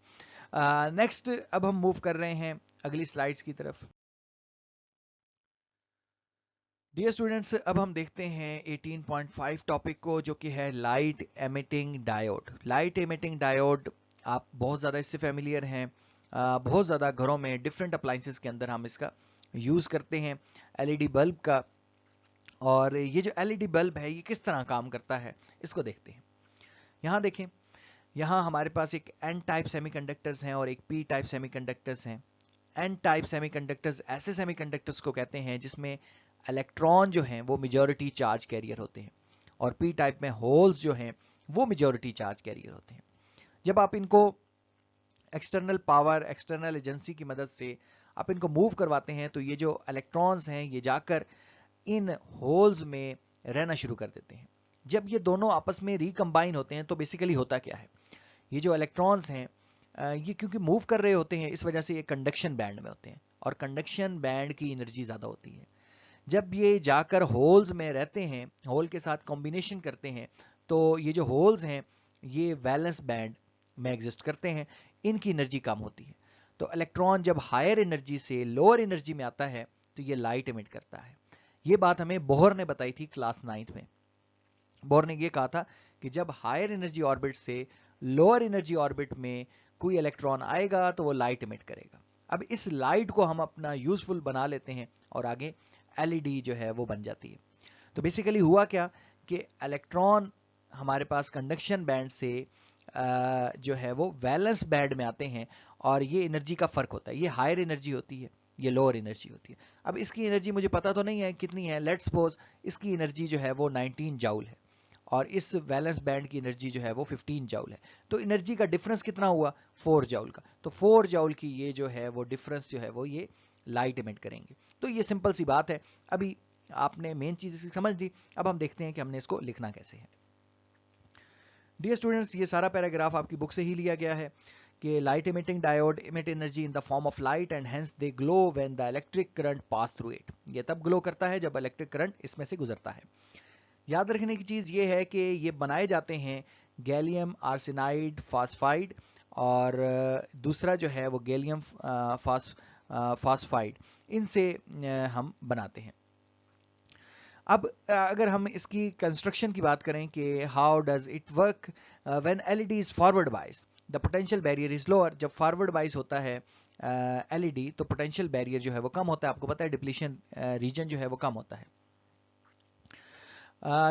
नेक्स्ट अब हम मूव कर रहे हैं अगली स्लाइड्स की तरफ। डियर स्टूडेंट्स, अब हम देखते हैं 18.5 टॉपिक को, जो कि है light emitting diode. Light emitting diode आप बहुत ज़्यादा इससे फेमिलियर हैं, बहुत ज़्यादा घरों में डिफरेंट अप्लाइंसेस के अंदर हम इसका यूज़ करते हैं, एलईडी बल्ब का। और ये जो एलईडी बल्ब है ये किस तरह काम करता है इसको देखते हैं। यहाँ देखें, यहाँ हमारे पास एक एन टाइप सेमीकंडक्टर्स हैं और एक पी टाइप सेमीकंडक्टर्स हैं। एन टाइप सेमीकंडक्टर्स ऐसे सेमीकंडक्टर्स को कहते हैं जिसमें इलेक्ट्रॉन जो हैं वो मेजॉरिटी चार्ज कैरियर होते हैं, और पी टाइप में होल्स जो हैं वो मेजॉरिटी चार्ज कैरियर होते हैं। जब आप इनको एक्सटर्नल पावर, एक्सटर्नल एजेंसी की मदद से आप इनको मूव करवाते हैं तो ये जो इलेक्ट्रॉन्स हैं ये जाकर इन होल्स में रहना शुरू कर देते हैं। जब ये दोनों आपस में रिकम्बाइन होते हैं तो बेसिकली होता क्या है, ये जो इलेक्ट्रॉन्स हैं ये क्योंकि मूव कर रहे होते हैं इस वजह से ये कंडक्शन बैंड में होते हैं, और कंडक्शन बैंड की एनर्जी ज़्यादा होती है। जब ये जाकर होल्स में रहते हैं, होल के साथ कॉम्बिनेशन करते हैं, तो ये जो होल्स हैं ये वैलेंस बैंड में एग्जिस्ट करते हैं, इनकी एनर्जी कम होती है। तो इलेक्ट्रॉन जब हायर एनर्जी से लोअर एनर्जी में आता है तो ये लाइट एमिट करता है। ये बात हमें बोहर ने बताई थी क्लास 9th में। बोर ने ये कहा था कि जब हायर एनर्जी ऑर्बिट से लोअर एनर्जी ऑर्बिट में कोई इलेक्ट्रॉन आएगा तो वो लाइट इमिट करेगा। अब इस लाइट को हम अपना यूजफुल बना लेते हैं और आगे एलईडी जो है वो बन जाती है। तो बेसिकली हुआ क्या कि इलेक्ट्रॉन हमारे पास कंडक्शन बैंड से जो है वो वैलेंस बैंड में आते हैं और ये एनर्जी का फर्क होता है। ये हायर एनर्जी होती है, ये लोअर एनर्जी होती है। अब इसकी एनर्जी मुझे पता तो नहीं है कितनी है, लेट्स सपोज इसकी एनर्जी जो है वो 19 जाउल है और इस वैलेंस बैंड की एनर्जी जो है वो 15 जाउल है। तो एनर्जी का डिफरेंस कितना हुआ, 4 जाउल का। तो 4 जाउल की ये जो है वो डिफरेंस जो है वो ये लाइट इमिट करेंगे। तो ये सिंपल सी बात है। अभी आपने मेन चीज समझ ली, अब हम देखते हैं कि हमने इसको लिखना कैसे है। डियर स्टूडेंट्स, ये सारा पैराग्राफ आपकी बुक से ही लिया गया है कि light emitting diode emit energy in the form of light and hence they glow when the electric current pass through it. ये तब ग्लो करता है जब इलेक्ट्रिक करंट इसमें से गुजरता है। याद रखने की चीज ये है कि ये बनाए जाते हैं गैलियम आर्सेनाइड फास्फाइड और दूसरा जो है वो गैलियम फास्फाइड, इनसे हम बनाते हैं। अब अगर हम इसकी कंस्ट्रक्शन की बात करें कि how does it work when LED is forward बाइस, the potential barrier is lower. जब फॉरवर्ड बाइस होता है एलईडी तो पोटेंशियल बैरियर जो है वो कम होता है। आपको पता है डिप्लीशन रीजन जो है वो कम होता है।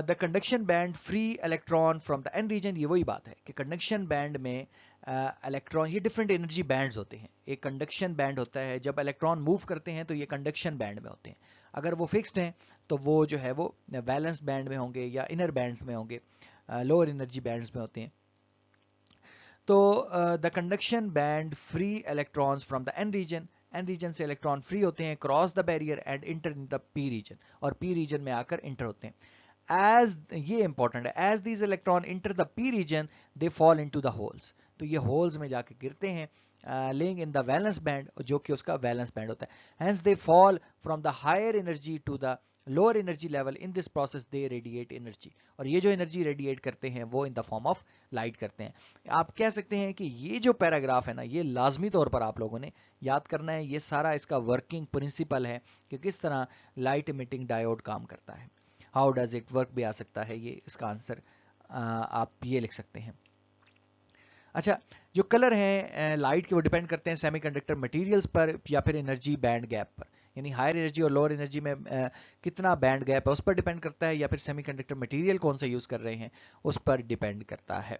The conduction band free electron from the N region, ये वही बात है कि कंडक्शन बैंड में इलेक्ट्रॉन, ये डिफरेंट एनर्जी बैंड्स होते हैं। एक कंडक्शन बैंड होता है, जब इलेक्ट्रॉन मूव करते हैं तो ये कंडक्शन बैंड में होते हैं। अगर वो फिक्स्ड हैं तो वो जो है वो वैलेंस बैंड में होंगे या इनर बैंड्स में होंगे, लोअर एनर्जी बैंड्स में होते हैं। तो the conduction band free electrons from the N region, N region से इलेक्ट्रॉन फ्री होते हैं, cross the barrier and enter in the P region, और पी रीजन में आकर इंटर होते हैं। एज ये इंपॉर्टेंट है, as these electron enter the P region they fall into the holes. तो ये होल्स में जाके गिरते हैं, laying in the valence band, जो कि उसका वैलेंस बैंड होता है। Hence they fall from the higher energy to the lower energy level, in this process they radiate energy. और ये जो एनर्जी रेडिएट करते हैं वो in the form of light करते हैं। आप कह सकते हैं कि ये जो पैराग्राफ है ना, ये लाजमी तौर पर आप लोगों ने याद करना है। ये सारा इसका वर्किंग प्रिंसिपल है कि किस तरह लाइट इमिटिंग डायोड काम करता है। हाउ डज इट वर्क भी आ सकता है, ये इसका आंसर आप ये लिख सकते हैं। अच्छा, जो कलर हैं लाइट के, वो डिपेंड करते हैं सेमीकंडक्टर मटेरियल्स पर या फिर एनर्जी बैंड गैप पर। यानी हायर एनर्जी और लोअर एनर्जी में कितना बैंड गैप है उस पर डिपेंड करता है, या फिर सेमीकंडक्टर मटेरियल कौन सा यूज कर रहे हैं उस पर डिपेंड करता है।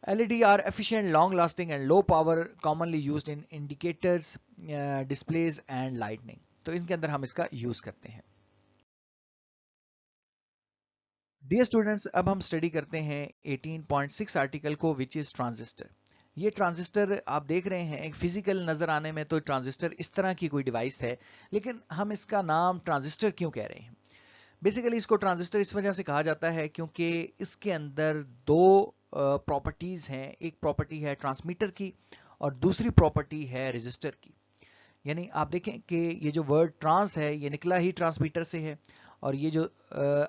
LED are efficient, long lasting and low power, commonly used in indicators, displays and lighting। तो इनके अंदर हम इसका यूज करते हैं। डियर स्टूडेंट्स, अब हम स्टडी करते हैं 18.6 आर्टिकल को, विच इज ट्रांजिस्टर। ये ट्रांजिस्टर आप देख रहे हैं, एक फिजिकल नजर आने में तो ट्रांजिस्टर इस तरह की कोई डिवाइस है, लेकिन हम इसका नाम ट्रांजिस्टर क्यों कह रहे हैं? बेसिकली इसको ट्रांजिस्टर इस वजह से कहा जाता है क्योंकि इसके अंदर दो प्रॉपर्टीज हैं। एक प्रॉपर्टी है ट्रांसमीटर की और दूसरी प्रॉपर्टी है रेजिस्टर की। यानी आप देखें कि ये जो वर्ड ट्रांस है ये निकला ही ट्रांसमीटर से है, और ये जो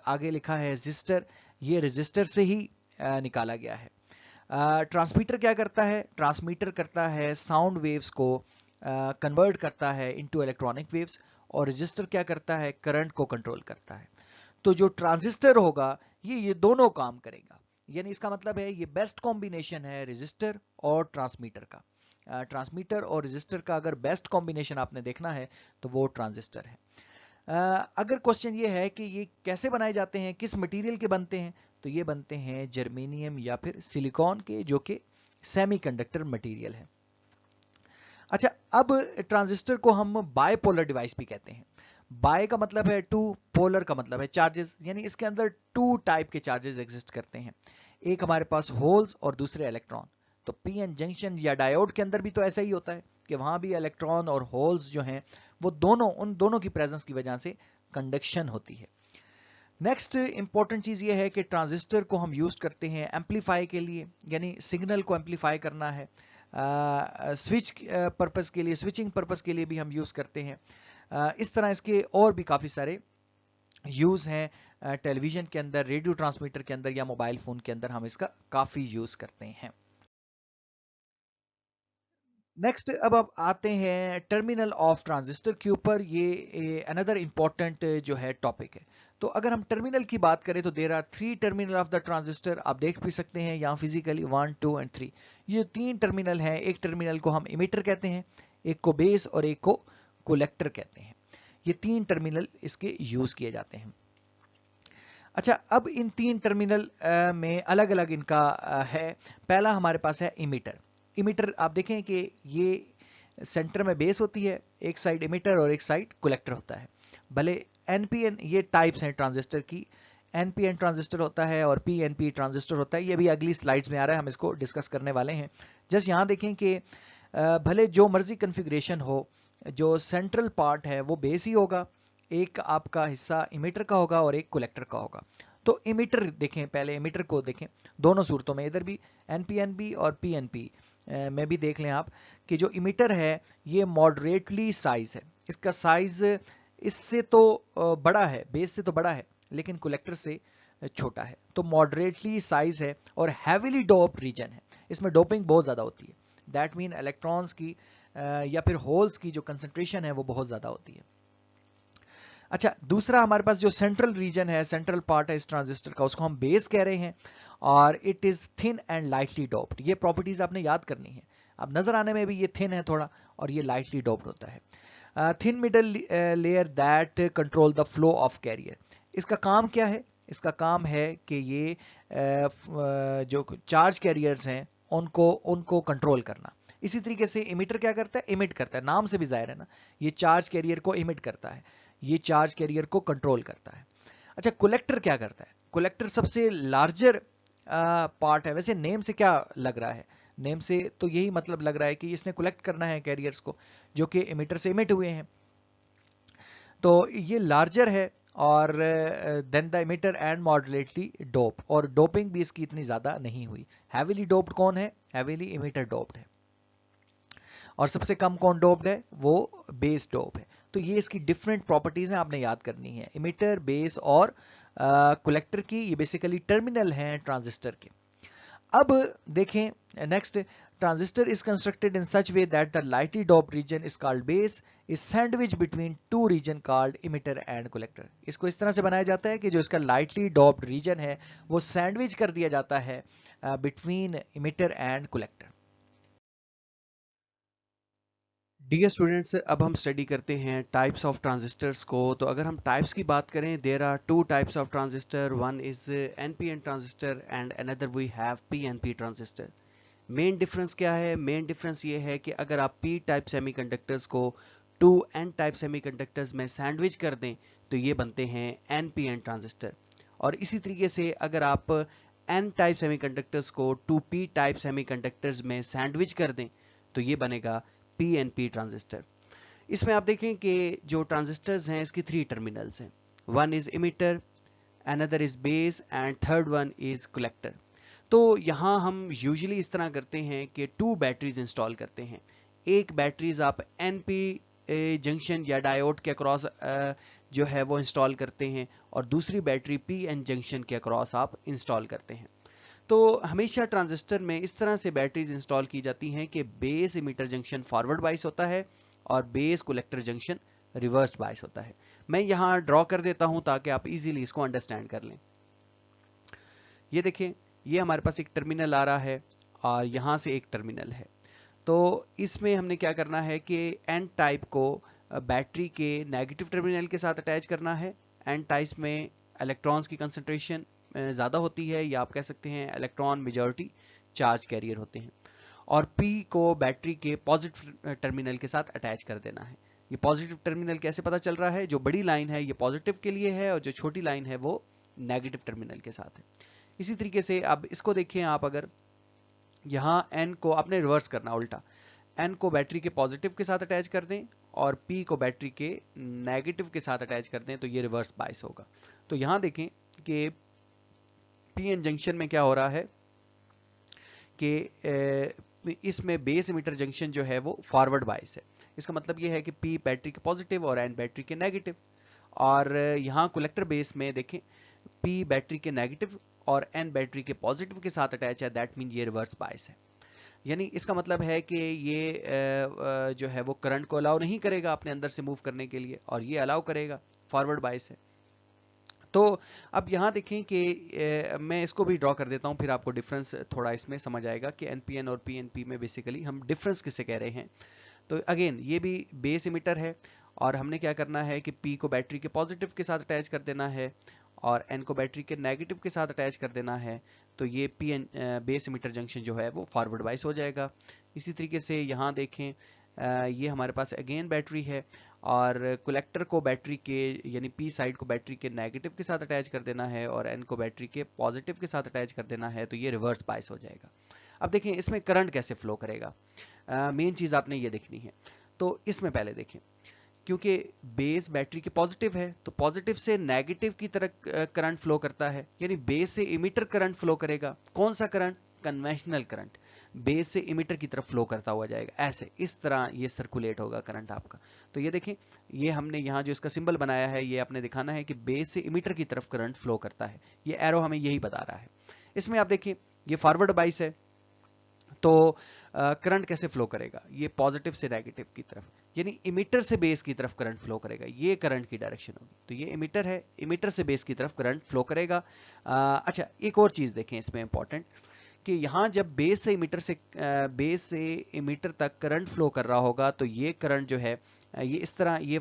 आगे लिखा है रेजिस्टर, ये रेजिस्टर से ही निकाला गया है। ट्रांसमीटर क्या करता है? ट्रांसमीटर करता है साउंड वेव्स को कन्वर्ट करता है इनटू इलेक्ट्रॉनिक वेव्स, और रेजिस्टर क्या करता है? करंट को कंट्रोल करता है। तो जो ट्रांजिस्टर होगा ये दोनों काम करेगा। यानी इसका मतलब है ये बेस्ट कॉम्बिनेशन है रेजिस्टर और ट्रांसमीटर का। ट्रांसमीटर और रेजिस्टर का अगर बेस्ट कॉम्बिनेशन आपने देखना है तो वो ट्रांजिस्टर है। अगर क्वेश्चन ये है कि ये कैसे बनाए जाते हैं, किस मटेरियल के बनते हैं, तो ये बनते हैं जर्मेनियम या फिर सिलिकॉन के, जो कि सेमीकंडक्टर मटेरियल है। अच्छा, अब ट्रांजिस्टर को हम बायपोलर डिवाइस भी कहते हैं। बाय का मतलब है टू, पोलर का मतलब है चार्जेस। यानी इसके अंदर टू टाइप के चार्जेस एग्जिस्ट करते हैं, एक हमारे पास होल्स और दूसरे इलेक्ट्रॉन। तो पीएन जंक्शन या डायोड के अंदर भी तो ऐसा ही होता है कि वहां भी इलेक्ट्रॉन और होल्स जो हैं वो दोनों, उन दोनों की प्रेजेंस की वजह से कंडक्शन होती है। नेक्स्ट इंपॉर्टेंट चीज ये है कि ट्रांजिस्टर को हम यूज करते हैं एम्पलीफाई के लिए, यानी सिग्नल को एम्पलीफाई करना है। स्विच पर्पस के लिए, स्विचिंग पर्पस के लिए भी हम यूज करते हैं। इस तरह इसके और भी काफी सारे यूज हैं। टेलीविजन के अंदर, रेडियो ट्रांसमीटर के अंदर या मोबाइल फोन के अंदर हम इसका काफी यूज करते हैं। नेक्स्ट अब आप आते हैं टर्मिनल ऑफ ट्रांजिस्टर के ऊपर। ये अनदर इंपॉर्टेंट जो है टॉपिक है। तो अगर हम टर्मिनल की बात करें तो there are 3 terminal of the transistor, आप देख भी सकते हैं यहाँ फिजिकली 1, 2 एंड 3। ये 3 टर्मिनल हैं। एक टर्मिनल को हम इमिटर कहते हैं, एक को बेस और एक को कलेक्टर कहते हैं। ये 3 टर्मिनल इसके यूज किए जाते हैं। अच्छा, अब इन 3 टर्मिनल में अलग अलग इनका है। पहला हमारे पास है इमिटर। इमिटर आप देखें कि ये सेंटर में बेस होती है, एक साइड इमिटर और एक साइड कलेक्टर होता है। भले एनपीएन, ये टाइप्स हैं ट्रांजिस्टर की, एनपीएन ट्रांजिस्टर होता है और पीएनपी ट्रांजिस्टर होता है। ये भी अगली स्लाइड्स में आ रहा है, हम इसको डिस्कस करने वाले हैं। जस्ट यहाँ देखें कि भले जो मर्जी कन्फिग्रेशन हो, जो सेंट्रल पार्ट है वो बेस ही होगा, एक आपका हिस्सा इमिटर का होगा और एक कलेक्टर का होगा। तो इमिटर देखें, पहले इमिटर को देखें, दोनों सूरतों में, इधर भी एनपीएन भी और पीएनपी में भी देख लें आप कि जो इमिटर है ये मॉडरेटली साइज है। इसका साइज इससे तो बड़ा है, बेस से तो बड़ा है, लेकिन कलेक्टर से छोटा है। तो मॉडरेटली साइज है और हैवीली डोप्ड रीजन है, इसमें डोपिंग बहुत ज्यादा होती है। दैट मीन इलेक्ट्रॉन्स की या फिर होल्स की जो कंसंट्रेशन है वो बहुत ज्यादा होती है। अच्छा, दूसरा हमारे पास जो सेंट्रल रीजन है, सेंट्रल पार्ट है इस ट्रांजिस्टर का, उसको हम बेस कह रहे हैं और it is thin and lightly doped. ये प्रॉपर्टीज आपने याद करनी है। अब नजर आने में भी ये थिन है थोड़ा और ये लाइटली डोप्ड होता है। Thin middle layer that control the flow of carrier. इसका काम क्या है? इसका काम है कि ये जो चार्ज कैरियर्स हैं उनको कंट्रोल करना। इसी तरीके से इमिटर क्या करता है? इमिट करता है, नाम से भी जाहिर है ना, ये चार्ज कैरियर को इमिट करता है, ये चार्ज कैरियर को कंट्रोल करता है। अच्छा, कलेक्टर क्या करता है? कलेक्टर सबसे लार्जर पार्ट है। वैसे नेम से क्या लग रहा है? नेम से तो यही मतलब लग रहा है कि इसने कलेक्ट करना है कैरियर्स को जो कि इमिटर से इमिट हुए हैं। तो ये लार्जर है और then the emitter and moderately dope, और डोपिंग भी इसकी इतनी ज्यादा नहीं हुई। हैवीली डोप्ड कौन है? हैवीली इमिटर डोप्ड है। और सबसे कम कौन डोप्ड है? वो बेस डोप है। तो ये इसकी डिफरेंट प्रॉपर्टीज हैं, आपने याद करनी है। इमिटर, बेस और कलेक्टर की ये बेसिकली टर्मिनल हैं ट्रांजिस्टर के। अब देखें next, transistor is constructed in such way that the lightly doped region is called base is sandwich between two region called emitter and collector. इसको इस तरह से बनाया जाता है कि जो इसका लाइटली डोप्ड रीजन है वो सैंडविच कर दिया जाता है between emitter and collector. Dear students, अब हम स्टडी करते हैं टाइप्स ऑफ ट्रांजिस्टर्स को। तो अगर हम टाइप्स की बात करें, there are 2 types of transistor, one is NPN transistor and another we have PNP transistor. Main difference क्या है? मेन डिफरेंस ये है कि अगर आप पी टाइप सेमीकंडक्टर्स को 2 एन टाइप सेमीकंडक्टर्स में सैंडविच कर दें तो ये बनते हैं एनपीएन ट्रांजिस्टर। और इसी तरीके से अगर आप एन टाइप सेमीकंडक्टर्स को 2p टाइप सेमीकंडक्टर्स में सैंडविच कर दें तो ये बनेगा पीएनपी ट्रांजिस्टर। इसमें आप देखें कि जो ट्रांजिस्टर्स हैं इसकी 3 टर्मिनल्स हैं। One is emitter, another is base and third one is collector. तो यहाँ हम यूजुअली इस तरह करते हैं कि 2 बैटरीज इंस्टॉल करते हैं। एक बैटरीज आप एनपी जंक्शन या डायोड के अक्रॉस जो है वो इंस्टॉल करते हैं और दूसरी बैटरी पीएन जंक्शन के अक्रॉस आप इंस्टॉल करते हैं। तो हमेशा ट्रांजिस्टर में इस तरह से बैटरीज इंस्टॉल की जाती हैं कि बेस इमिटर जंक्शन फॉरवर्ड बाइस होता है और base collector junction reverse bias होता है। मैं यहां ड्रॉ कर देता हूं ताकि आप इजीली इसको अंडरस्टैंड कर लें। ये देखें, ये हमारे पास एक टर्मिनल आ रहा है और यहां से एक टर्मिनल है। तो इसमें हमने क्या करना है कि एन टाइप को बैटरी के नेगेटिव टर्मिनल के साथ अटैच करना है। एन टाइप में इलेक्ट्रॉन्स की कंसंट्रेशन ज़्यादा होती है, या आप कह सकते हैं इलेक्ट्रॉन मेजॉरिटी चार्ज कैरियर होते हैं। और P को बैटरी के पॉजिटिव टर्मिनल के साथ अटैच कर देना है। ये पॉजिटिव टर्मिनल कैसे पता चल रहा है? जो बड़ी लाइन है ये पॉजिटिव के लिए है और जो छोटी लाइन है वो नेगेटिव टर्मिनल के साथ है। इसी तरीके से अब इसको देखें आप, अगर यहाँ N को आपने रिवर्स करना उल्टा, N को बैटरी के पॉजिटिव के साथ अटैच कर दें और P को बैटरी के नेगेटिव के साथ अटैच कर दें तो ये रिवर्स बाइस होगा। तो यहाँ देखें कि पीएन जंक्शन में क्या हो रहा है कि इसमें बेस इमिटर जंक्शन जो है वो फॉरवर्ड बाइस है। इसका मतलब ये है कि P बैटरी के पॉजिटिव और N बैटरी के नेगेटिव। और यहाँ कलेक्टर बेस में देखें P बैटरी के नेगेटिव और N बैटरी के पॉजिटिव के साथ अटैच है। दैट मीन ये रिवर्स बाइस है। यानी इसका मतलब है कि ये जो है वो करंट को अलाउ नहीं करेगा अपने अंदर से मूव करने के लिए, और ये अलाउ करेगा, फॉरवर्ड बाइस है। तो अब यहाँ देखें कि मैं इसको भी ड्रॉ कर देता हूँ, फिर आपको डिफरेंस थोड़ा इसमें समझ आएगा कि एनपीएन और पीएनपी में बेसिकली हम डिफरेंस किससे कह रहे हैं। तो अगेन ये भी बेस इमिटर है और हमने क्या करना है कि P को बैटरी के पॉजिटिव के साथ अटैच कर देना है और N को बैटरी के नेगेटिव के साथ अटैच कर देना है। तो ये PN बेस इमिटर जंक्शन जो है वो फॉरवर्ड बाइस हो जाएगा। इसी तरीके से यहाँ देखें ये हमारे पास अगेन बैटरी है और कलेक्टर को बैटरी के यानी P साइड को बैटरी के नेगेटिव के साथ अटैच कर देना है और N को बैटरी के पॉजिटिव के साथ अटैच कर देना है। तो ये रिवर्स बाइस हो जाएगा। अब देखें इसमें करंट कैसे फ्लो करेगा, मेन चीज आपने ये देखनी है। तो इसमें पहले देखें, क्योंकि बेस बैटरी के पॉजिटिव है तो पॉजिटिव से नेगेटिव की तरह करंट फ्लो करता है, यानी बेस से इमिटर करंट फ्लो करेगा। कौन सा करंट? कन्वेंशनल करंट बेस से इमिटर की तरफ फ्लो करता हुआ जाएगा, ऐसे इस तरह ये सर्कुलेट होगा करंट आपका। तो ये देखें, ये हमने यहाँ जो इसका सिंबल बनाया है ये आपने दिखाना है कि बेस से इमिटर की तरफ करंट फ्लो करता है। ये एरो हमें यही बता रहा है। इसमें आप देखिए ये फॉरवर्ड बाइस है, तो करंट कैसे फ्लो करेगा? ये पॉजिटिव से नेगेटिव की तरफ, यानी इमिटर से बेस की तरफ करंट फ्लो करेगा। ये करंट की डायरेक्शन होगी। तो ये इमिटर है, इमिटर से बेस की तरफ करंट फ्लो करेगा। अच्छा, एक और चीज देखें इसमें इंपॉर्टेंट कि यहां जब बेस से इमिटर तक करंट फ्लो कर रहा होगा तो ये करंट जो है ये इस तरह, ये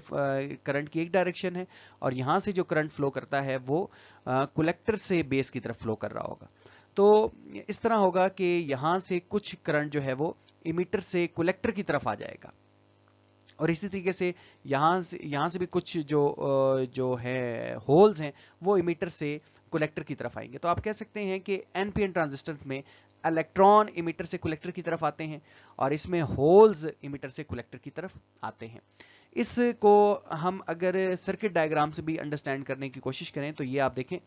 करंट की एक डायरेक्शन है और यहां से जो करंट फ्लो करता है वो कलेक्टर से बेस की तरफ फ्लो कर रहा होगा। तो इस तरह होगा कि यहां से कुछ करंट जो है वो इमिटर से कलेक्टर की तरफ आ जाएगा और इसी तरीके से यहां से भी कुछ जो है होल्स हैं वो इमिटर से कलेक्टर की तरफ आएंगे। तो आप कह सकते हैं कि एनपीएन ट्रांजिस्टर में इलेक्ट्रॉन इमिटर से कलेक्टर की तरफ आते हैं और इसमें होल्स इमिटर से कलेक्टर की तरफ आते हैं। इसको हम अगर सर्किट डायग्राम से भी अंडरस्टैंड करने की कोशिश करें तो ये आप देखें,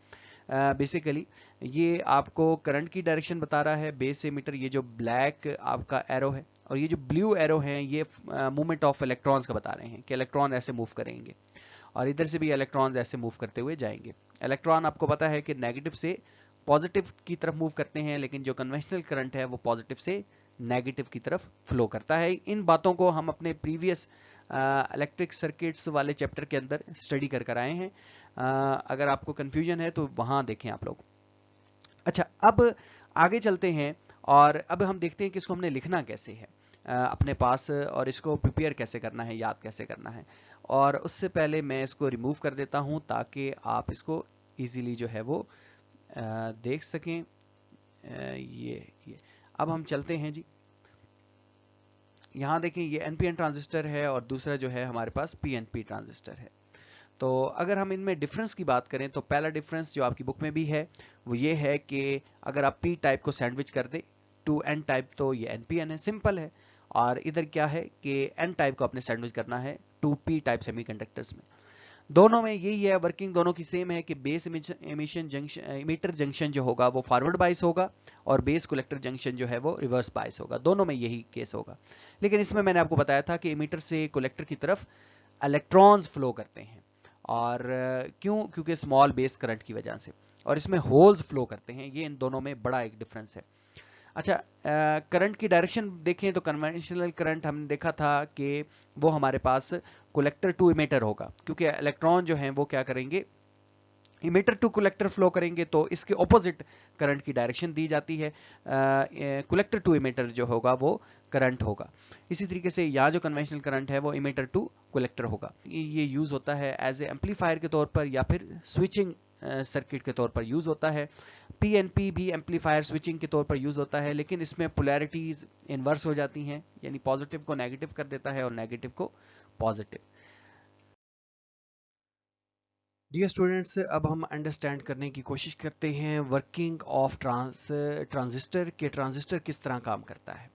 बेसिकली ये आपको करंट की डायरेक्शन बता रहा है बेस से इमिटर। ये जो ब्लैक आपका एरो है और ये जो ब्लू एरो है ये मूवमेंट ऑफ इलेक्ट्रॉन्स का बता रहे हैं कि इलेक्ट्रॉन ऐसे मूव करेंगे और इधर से भी इलेक्ट्रॉन्स ऐसे मूव करते हुए जाएंगे। इलेक्ट्रॉन आपको पता है कि नेगेटिव से पॉजिटिव की तरफ मूव करते हैं, लेकिन जो कन्वेंशनल करंट है वो पॉजिटिव से नेगेटिव की तरफ फ्लो करता है। इन बातों को हम अपने प्रीवियस इलेक्ट्रिक सर्किट्स वाले चैप्टर के अंदर स्टडी कर आए हैं। अगर आपको कंफ्यूजन है तो वहां देखें आप लोग। अच्छा, अब आगे चलते हैं और अब हम देखते हैं कि इसको हमने लिखना कैसे है अपने पास और इसको प्रिपेयर कैसे करना है, याद कैसे करना है। और उससे पहले मैं इसको रिमूव कर देता हूं ताकि आप इसको इजीली जो है वो देख सकें। ये अब हम चलते हैं जी। यहां देखें ये एनपीएन ट्रांजिस्टर है और दूसरा जो है हमारे पास पीएनपी ट्रांजिस्टर है। तो अगर हम इनमें डिफरेंस की बात करें तो पहला डिफरेंस जो आपकी बुक में भी है वो ये है कि अगर आप पी टाइप को सैंडविच कर दे टू एन टाइप तो ये एनपीएन है, सिंपल है। और इधर क्या है कि एन टाइप को अपने सैंडविच करना है टू पी टाइप सेमीकंडक्टर्स में। दोनों में यही है, वर्किंग दोनों की सेम है कि base emission junction emitter junction जो होगा वो फॉरवर्ड बाइस होगा और बेस कलेक्टर जंक्शन जो है वो रिवर्स बाइस होगा। दोनों में यही केस होगा, लेकिन इसमें मैंने आपको बताया था कि इमिटर से कलेक्टर की तरफ इलेक्ट्रॉन्स फ्लो करते हैं और क्योंकि स्मॉल बेस करंट की वजह से, और इसमें होल्स फ्लो करते हैं। ये इन दोनों में बड़ा एक डिफरेंस है। अच्छा, करंट की डायरेक्शन देखें तो कन्वेंशनल करंट हमने देखा था कि वो हमारे पास कलेक्टर टू इमिटर होगा, क्योंकि इलेक्ट्रॉन जो हैं वो क्या करेंगे, इमिटर टू कलेक्टर फ्लो करेंगे। तो इसके ऑपोजिट करंट की डायरेक्शन दी जाती है, कलेक्टर टू इमिटर जो होगा वो करंट होगा। इसी तरीके से यहाँ जो कन्वेंशनल करंट है वो इमिटर टू कलेक्टर होगा। ये यूज होता है एज ए एम्पलीफायर के तौर पर या फिर स्विचिंग सर्किट के तौर पर यूज होता है। पीएनपी भी एम्पलीफायर स्विचिंग के तौर पर यूज होता है, लेकिन इसमें पोलैरिटीज इनवर्स हो जाती हैं, यानी पॉजिटिव को नेगेटिव कर देता है और नेगेटिव को पॉजिटिव। डियर स्टूडेंट्स, अब हम अंडरस्टैंड करने की कोशिश करते हैं वर्किंग ऑफ ट्रांजिस्टर के, ट्रांजिस्टर किस तरह काम करता है।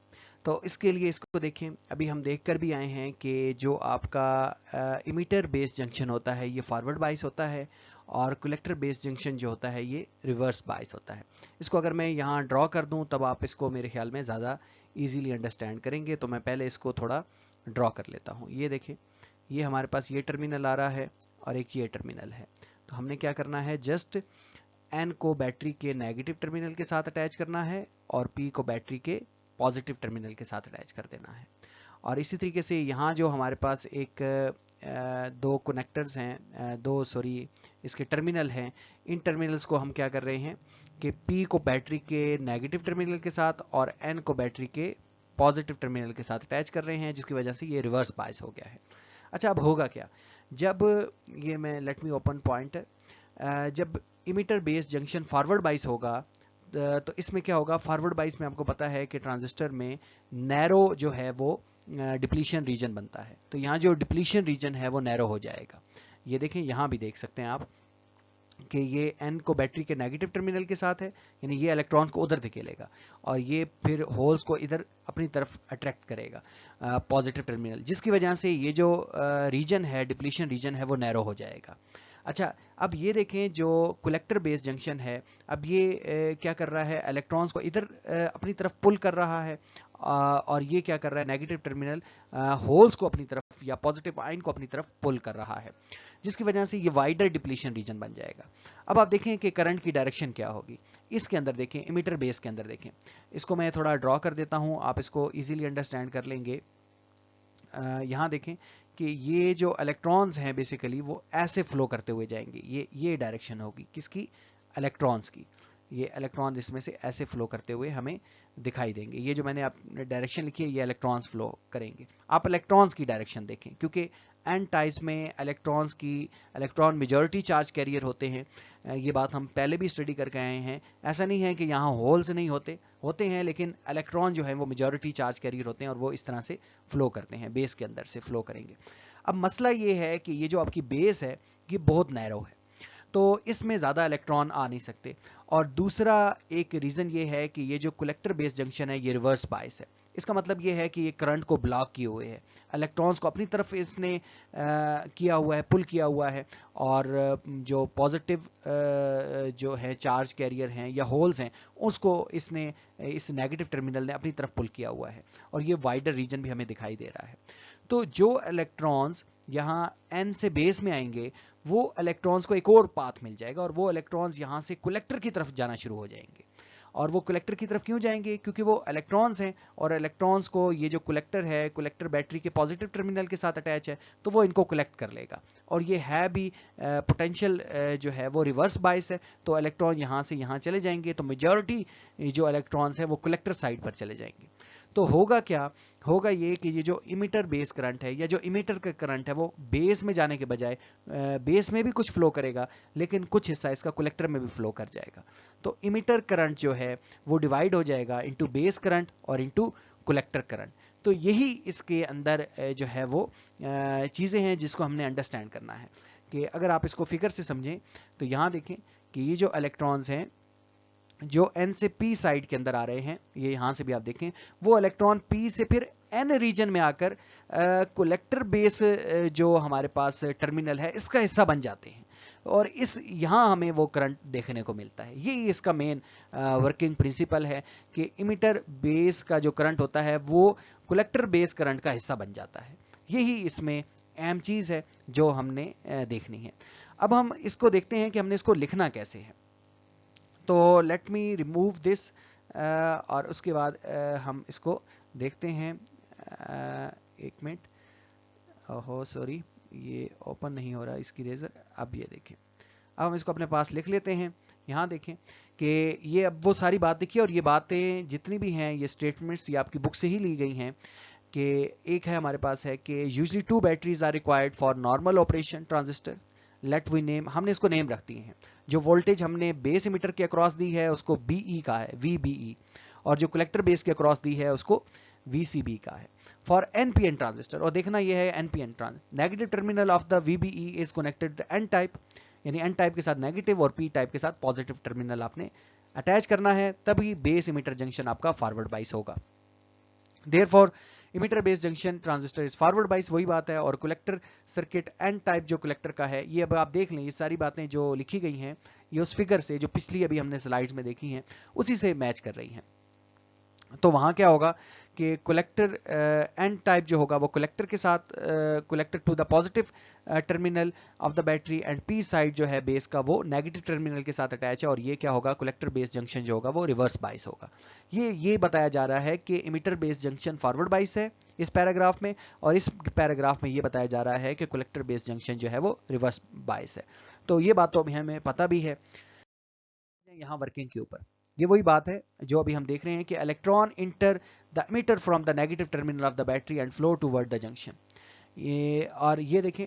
तो इसके लिए इसको देखें, अभी हम देख कर भी आए हैं कि जो आपका इमिटर बेस जंक्शन होता है ये फॉरवर्ड बाइस होता है और कलेक्टर बेस जंक्शन जो होता है ये रिवर्स बाइस होता है। इसको अगर मैं यहाँ ड्रॉ कर दूँ तब आप इसको मेरे ख्याल में ज़्यादा ईजीली अंडरस्टैंड करेंगे। तो मैं पहले इसको थोड़ा ड्रॉ कर लेता हूँ। ये देखें, ये हमारे पास ये टर्मिनल आ रहा है और एक ये टर्मिनल है। तो हमने क्या करना है, जस्ट एन को बैटरी के नेगेटिव टर्मिनल के साथ अटैच करना है और पी को बैटरी के पॉजिटिव टर्मिनल के साथ अटैच कर देना है। और इसी तरीके से यहाँ जो हमारे पास एक दो कनेक्टर्स हैं, इसके टर्मिनल हैं। इन टर्मिनल्स को हम क्या कर रहे हैं कि P को बैटरी के नेगेटिव टर्मिनल के साथ और N को बैटरी के पॉजिटिव टर्मिनल के साथ अटैच कर रहे हैं, जिसकी वजह से ये रिवर्स बायस हो गया है। अच्छा, अब होगा क्या जब ये मैं लेट मी ओपन पॉइंटर, जब emitter base junction forward bias होगा तो इसमें क्या होगा, फॉरवर्ड बायस में आपको पता है कि ट्रांजिस्टर में नैरो जो है वो डिप्लीशन रीजन बनता है। तो यहाँ जो डिप्लीशन रीजन है वो नैरो हो जाएगा। ये देखें, यहाँ भी देख सकते हैं आप कि ये N को बैटरी के नेगेटिव टर्मिनल के साथ है, यानी ये इलेक्ट्रॉन को उधर धकेलेगा और ये फिर होल्स को इधर अपनी तरफ अट्रैक्ट करेगा पॉजिटिव टर्मिनल, जिसकी वजह से ये जो रीजन है, डिप्लीशन रीजन है, वो नैरो हो जाएगा। अच्छा, अब ये देखें जो कलेक्टर बेस जंक्शन है, अब ये क्या कर रहा है, इलेक्ट्रॉन्स को इधर अपनी तरफ पुल कर रहा है और ये क्या कर रहा है, नेगेटिव टर्मिनल होल्स को अपनी तरफ या पॉजिटिव आयन को अपनी तरफ पुल कर रहा है, जिसकी वजह से ये वाइडर डिप्लीशन रीजन बन जाएगा। अब आप देखें कि करंट की डायरेक्शन क्या होगी। इसके अंदर देखें, इमिटर बेस के अंदर देखें, इसको मैं थोड़ा ड्रॉ कर देता हूं, आप इसको इजीली अंडरस्टैंड कर लेंगे। यहाँ देखें कि ये जो इलेक्ट्रॉन्स हैं बेसिकली वो ऐसे फ्लो करते हुए जाएंगे, ये डायरेक्शन होगी किसकी, इलेक्ट्रॉन्स की। ये इलेक्ट्रॉन इसमें से ऐसे फ्लो करते हुए हमें दिखाई देंगे। ये जो मैंने आपने डायरेक्शन लिखी है, ये इलेक्ट्रॉन्स फ्लो करेंगे। आप इलेक्ट्रॉन्स की डायरेक्शन देखें, क्योंकि एन टाइप्स में इलेक्ट्रॉन मेजॉरिटी चार्ज कैरियर होते हैं। ये बात हम पहले भी स्टडी करके आए हैं। ऐसा नहीं है कि यहाँ होल्स नहीं होते हैं, लेकिन इलेक्ट्रॉन जो है वो मेजॉरिटी चार्ज कैरियर होते हैं और वो इस तरह से फ्लो करते हैं, बेस के अंदर से फ्लो करेंगे। अब मसला ये है कि ये जो आपकी बेस है ये बहुत नैरो है, तो इसमें ज़्यादा इलेक्ट्रॉन आ नहीं सकते। और दूसरा एक रीज़न ये है कि ये जो कलेक्टर बेस जंक्शन है ये रिवर्स बायस है। इसका मतलब ये है कि ये करंट को ब्लॉक किए हुए है, इलेक्ट्रॉन्स को अपनी तरफ इसने किया हुआ है, पुल किया हुआ है, और जो पॉजिटिव जो है चार्ज कैरियर हैं या होल्स हैं उसको इसने इस नेगेटिव टर्मिनल ने अपनी तरफ पुल किया हुआ है, और ये वाइडर रीजन भी हमें दिखाई दे रहा है। तो जो इलेक्ट्रॉन्स यहाँ N से बेस में आएंगे वो इलेक्ट्रॉन्स को एक और पाथ मिल जाएगा, और वो इलेक्ट्रॉन्स यहाँ से कलेक्टर की तरफ जाना शुरू हो जाएंगे। और वो कलेक्टर की तरफ क्यों जाएंगे, क्योंकि वो इलेक्ट्रॉन्स हैं, और इलेक्ट्रॉन्स को ये जो कलेक्टर है, कलेक्टर बैटरी के पॉजिटिव टर्मिनल के साथ अटैच है, तो वो इनको कलेक्ट कर लेगा। और ये है भी पोटेंशियल जो है वो रिवर्स बायस है, तो इलेक्ट्रॉन यहाँ से यहाँ चले जाएंगे, तो मेजॉरिटी जो इलेक्ट्रॉन्स है वो कलेक्टर साइड पर चले जाएंगे। तो होगा क्या, होगा ये कि ये जो इमिटर बेस करंट है या जो इमिटर का करंट है वो बेस में जाने के बजाय बेस में भी कुछ फ्लो करेगा, लेकिन कुछ हिस्सा इसका कलेक्टर में भी फ्लो कर जाएगा। तो इमिटर करंट जो है वो डिवाइड हो जाएगा इनटू बेस करंट और इनटू कलेक्टर करंट। तो यही इसके अंदर जो है वो चीज़ें हैं जिसको हमने अंडरस्टैंड करना है। कि अगर आप इसको फिगर से समझें तो यहाँ देखें कि ये जो इलेक्ट्रॉन्स हैं जो N से P साइड के अंदर आ रहे हैं, ये यहां से भी आप देखें, वो इलेक्ट्रॉन P से फिर N रीजन में आकर कलेक्टर बेस जो हमारे पास टर्मिनल है इसका हिस्सा बन जाते हैं, और इस यहाँ हमें वो करंट देखने को मिलता है। यही इसका मेन वर्किंग प्रिंसिपल है कि इमिटर बेस का जो करंट होता है वो कलेक्टर बेस करंट का हिस्सा बन जाता है। यही इसमें अहम चीज़ है जो हमने देखनी है। अब हम इसको देखते हैं कि हमने इसको लिखना कैसे है। तो लेट मी रिमूव दिस, और उसके बाद हम इसको देखते हैं। एक मिनट, ओहो सॉरी, ये ओपन नहीं हो रहा इसकी रेजर। अब ये देखें, अब हम इसको अपने पास लिख लेते हैं। यहाँ देखें कि ये अब वो सारी बात देखिए, और ये बातें जितनी भी हैं ये स्टेटमेंट्स ये आपकी बुक से ही ली गई हैं। कि एक है हमारे पास है कि usually 2 batteries are required for normal operation transistor, let we name, हमने इसको नेम रख दिए हैं। जो वोल्टेज हमने बेस इमिटर के अक्रॉस दी है उसको BE का है, VBE, और जो कलेक्टर बेस के अक्रॉस दी है उसको VCB का है। फॉर NPN ट्रांजिस्टर, और देखना ये है NPN ट्रांजिस्टर, negative terminal of the VBE is connected to N type, यानी N टाइप के साथ नेगेटिव और P टाइप के साथ पॉजिटिव टर्मिनल आपने अटैच करना है, तभी बेस इमिटर जंक्शन आपका फॉरवर्ड बाइस होगा। Therefore emitter base junction transistor is forward बाइस, वही बात है। और कलेक्टर सर्किट N टाइप जो कलेक्टर का है, ये अब आप देख लें, ये सारी बातें जो लिखी गई हैं ये उस फिगर से जो पिछली अभी हमने स्लाइड्स में देखी हैं उसी से मैच कर रही हैं। तो वहाँ क्या होगा कि कलेक्टर एन टाइप जो होगा वो कलेक्टर के साथ collector to the positive terminal of the battery, and P side जो है बेस का वो नेगेटिव टर्मिनल के साथ अटैच है, और ये क्या होगा, कलेक्टर बेस जंक्शन जो होगा वो रिवर्स बाइस होगा। ये बताया जा रहा है कि इमिटर बेस जंक्शन फॉरवर्ड बाइस है इस पैराग्राफ में, और इस पैराग्राफ में ये बताया जा रहा है कि कलेक्टर बेस जंक्शन जो है वो रिवर्स बाइस है। तो ये बात तो अभी हमें पता भी है। यहाँ वर्किंग के ऊपर ये वही बात है जो अभी हम देख रहे हैं कि electron enter the emitter from the negative terminal of the battery and flow toward the junction. ये देखें,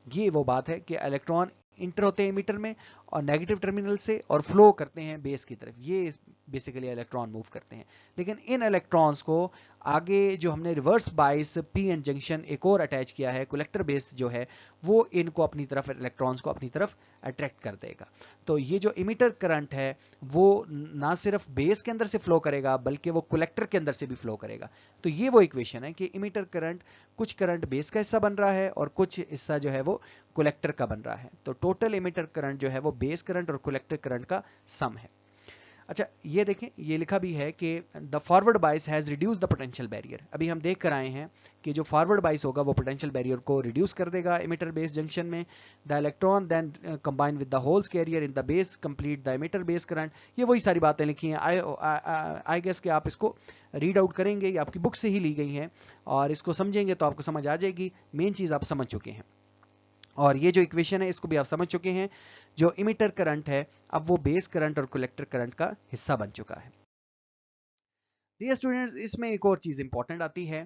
ये वो बात है कि इलेक्ट्रॉन इंटर होते हैं इमिटर में और नेगेटिव टर्मिनल से और फ्लो करते हैं बेस की तरफ, ये बेसिकली इलेक्ट्रॉन मूव करते हैं। लेकिन इन इलेक्ट्रॉन्स को आगे जो हमने reverse bias P N junction एक और अटैच किया है, कलेक्टर बेस जो है वो इनको अपनी तरफ, इलेक्ट्रॉन्स को अपनी तरफ अट्रैक्ट कर देगा। तो ये जो इमिटर करंट है वो ना सिर्फ बेस के अंदर से फ्लो करेगा बल्कि वो कलेक्टर के अंदर से भी फ्लो करेगा। तो ये वो इक्वेशन है कि इमिटर करंट, कुछ करंट बेस का हिस्सा बन रहा है और कुछ हिस्सा जो है वो कलेक्टर का बन रहा है। तो टोटल इमिटर करंट जो है वो बेस करंट और कलेक्टर करंट का सम है। अच्छा, ये देखें, ये लिखा भी है कि द फॉरवर्ड बाइस has reduce the potential barrier. अभी हम देख कर आए हैं कि जो फॉरवर्ड बाइस होगा वो पोटेंशियल बैरियर को रिड्यूस कर देगा इमिटर बेस जंक्शन में। The electron then combine with the holes carrier in the base complete the emitter base current. ये वही सारी बातें लिखी हैं। आई गेस कि आप इसको रीड आउट करेंगे, ये आपकी बुक से ही ली गई हैं, और इसको समझेंगे तो आपको समझ आ जाएगी। मेन चीज़ आप समझ चुके हैं, और ये जो इक्वेशन है इसको भी आप समझ चुके हैं। जो इमिटर करंट है अब वो बेस करंट और कलेक्टर करंट का हिस्सा बन चुका है। डियर स्टूडेंट्स, इसमें एक और चीज इंपॉर्टेंट आती है।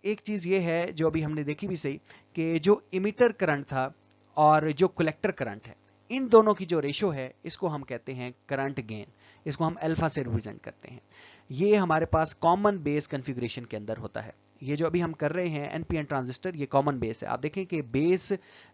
एक चीज ये है जो अभी हमने देखी भी सही, कि जो इमिटर करंट था और जो कलेक्टर करंट है, इन दोनों की जो रेशो है इसको हम कहते हैं करंट गेन। इसको हम अल्फा से रिप्रेजेंट करते हैं। ये हमारे पास कॉमन बेस कॉन्फ़िगरेशन के अंदर होता है। ये जो अभी हम कर रहे हैं एनपीएन ट्रांजिस्टर, ये कॉमन बेस है। आप देखें कि बेस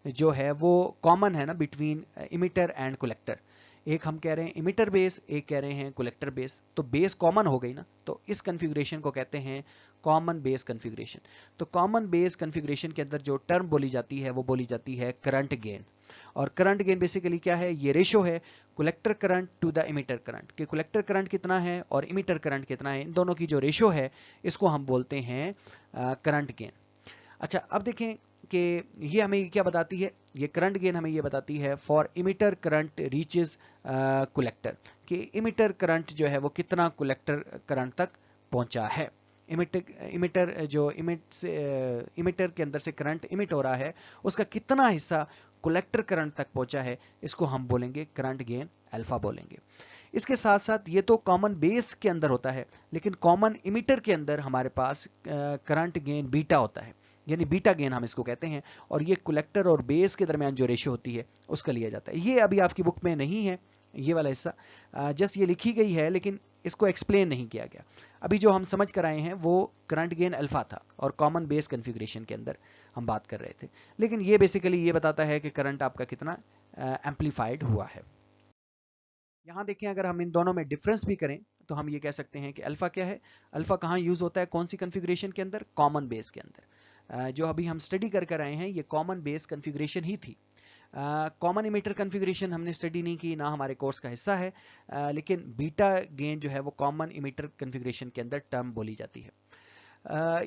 जो है वो कॉमन है ना बिटवीन इमिटर एंड कलेक्टर। एक हम कह रहे हैं इमिटर बेस, एक कह रहे हैं कलेक्टर बेस, तो बेस कॉमन हो गई ना। तो इस कॉन्फ़िगरेशन को कहते हैं कॉमन बेस कॉन्फ़िगरेशन। तो कॉमन बेस कॉन्फ़िगरेशन के अंदर जो टर्म बोली जाती है वो बोली जाती है करंट गेन। और करंट गेन बेसिकली क्या है, ये रेशो है collector current to the emitter current, कि कलेक्टर करंट कितना है और इमिटर करंट कितना है, इन दोनों की जो रेशो है इसको हम बोलते हैं करंट गेन। अच्छा, अब देखें कि ये हमें क्या बताती है, ये करंट गेन हमें ये बताती है for emitter current reaches collector, कि इमिटर करंट जो है वो कितना कलेक्टर करंट तक पहुंचा है। इमिटर जो इमिटर के अंदर से करंट इमिट हो रहा है उसका कितना हिस्सा कलेक्टर करंट तक पहुंचा है, इसको हम बोलेंगे करंट गेन अल्फा बोलेंगे। इसके साथ साथ ये तो कॉमन बेस के अंदर होता है, लेकिन कॉमन इमिटर के अंदर हमारे पास करंट गेन बीटा होता है, यानी बीटा गेन हम इसको कहते हैं। और ये कलेक्टर और बेस के दरमियान जो रेशियो होती है उसका लिया जाता है। ये अभी आपकी बुक में नहीं है ये वाला हिस्सा, जस्ट ये लिखी गई है लेकिन इसको एक्सप्लेन नहीं किया गया। अभी जो हम समझ कर आए हैं वो करंट गेन अल्फा था और कॉमन बेस कॉन्फ़िगरेशन के अंदर हम बात कर रहे थे। लेकिन ये बेसिकली ये बताता है कि करंट आपका कितना एम्पलीफाइड हुआ है। यहाँ देखें, अगर हम इन दोनों में डिफरेंस भी करें तो हम ये कह सकते हैं कि अल्फा क्या है, अल्फा कहाँ यूज होता है, कौन सी कॉन्फ़िगरेशन के अंदर, कॉमन बेस के अंदर। जो अभी हम स्टडी कर आए हैं ये कॉमन बेस कॉन्फ़िगरेशन ही थी। कॉमन इमिटर कॉन्फ़िगरेशन हमने स्टडी नहीं की, ना हमारे कोर्स का हिस्सा है, लेकिन बीटा गेन जो है वो कॉमन इमिटर कॉन्फ़िगरेशन के अंदर टर्म बोली जाती है।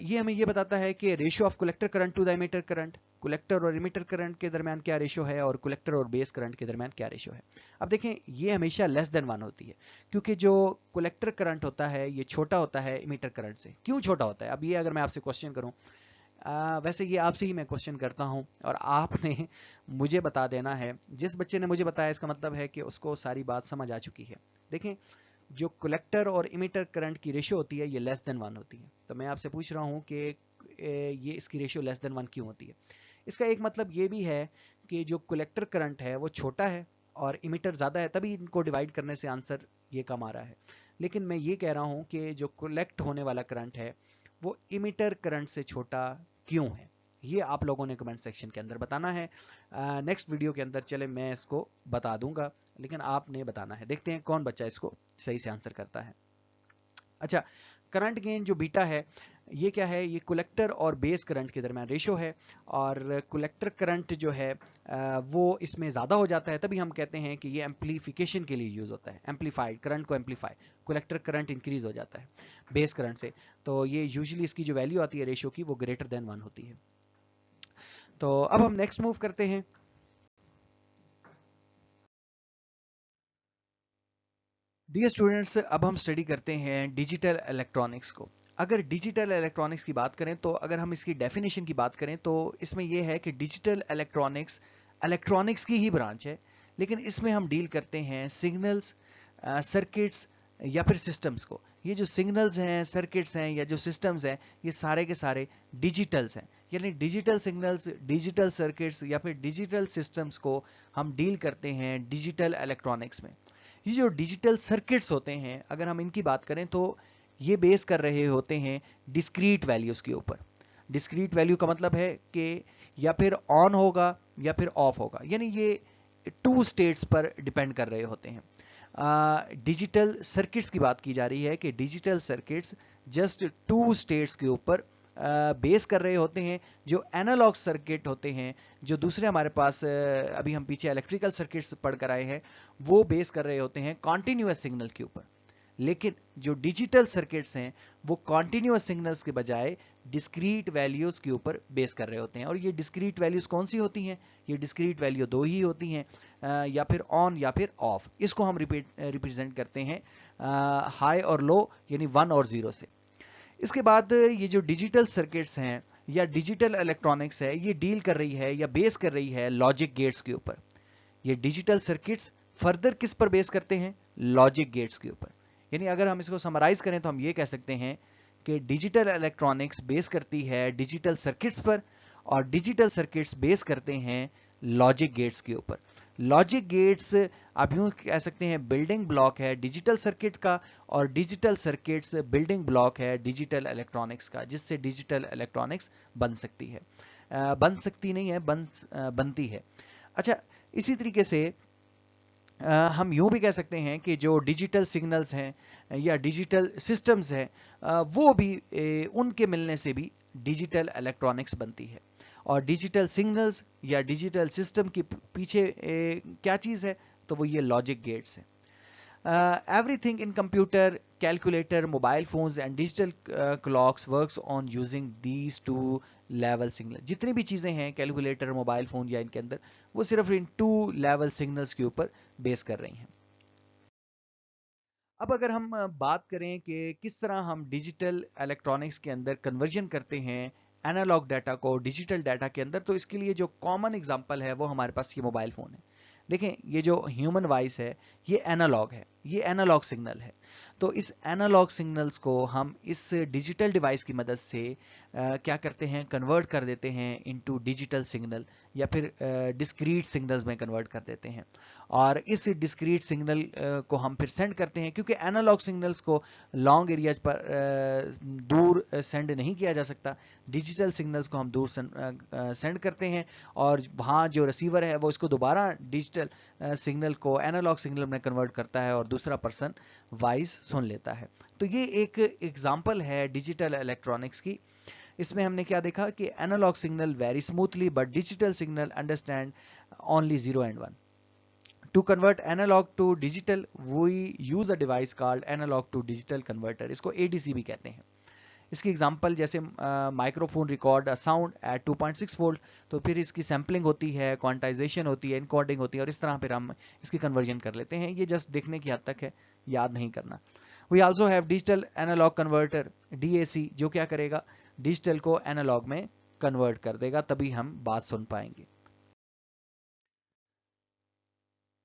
ये हमें ये बताता है कि ratio of collector current to the emitter current, collector और इमिटर करंट के दरमियान क्या रेशियो है और कलेक्टर और बेस करंट के दरमियान क्या रेशियो है। अब देखें, ये हमेशा लेस देन 1 होती है, क्योंकि जो कलेक्टर करंट होता है ये छोटा होता है इमिटर करंट से। क्यों छोटा होता है, अब ये अगर मैं आपसे क्वेश्चन करूं, वैसे ये आपसे ही मैं क्वेश्चन करता हूं और आपने मुझे बता देना है। जिस बच्चे ने मुझे बताया इसका मतलब है कि उसको सारी बात समझ आ चुकी है। देखें, जो कलेक्टर और इमिटर करंट की रेशियो होती है ये लेस देन 1 होती है। तो मैं आपसे पूछ रहा हूँ कि ये इसकी रेशियो लेस देन 1 क्यों होती है। इसका एक मतलब ये भी है कि जो कलेक्टर करंट है वो छोटा है और इमिटर ज़्यादा है, तभी इनको डिवाइड करने से आंसर ये कम आ रहा है। लेकिन मैं ये कह रहा हूँ कि जो कलेक्ट होने वाला करंट है वो इमिटर करंट से छोटा क्यों है, ये आप लोगों ने कमेंट सेक्शन के अंदर बताना है। नेक्स्ट वीडियो के अंदर चले मैं इसको बता दूंगा, लेकिन आपने बताना है। देखते हैं कौन बच्चा इसको सही से आंसर करता है। अच्छा, करंट गेन जो बीटा है ये क्या है, ये कलेक्टर और बेस करंट के दरमियान रेशो है, और कलेक्टर करंट जो है वो इसमें ज़्यादा हो जाता है, तभी हम कहते हैं कि ये एम्पलीफिकेशन के लिए यूज़ होता है, एम्पलीफाइड करंट को एम्पलीफाई, कलेक्टर करंट इंक्रीज हो जाता है बेस करंट से, तो ये यूजुअली इसकी जो वैल्यू आती है रेशो की वो ग्रेटर देन 1 होती है। तो अब हम नेक्स्ट मूव करते हैं। डियर स्टूडेंट्स, अब हम स्टडी करते हैं डिजिटल इलेक्ट्रॉनिक्स को। अगर डिजिटल इलेक्ट्रॉनिक्स की बात करें तो अगर हम इसकी डेफिनेशन की बात करें तो इसमें यह है कि डिजिटल इलेक्ट्रॉनिक्स इलेक्ट्रॉनिक्स की ही ब्रांच है, लेकिन इसमें हम डील करते हैं सिग्नल्स, सर्किट्स या फिर सिस्टम्स को। ये जो सिग्नल्स हैं, सर्किट्स हैं या जो सिस्टम्स हैं, ये सारे के सारे डिजिटल्स हैं, यानी डिजिटल सिग्नल्स, डिजिटल सर्किट्स या फिर डिजिटल सिस्टम्स को हम डील करते हैं डिजिटल इलेक्ट्रॉनिक्स में। ये जो डिजिटल सर्किट्स होते हैं, अगर हम इनकी बात करें तो ये बेस कर रहे होते हैं डिस्क्रीट वैल्यूज के ऊपर। डिस्क्रीट वैल्यू का मतलब है कि या फिर ऑन होगा या फिर ऑफ होगा, यानी ये 2 स्टेट्स पर डिपेंड कर रहे होते हैं। डिजिटल सर्किट्स की बात की जा रही है कि डिजिटल सर्किट्स जस्ट 2 स्टेट्स के ऊपर बेस कर रहे होते हैं। जो एनालॉग सर्किट होते हैं, जो दूसरे हमारे पास अभी हम पीछे इलेक्ट्रिकल सर्किट्स पढ़ कर आए हैं, वो बेस कर रहे होते हैं कॉन्टिन्यूअस सिग्नल के ऊपर। लेकिन जो डिजिटल सर्किट्स हैं वो कॉन्टिन्यूअस सिग्नल्स के बजाय डिस्क्रीट वैल्यूज के ऊपर बेस कर रहे होते हैं। और ये डिस्क्रीट वैल्यूज कौन सी होती हैं? ये डिस्क्रीट वैल्यू 2 ही होती हैं, या फिर ऑन या फिर ऑफ। इसको हम रिप्रेजेंट करते हैं हाई और लो, यानी 1 और 0 से। इसके बाद ये जो डिजिटल सर्किट्स हैं या डिजिटल इलेक्ट्रॉनिक्स है, ये डील कर रही है या बेस कर रही है लॉजिक गेट्स के ऊपर। ये डिजिटल सर्किट्स फर्दर किस पर बेस करते हैं? लॉजिक गेट्स के ऊपर। यानी अगर हम इसको समराइज करें तो हम ये कह सकते हैं कि डिजिटल इलेक्ट्रॉनिक्स बेस करती है डिजिटल सर्किट्स पर, और डिजिटल सर्किट्स बेस करते हैं लॉजिक गेट्स के ऊपर। लॉजिक गेट्स आप यूं कह सकते हैं बिल्डिंग ब्लॉक है डिजिटल सर्किट का, और डिजिटल सर्किट्स बिल्डिंग ब्लॉक है डिजिटल इलेक्ट्रॉनिक्स का, जिससे डिजिटल इलेक्ट्रॉनिक्स बन सकती है, बन सकती नहीं है, बनती है। अच्छा, इसी तरीके से हम यूं भी कह सकते हैं कि जो डिजिटल सिग्नल्स हैं या डिजिटल सिस्टम्स हैं, वो भी उनके मिलने से भी डिजिटल इलेक्ट्रॉनिक्स बनती है। और डिजिटल सिग्नल्स या डिजिटल सिस्टम के पीछे क्या चीज़ है? तो वो ये लॉजिक गेट्स है। Everything in computer, calculator, mobile phones and digital clocks works on using these 2 level signal। जितनी भी चीज़ें हैं कैलकुलेटर, मोबाइल फ़ोन या इनके अंदर, वो सिर्फ इन 2 लेवल सिग्नल्स के ऊपर बेस कर रही हैं। अब अगर हम बात करें कि किस तरह हम डिजिटल इलेक्ट्रॉनिक्स के अंदर कन्वर्जन करते हैं एनालॉग डाटा को डिजिटल डाटा के अंदर, तो इसके लिए जो कॉमन एग्जांपल है वो हमारे पास ये मोबाइल फ़ोन है। देखें, ये जो ह्यूमन वॉइस है ये एनालॉग है, ये एनालॉग सिग्नल है। तो इस एनालॉग सिग्नल्स को हम इस डिजिटल डिवाइस की मदद से क्या करते हैं? कन्वर्ट कर देते हैं इनटू डिजिटल सिग्नल, या फिर डिस्क्रीट सिग्नल्स में कन्वर्ट कर देते हैं। और इस डिस्क्रीट सिग्नल को हम फिर सेंड करते हैं, क्योंकि एनालॉग सिग्नल्स को लॉन्ग एरियाज पर दूर सेंड नहीं किया जा सकता। डिजिटल सिग्नल्स को हम दूर सेंड करते हैं, और वहाँ जो रिसीवर है वो इसको दोबारा डिजिटल सिग्नल को एनालॉग सिग्नल में कन्वर्ट करता है और दूसरा पर्सन वॉइस सुन लेता है। तो ये एक एग्जांपल है डिजिटल इलेक्ट्रॉनिक्स की। इसमें हमने क्या देखा कि analog signal very smoothly, but digital signal understand only 0 and 1। To convert analog to digital, we use a device called analog to digital converter। इसको ADC भी कहते हैं। इसकी एग्जांपल जैसे microphone record a sound eight 2.6 volt, तो फिर इसकी sampling होती है, क्वांटाइजेशन होती है, इनकोडिंग होती है, और इस तरह फिर हम इसकी कन्वर्जन कर लेते हैं। ये जस्ट देखने की हद तक है, याद नहीं करना। We also have digital analog converter DAC, जो क्या करेगा? डिजिटल को एनालॉग में कन्वर्ट कर देगा, तभी हम बात सुन पाएंगे।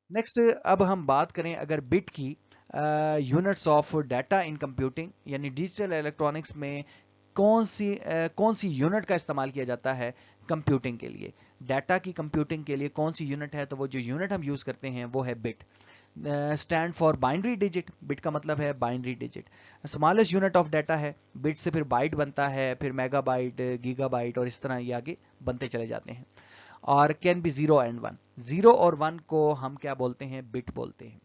नेक्स्ट, अब हम बात करें अगर बिट की, units of data in computing, यानी डिजिटल इलेक्ट्रॉनिक्स में कौन सी यूनिट का इस्तेमाल किया जाता है कंप्यूटिंग के लिए। डाटा की कंप्यूटिंग के लिए कौन सी यूनिट है? तो वो जो यूनिट हम यूज करते हैं वो है bit. Stand for binary digit, bit का मतलब है binary digit. Smallest unit of data है, बिट से फिर बाइट बनता है, फिर मेगाबाइट, गीगाबाइट, और इस तरह ये आगे बनते चले जाते हैं। और कैन बी 0 and 1। 0 और 1 को हम क्या बोलते हैं? बिट बोलते हैं।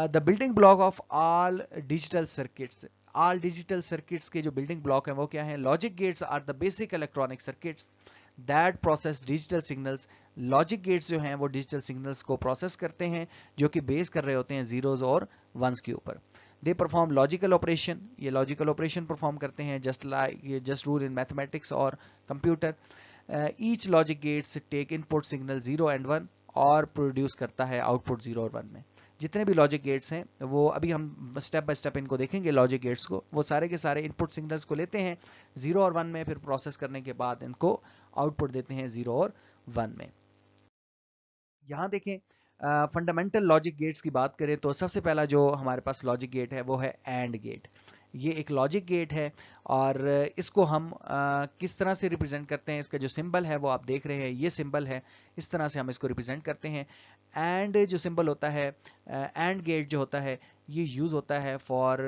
The building block of all digital circuits, all digital circuits के जो बिल्डिंग ब्लॉक हैं वो क्या हैं? Logic gates are the basic electronic circuits that process digital signals. Logic gates जो हैं वो डिजिटल सिग्नल्स को प्रोसेस करते हैं, जो कि बेस कर रहे होते हैं जीरोज और वंस के ऊपर। दे परफॉर्म लॉजिकल ऑपरेशन, ये लॉजिकल ऑपरेशन परफॉर्म करते हैं जस्ट रूल इन मैथमेटिक्स और computer. Each logic gates take input signal 0 and 1 और प्रोड्यूस करता है आउटपुट 0 और 1 में। जितने भी लॉजिक गेट्स हैं वो अभी हम स्टेप बाय स्टेप इनको देखेंगे। लॉजिक गेट्स को वो सारे के सारे इनपुट सिग्नल्स को लेते हैं 0 और 1 में, फिर प्रोसेस करने के बाद इनको आउटपुट देते हैं 0 और 1 में। यहाँ देखें फंडामेंटल लॉजिक गेट्स की बात करें तो सबसे पहला जो हमारे पास लॉजिक गेट है वो है एंड गेट। ये एक लॉजिक गेट है और इसको हम किस तरह से रिप्रेजेंट करते हैं, इसका जो सिंबल है वो आप देख रहे हैं, ये सिंबल है, इस तरह से हम इसको रिप्रेजेंट करते हैं। एंड जो सिंबल होता है, एंड गेट जो होता है, ये यूज होता है फॉर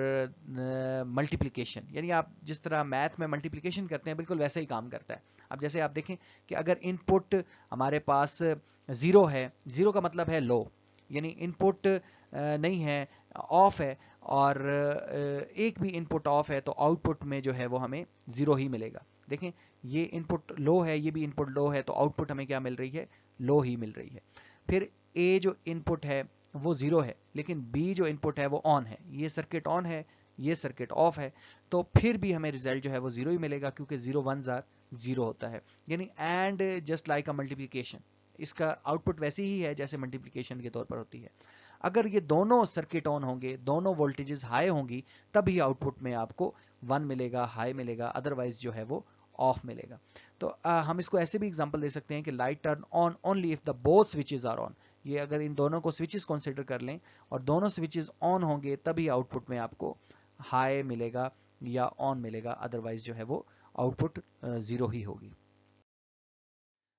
मल्टीप्लिकेशन, यानी आप जिस तरह मैथ में मल्टीप्लिकेशन करते हैं बिल्कुल वैसे ही काम करता है। अब जैसे आप देखें कि अगर इनपुट हमारे पास 0 है, 0 का मतलब है लो, यानी इनपुट नहीं है, ऑफ है, और एक भी इनपुट ऑफ है तो आउटपुट में जो है वो हमें 0 ही मिलेगा। देखें ये इनपुट लो है, ये भी इनपुट लो है, तो आउटपुट हमें क्या मिल रही है? लो ही मिल रही है। फिर ए जो इनपुट है वो 0 है, लेकिन बी जो इनपुट है वो ऑन है, ये सर्किट ऑन है, ये सर्किट ऑफ है, तो फिर भी हमें रिजल्ट जो है वो 0 ही मिलेगा, क्योंकि 0 1s are 0 होता है। यानी and just like a multiplication, इसका आउटपुट वैसे ही है जैसे मल्टीप्लिकेशन के तौर पर होती है। अगर ये दोनों सर्किट ऑन होंगे, दोनों वोल्टेजेस हाई होंगी, तभी आउटपुट में आपको 1 मिलेगा, हाई मिलेगा, अदरवाइज जो है वो ऑफ मिलेगा। तो हम इसको ऐसे भी एग्जांपल दे सकते हैं कि light turn on only if the both switches are on. ये अगर इन दोनों को स्विचेस कंसीडर कर लें और दोनों स्विचेस ऑन होंगे तभी आउटपुट में आपको हाई मिलेगा या ऑन मिलेगा, अदरवाइज जो है वो आउटपुट 0 ही होगी।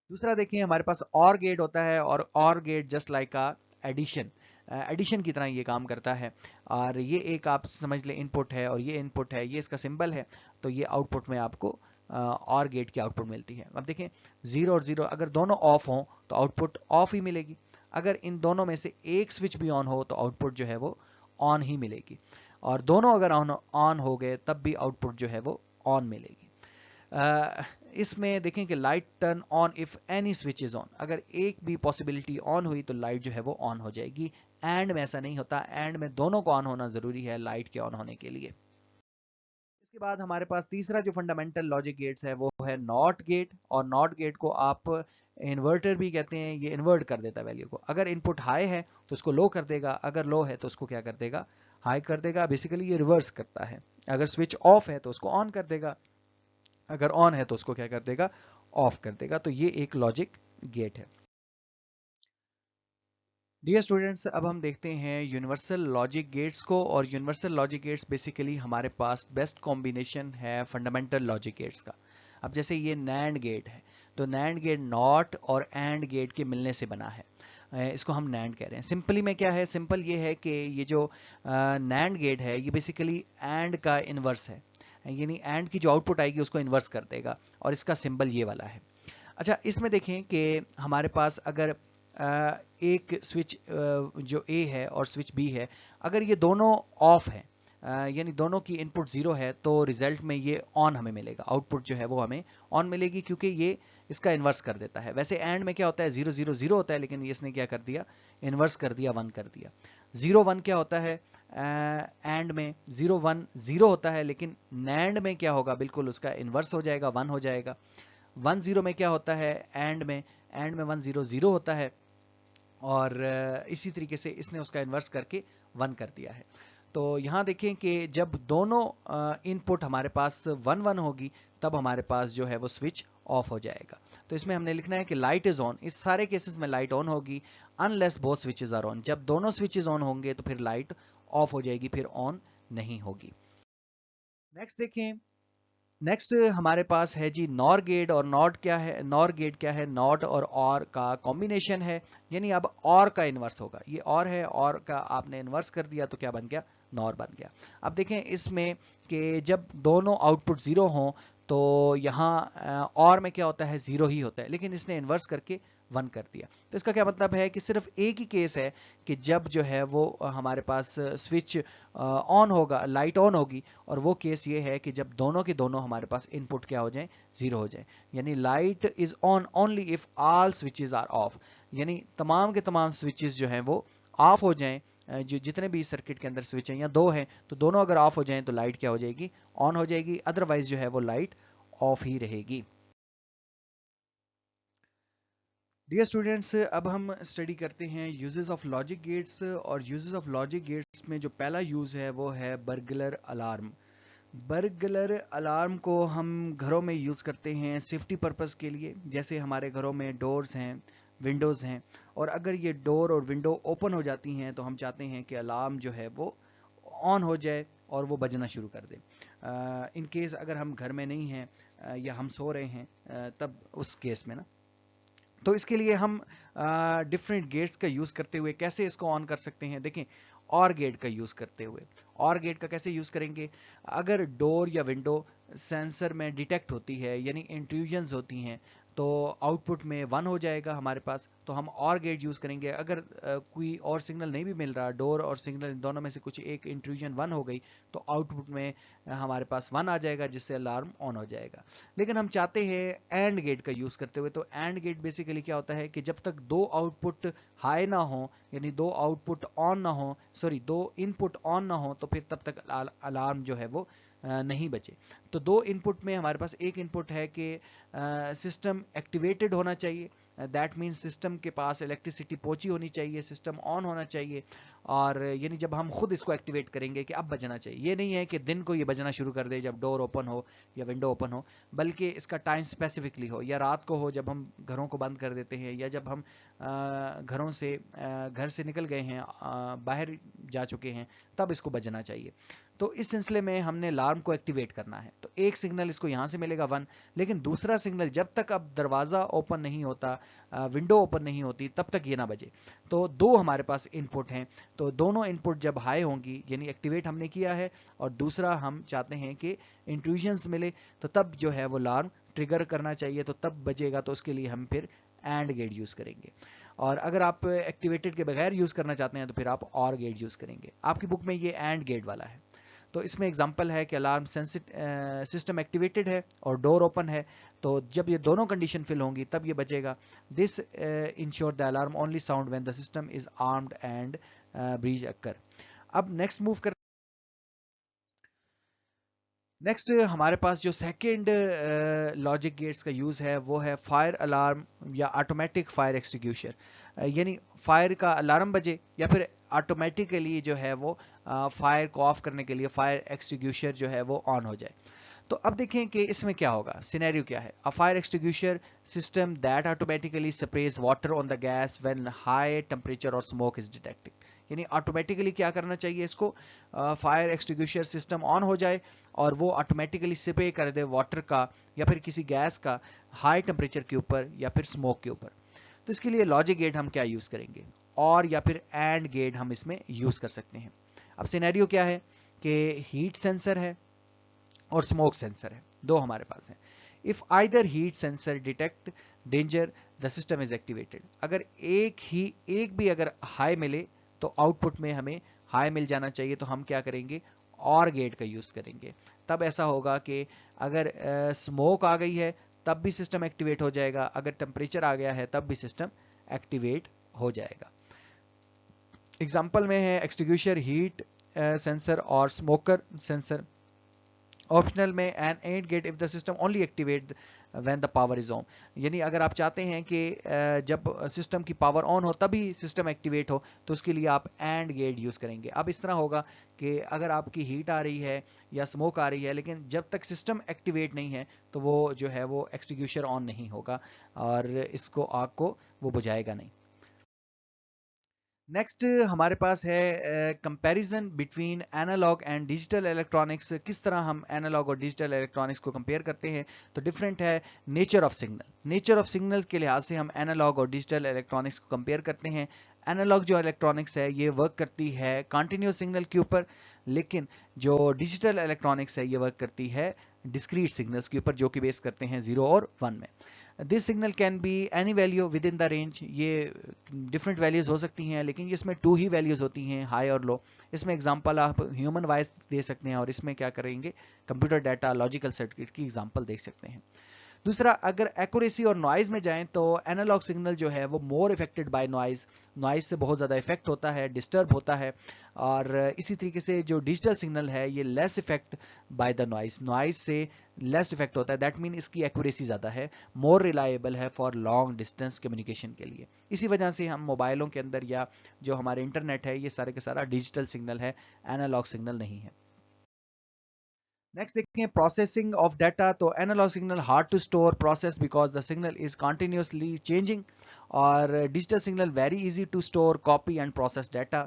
दूसरा देखिए हमारे पास और गेट होता है, OR gate just like a addition, addition की तरह ये काम करता है। और ये एक आप समझ लें इनपुट है और ये इनपुट है, ये इसका सिंबल है, तो ये आउटपुट में आपको और गेट की आउटपुट मिलती है। अब देखें 0 और 0 अगर दोनों ऑफ हों तो आउटपुट ऑफ ही मिलेगी, अगर इन दोनों में से एक स्विच भी ऑन हो तो आउटपुट जो है वो ऑन ही मिलेगी, और दोनों अगर ऑन हो गए तब भी आउटपुट जो है वो ऑन मिलेगी। इसमें देखें कि light turn on if any switch is on, अगर एक भी पॉसिबिलिटी ऑन हुई तो लाइट जो है वो ऑन हो जाएगी। एंड में ऐसा नहीं होता, एंड में दोनों को ऑन होना जरूरी है लाइट के ऑन होने के लिए। इसके बाद हमारे पास तीसरा जो फंडामेंटल लॉजिक गेट्स है वो है नॉट गेट, और नॉट गेट को आप इन्वर्टर भी कहते हैं, ये इन्वर्ट कर देता है वैल्यू को। अगर इनपुट हाई है तो उसको लो कर देगा, अगर लो है तो उसको क्या कर देगा? हाई कर देगा। बेसिकली ये रिवर्स करता है, अगर स्विच ऑफ है तो उसको ऑन कर देगा, अगर ऑन है तो उसको क्या कर देगा? ऑफ कर देगा। तो ये एक लॉजिक गेट है। डियर स्टूडेंट्स, अब हम देखते हैं यूनिवर्सल लॉजिक गेट्स को, और यूनिवर्सल लॉजिक गेट्स बेसिकली हमारे पास बेस्ट कॉम्बिनेशन है फंडामेंटल लॉजिक गेट्स का। अब जैसे ये नैंड गेट है, तो नैंड गेट नॉट और एंड गेट के मिलने से बना है, इसको हम नैंड कह रहे हैं। सिंपली में क्या है? सिंपल ये है कि ये जो नैंड गेट है ये बेसिकली एंड का इनवर्स है, यानी एंड की जो आउटपुट आएगी उसको इन्वर्स कर देगा, और इसका सिंबल ये वाला है। अच्छा, इसमें देखें कि हमारे पास अगर एक स्विच जो A है और स्विच B है, अगर ये दोनों ऑफ है, यानी दोनों की इनपुट 0 है, तो रिजल्ट में ये ऑन हमें मिलेगा, आउटपुट जो है वो हमें ऑन मिलेगी, क्योंकि ये इसका इन्वर्स कर देता है। वैसे एंड में क्या होता है? 0 0 0 होता है, लेकिन इसने क्या कर दिया? इन्वर्स कर दिया, 1 कर दिया। 0 1 क्या होता है? एंड में 0 1 0 होता है, लेकिन नैंड में क्या होगा? बिल्कुल उसका इन्वर्स हो जाएगा, 1 हो जाएगा। 1 0 में क्या होता है? एंड में 1 0 0 होता है, और इसी तरीके से इसने उसका इन्वर्स करके 1 कर दिया है। तो यहाँ देखें कि जब दोनों इनपुट हमारे पास 1 1 होगी तब हमारे पास जो है वो स्विच ऑफ हो जाएगा। तो इसमें हमने लिखना है कि लाइट इज ऑन, इस सारे केसेस में लाइट ऑन होगी unless both switches are on. जब दोनों स्विचेस ऑन होंगे तो फिर लाइट ऑफ हो जाएगी, फिर ऑन नहीं होगी। नेक्स्ट देखें, नेक्स्ट हमारे पास है जी नॉर गेट, और नॉट क्या है? नॉर गेट क्या है? नॉट और का कॉम्बिनेशन है, यानी अब और का इन्वर्स होगा। ये और है, और का आपने इन्वर्स कर दिया तो क्या बन गया? नॉर बन गया। अब देखें इसमें कि जब दोनों आउटपुट 0 हों तो यहाँ और में क्या होता है? 0 ही होता है, लेकिन इसने इन्वर्स करके वन कर दिया। तो इसका क्या मतलब है कि सिर्फ एक ही केस है कि जब जो है वो हमारे पास स्विच ऑन होगा, लाइट ऑन होगी, और वो केस ये है कि जब दोनों के दोनों हमारे पास इनपुट क्या हो जाए, जीरो हो जाए। यानी light is on only if all switches are off, यानी तमाम के तमाम स्विचेस जो हैं वो ऑफ हो जाएं। जो जितने भी सर्किट के अंदर स्विच हैं या दो हैं, तो दोनों अगर ऑफ हो जाएं तो लाइट क्या हो जाएगी, ऑन हो जाएगी, अदरवाइज जो है वो लाइट ऑफ ही रहेगी। डियर स्टूडेंट्स, अब हम स्टडी करते हैं यूजेस ऑफ लॉजिक गेट्स, और यूजेस ऑफ लॉजिक गेट्स में जो पहला यूज है वो है बर्गलर अलार्म। बर्गलर अलार्म को हम घरों में यूज करते हैं सेफ्टी पर्पस के लिए। जैसे हमारे घरों में डोर्स हैं, विंडोज हैं, और अगर ये डोर और विंडो ओपन हो जाती हैं तो हम चाहते हैं कि अलार्म जो है वो ऑन हो जाए और वो बजना शुरू कर दे। इन केस अगर हम घर में नहीं हैं या हम सो रहे हैं, तब उस केस में ना, तो इसके लिए हम डिफरेंट गेट्स का यूज करते हुए कैसे इसको ऑन कर सकते हैं, देखें। और गेट का यूज करते हुए, और गेट का कैसे यूज करेंगे, अगर डोर या विंडो सेंसर में डिटेक्ट होती है, यानी इंट्रूजन्स होती हैं, तो आउटपुट में 1 हो जाएगा हमारे पास, तो हम और गेट यूज करेंगे। अगर कोई और सिग्नल नहीं भी मिल रहा, डोर और सिग्नल दोनों में से कुछ एक इंट्रूजन 1 हो गई, तो आउटपुट में हमारे पास 1 आ जाएगा, जिससे अलार्म ऑन हो जाएगा। लेकिन हम चाहते हैं एंड गेट का यूज करते हुए, तो एंड गेट बेसिकली क्या होता है कि जब तक दो आउटपुट हाई ना हो, यानी दो आउटपुट ऑन ना हो, सॉरी दो इनपुट ऑन ना हो, तो फिर तब तक अलार्म जो है वो नहीं बचे। तो दो इनपुट में हमारे पास एक इनपुट है कि सिस्टम एक्टिवेटेड होना चाहिए, दैट मीन्स सिस्टम के पास इलेक्ट्रिसिटी पहुंची होनी चाहिए, सिस्टम ऑन होना चाहिए, और यानी जब हम खुद इसको एक्टिवेट करेंगे कि अब बजना चाहिए। ये नहीं है कि दिन को ये बजना शुरू कर दे जब डोर ओपन हो या विंडो ओपन हो, बल्कि इसका टाइम स्पेसिफिकली हो, या रात को हो जब हम घरों को बंद कर देते हैं, या जब हम घरों से घर से निकल गए हैं, बाहर जा चुके हैं, तब इसको बजना चाहिए। तो इस सिलसिले में हमने अलार्म को एक्टिवेट करना है। तो एक सिग्नल इसको यहां से मिलेगा 1, लेकिन दूसरा सिग्नल जब तक अब दरवाजा ओपन नहीं होता, विंडो ओपन नहीं होती, तब तक ये ना बजे। तो दो हमारे पास इनपुट हैं, तो दोनों इनपुट जब हाई होंगी, यानी एक्टिवेट हमने किया है, और दूसरा हम चाहते हैं कि इंट्रूजन्स मिले, तो तब जो है वो अलार्म ट्रिगर करना चाहिए, तो तब बजेगा। तो उसके लिए हम फिर एंड गेट यूज करेंगे। और अगर आप एक्टिवेटेड के बगैर यूज करना चाहते हैं तो फिर आप और गेट यूज करेंगे। आपकी बुक में ये एंड गेट वाला है। तो इसमें एग्जांपल है कि अलार्म सिस्टम एक्टिवेटेड है और डोर ओपन है, तो जब ये दोनों कंडीशन फिल होंगी तब ये बचेगा। This ensure the alarm only sound when the system is armed and breach occur. अब नेक्स्ट मूव कर, नेक्स्ट हमारे पास जो सेकेंड लॉजिक गेट्स का यूज है वो है फायर अलार्म या ऑटोमेटिक फायर एक्सटिंग्विशर। यानी फायर का अलार्म बजे या फिर ऑटोमेटिकली जो है वो फायर को ऑफ करने के लिए फायर एक्सटिंग्विशर जो है वो ऑन हो जाए। तो अब देखें कि इसमें क्या होगा, सिनेरियो क्या है। A fire extinguisher system that automatically sprays water on the gas when high temperature और स्मोक इज डिटेक्टेड। यानी ऑटोमेटिकली क्या करना चाहिए, इसको फायर एक्सटिंग्विशर सिस्टम ऑन हो जाए और वो ऑटोमेटिकली स्प्रे कर दे वाटर का या फिर किसी गैस का हाई टेम्परेचर के ऊपर या फिर स्मोक के ऊपर। तो इसके लिए लॉजिक गेट हम क्या यूज करेंगे, और या फिर एंड गेट हम इसमें यूज कर सकते हैं। अब सिनेरियो क्या है कि हीट सेंसर है और स्मोक सेंसर है, दो हमारे पास है। If either heat sensor detect danger the system is activated. अगर एक भी अगर हाई मिले तो आउटपुट में हमें हाई मिल जाना चाहिए, तो हम क्या करेंगे, और गेट का यूज करेंगे। तब ऐसा होगा कि अगर स्मोक आ गई है तब भी सिस्टम एक्टिवेट हो जाएगा, अगर टेम्परेचर आ गया है तब भी सिस्टम एक्टिवेट हो जाएगा। एग्जाम्पल में है एक्सटिंग्विशर, हीट सेंसर और स्मोकर सेंसर। ऑप्शनल में an AND gate if the system only activate when the power is on. यानी अगर आप चाहते हैं कि जब सिस्टम की पावर ऑन हो तभी सिस्टम एक्टिवेट हो, तो उसके लिए आप एंड गेट यूज करेंगे। अब इस तरह होगा कि अगर आपकी हीट आ रही है या स्मोक आ रही है, लेकिन जब तक सिस्टम एक्टिवेट नहीं है तो वो जो है वो एक्सटिंग्विशर ऑन नहीं होगा और इसको आग को वो बुझाएगा नहीं। नेक्स्ट हमारे पास है comparison between analog and digital electronics. किस तरह हम एनालॉग और डिजिटल इलेक्ट्रॉनिक्स को कंपेयर करते हैं, तो डिफरेंट है nature of signal. Nature of signal के लिहाज से हम एनालॉग और डिजिटल इलेक्ट्रॉनिक्स को कंपेयर करते हैं। एनालॉग जो इलेक्ट्रॉनिक्स है ये वर्क करती है कंटिन्यूस सिग्नल के ऊपर, लेकिन जो डिजिटल इलेक्ट्रॉनिक्स है ये वर्क करती है डिस्क्रीट सिग्नल्स के ऊपर, जो कि बेस करते हैं 0 और 1 में। This signal can be any value with in the range, ये डिफरेंट वैल्यूज हो सकती हैं, लेकिन इसमें 2 ही वैल्यूज होती हैं, हाई और लो। इसमें एग्जांपल आप ह्यूमन वॉइस दे सकते हैं, और इसमें क्या करेंगे, कंप्यूटर डाटा, लॉजिकल सर्किट की एग्जांपल देख सकते हैं। दूसरा, अगर एक्यूरेसी और नॉइज में जाएं तो एनालॉग सिग्नल जो है वो मोर इफेक्टेड बाय नॉइज, नॉइज से बहुत ज़्यादा इफेक्ट होता है, डिस्टर्ब होता है। और इसी तरीके से जो डिजिटल सिग्नल है ये less effect by the noise, noise से लेस इफेक्ट होता है। दैट मीन इसकी एक्यूरेसी ज़्यादा है, मोर रिलायबल है फॉर लॉन्ग डिस्टेंस कम्युनिकेशन के लिए। इसी वजह से हम मोबाइलों के अंदर या जो हमारे इंटरनेट है ये सारे के सारा डिजिटल सिग्नल है, एनालॉग सिग्नल नहीं है। नेक्स्ट देखते हैं प्रोसेसिंग ऑफ डाटा। तो analogue signal hard to store process because the signal is continuously changing, और digital signal very easy to store, copy and process data,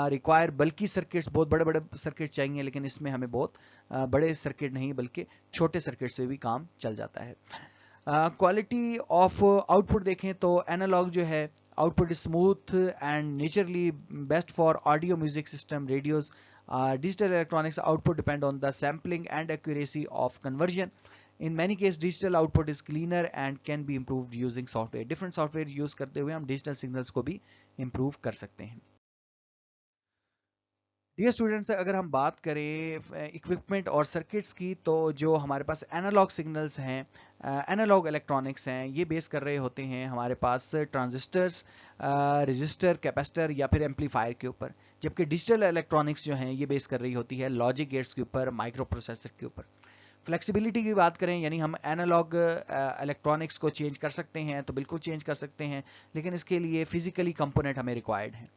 require bulky circuits, बहुत बड़े बड़े circuit चाहिए, लेकिन इसमें हमें बहुत बड़े सर्किट नहीं बल्कि छोटे सर्किट से भी काम चल जाता है। क्वालिटी ऑफ आउटपुट देखें तो एनालॉग जो है output is smooth and naturally best for audio, music system, radios. Digital electronics output depend on the sampling and accuracy of conversion. In many cases, digital output is cleaner and can be improved using software. Different software use करते हुए हम digital signals को भी improve कर सकते हैं। Dear students, अगर हम बात करें इक्विपमेंट और सर्किट्स की, तो जो हमारे पास एनालॉग सिग्नल्स हैं, एनालॉग इलेक्ट्रॉनिक्स हैं, ये बेस कर रहे होते हैं हमारे पास ट्रांजिस्टर्स, रेजिस्टर, कैपेसिटर या फिर एम्पलीफायर के ऊपर। जबकि डिजिटल इलेक्ट्रॉनिक्स जो हैं ये बेस कर रही होती है लॉजिक गेट्स के ऊपर, माइक्रो प्रोसेसर के ऊपर। फ्लेक्सिबिलिटी की बात करें, यानी हम एनालॉग इलेक्ट्रॉनिक्स को चेंज कर सकते हैं, तो बिल्कुल चेंज कर सकते हैं, लेकिन इसके लिए फिजिकली कंपोनेंट हमें रिक्वायर्ड है।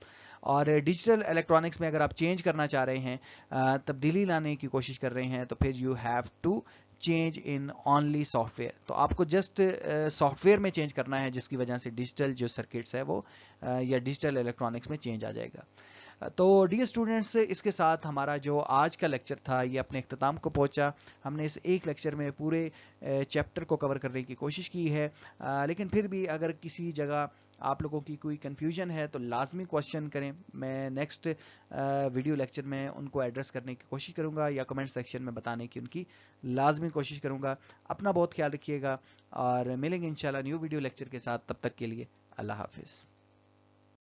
और डिजिटल इलेक्ट्रॉनिक्स में अगर आप चेंज करना चाह रहे हैं, तब्दीली लाने की कोशिश कर रहे हैं, तो फिर you have to change in only software. तो आपको जस्ट सॉफ्टवेयर में चेंज करना है, जिसकी वजह से डिजिटल जो सर्किट्स है वो या डिजिटल इलेक्ट्रॉनिक्स में चेंज आ जाएगा। तो डियर स्टूडेंट्स, इसके साथ हमारा जो आज का लेक्चर था ये अपने इख्तिताम को पहुंचा। हमने इस एक लेक्चर में पूरे चैप्टर को कवर करने की कोशिश की है, लेकिन फिर भी अगर किसी जगह आप लोगों की कोई कन्फ्यूजन है तो लाजमी क्वेश्चन करें। मैं नेक्स्ट वीडियो लेक्चर में उनको एड्रेस करने की कोशिश करूंगा या कमेंट सेक्शन में बताने की उनकी लाजमी कोशिश करूंगा। अपना बहुत ख्याल रखिएगा और मिलेंगे इंशाल्लाह न्यू वीडियो लेक्चर के साथ। तब तक के लिए अल्लाह हाफिज़।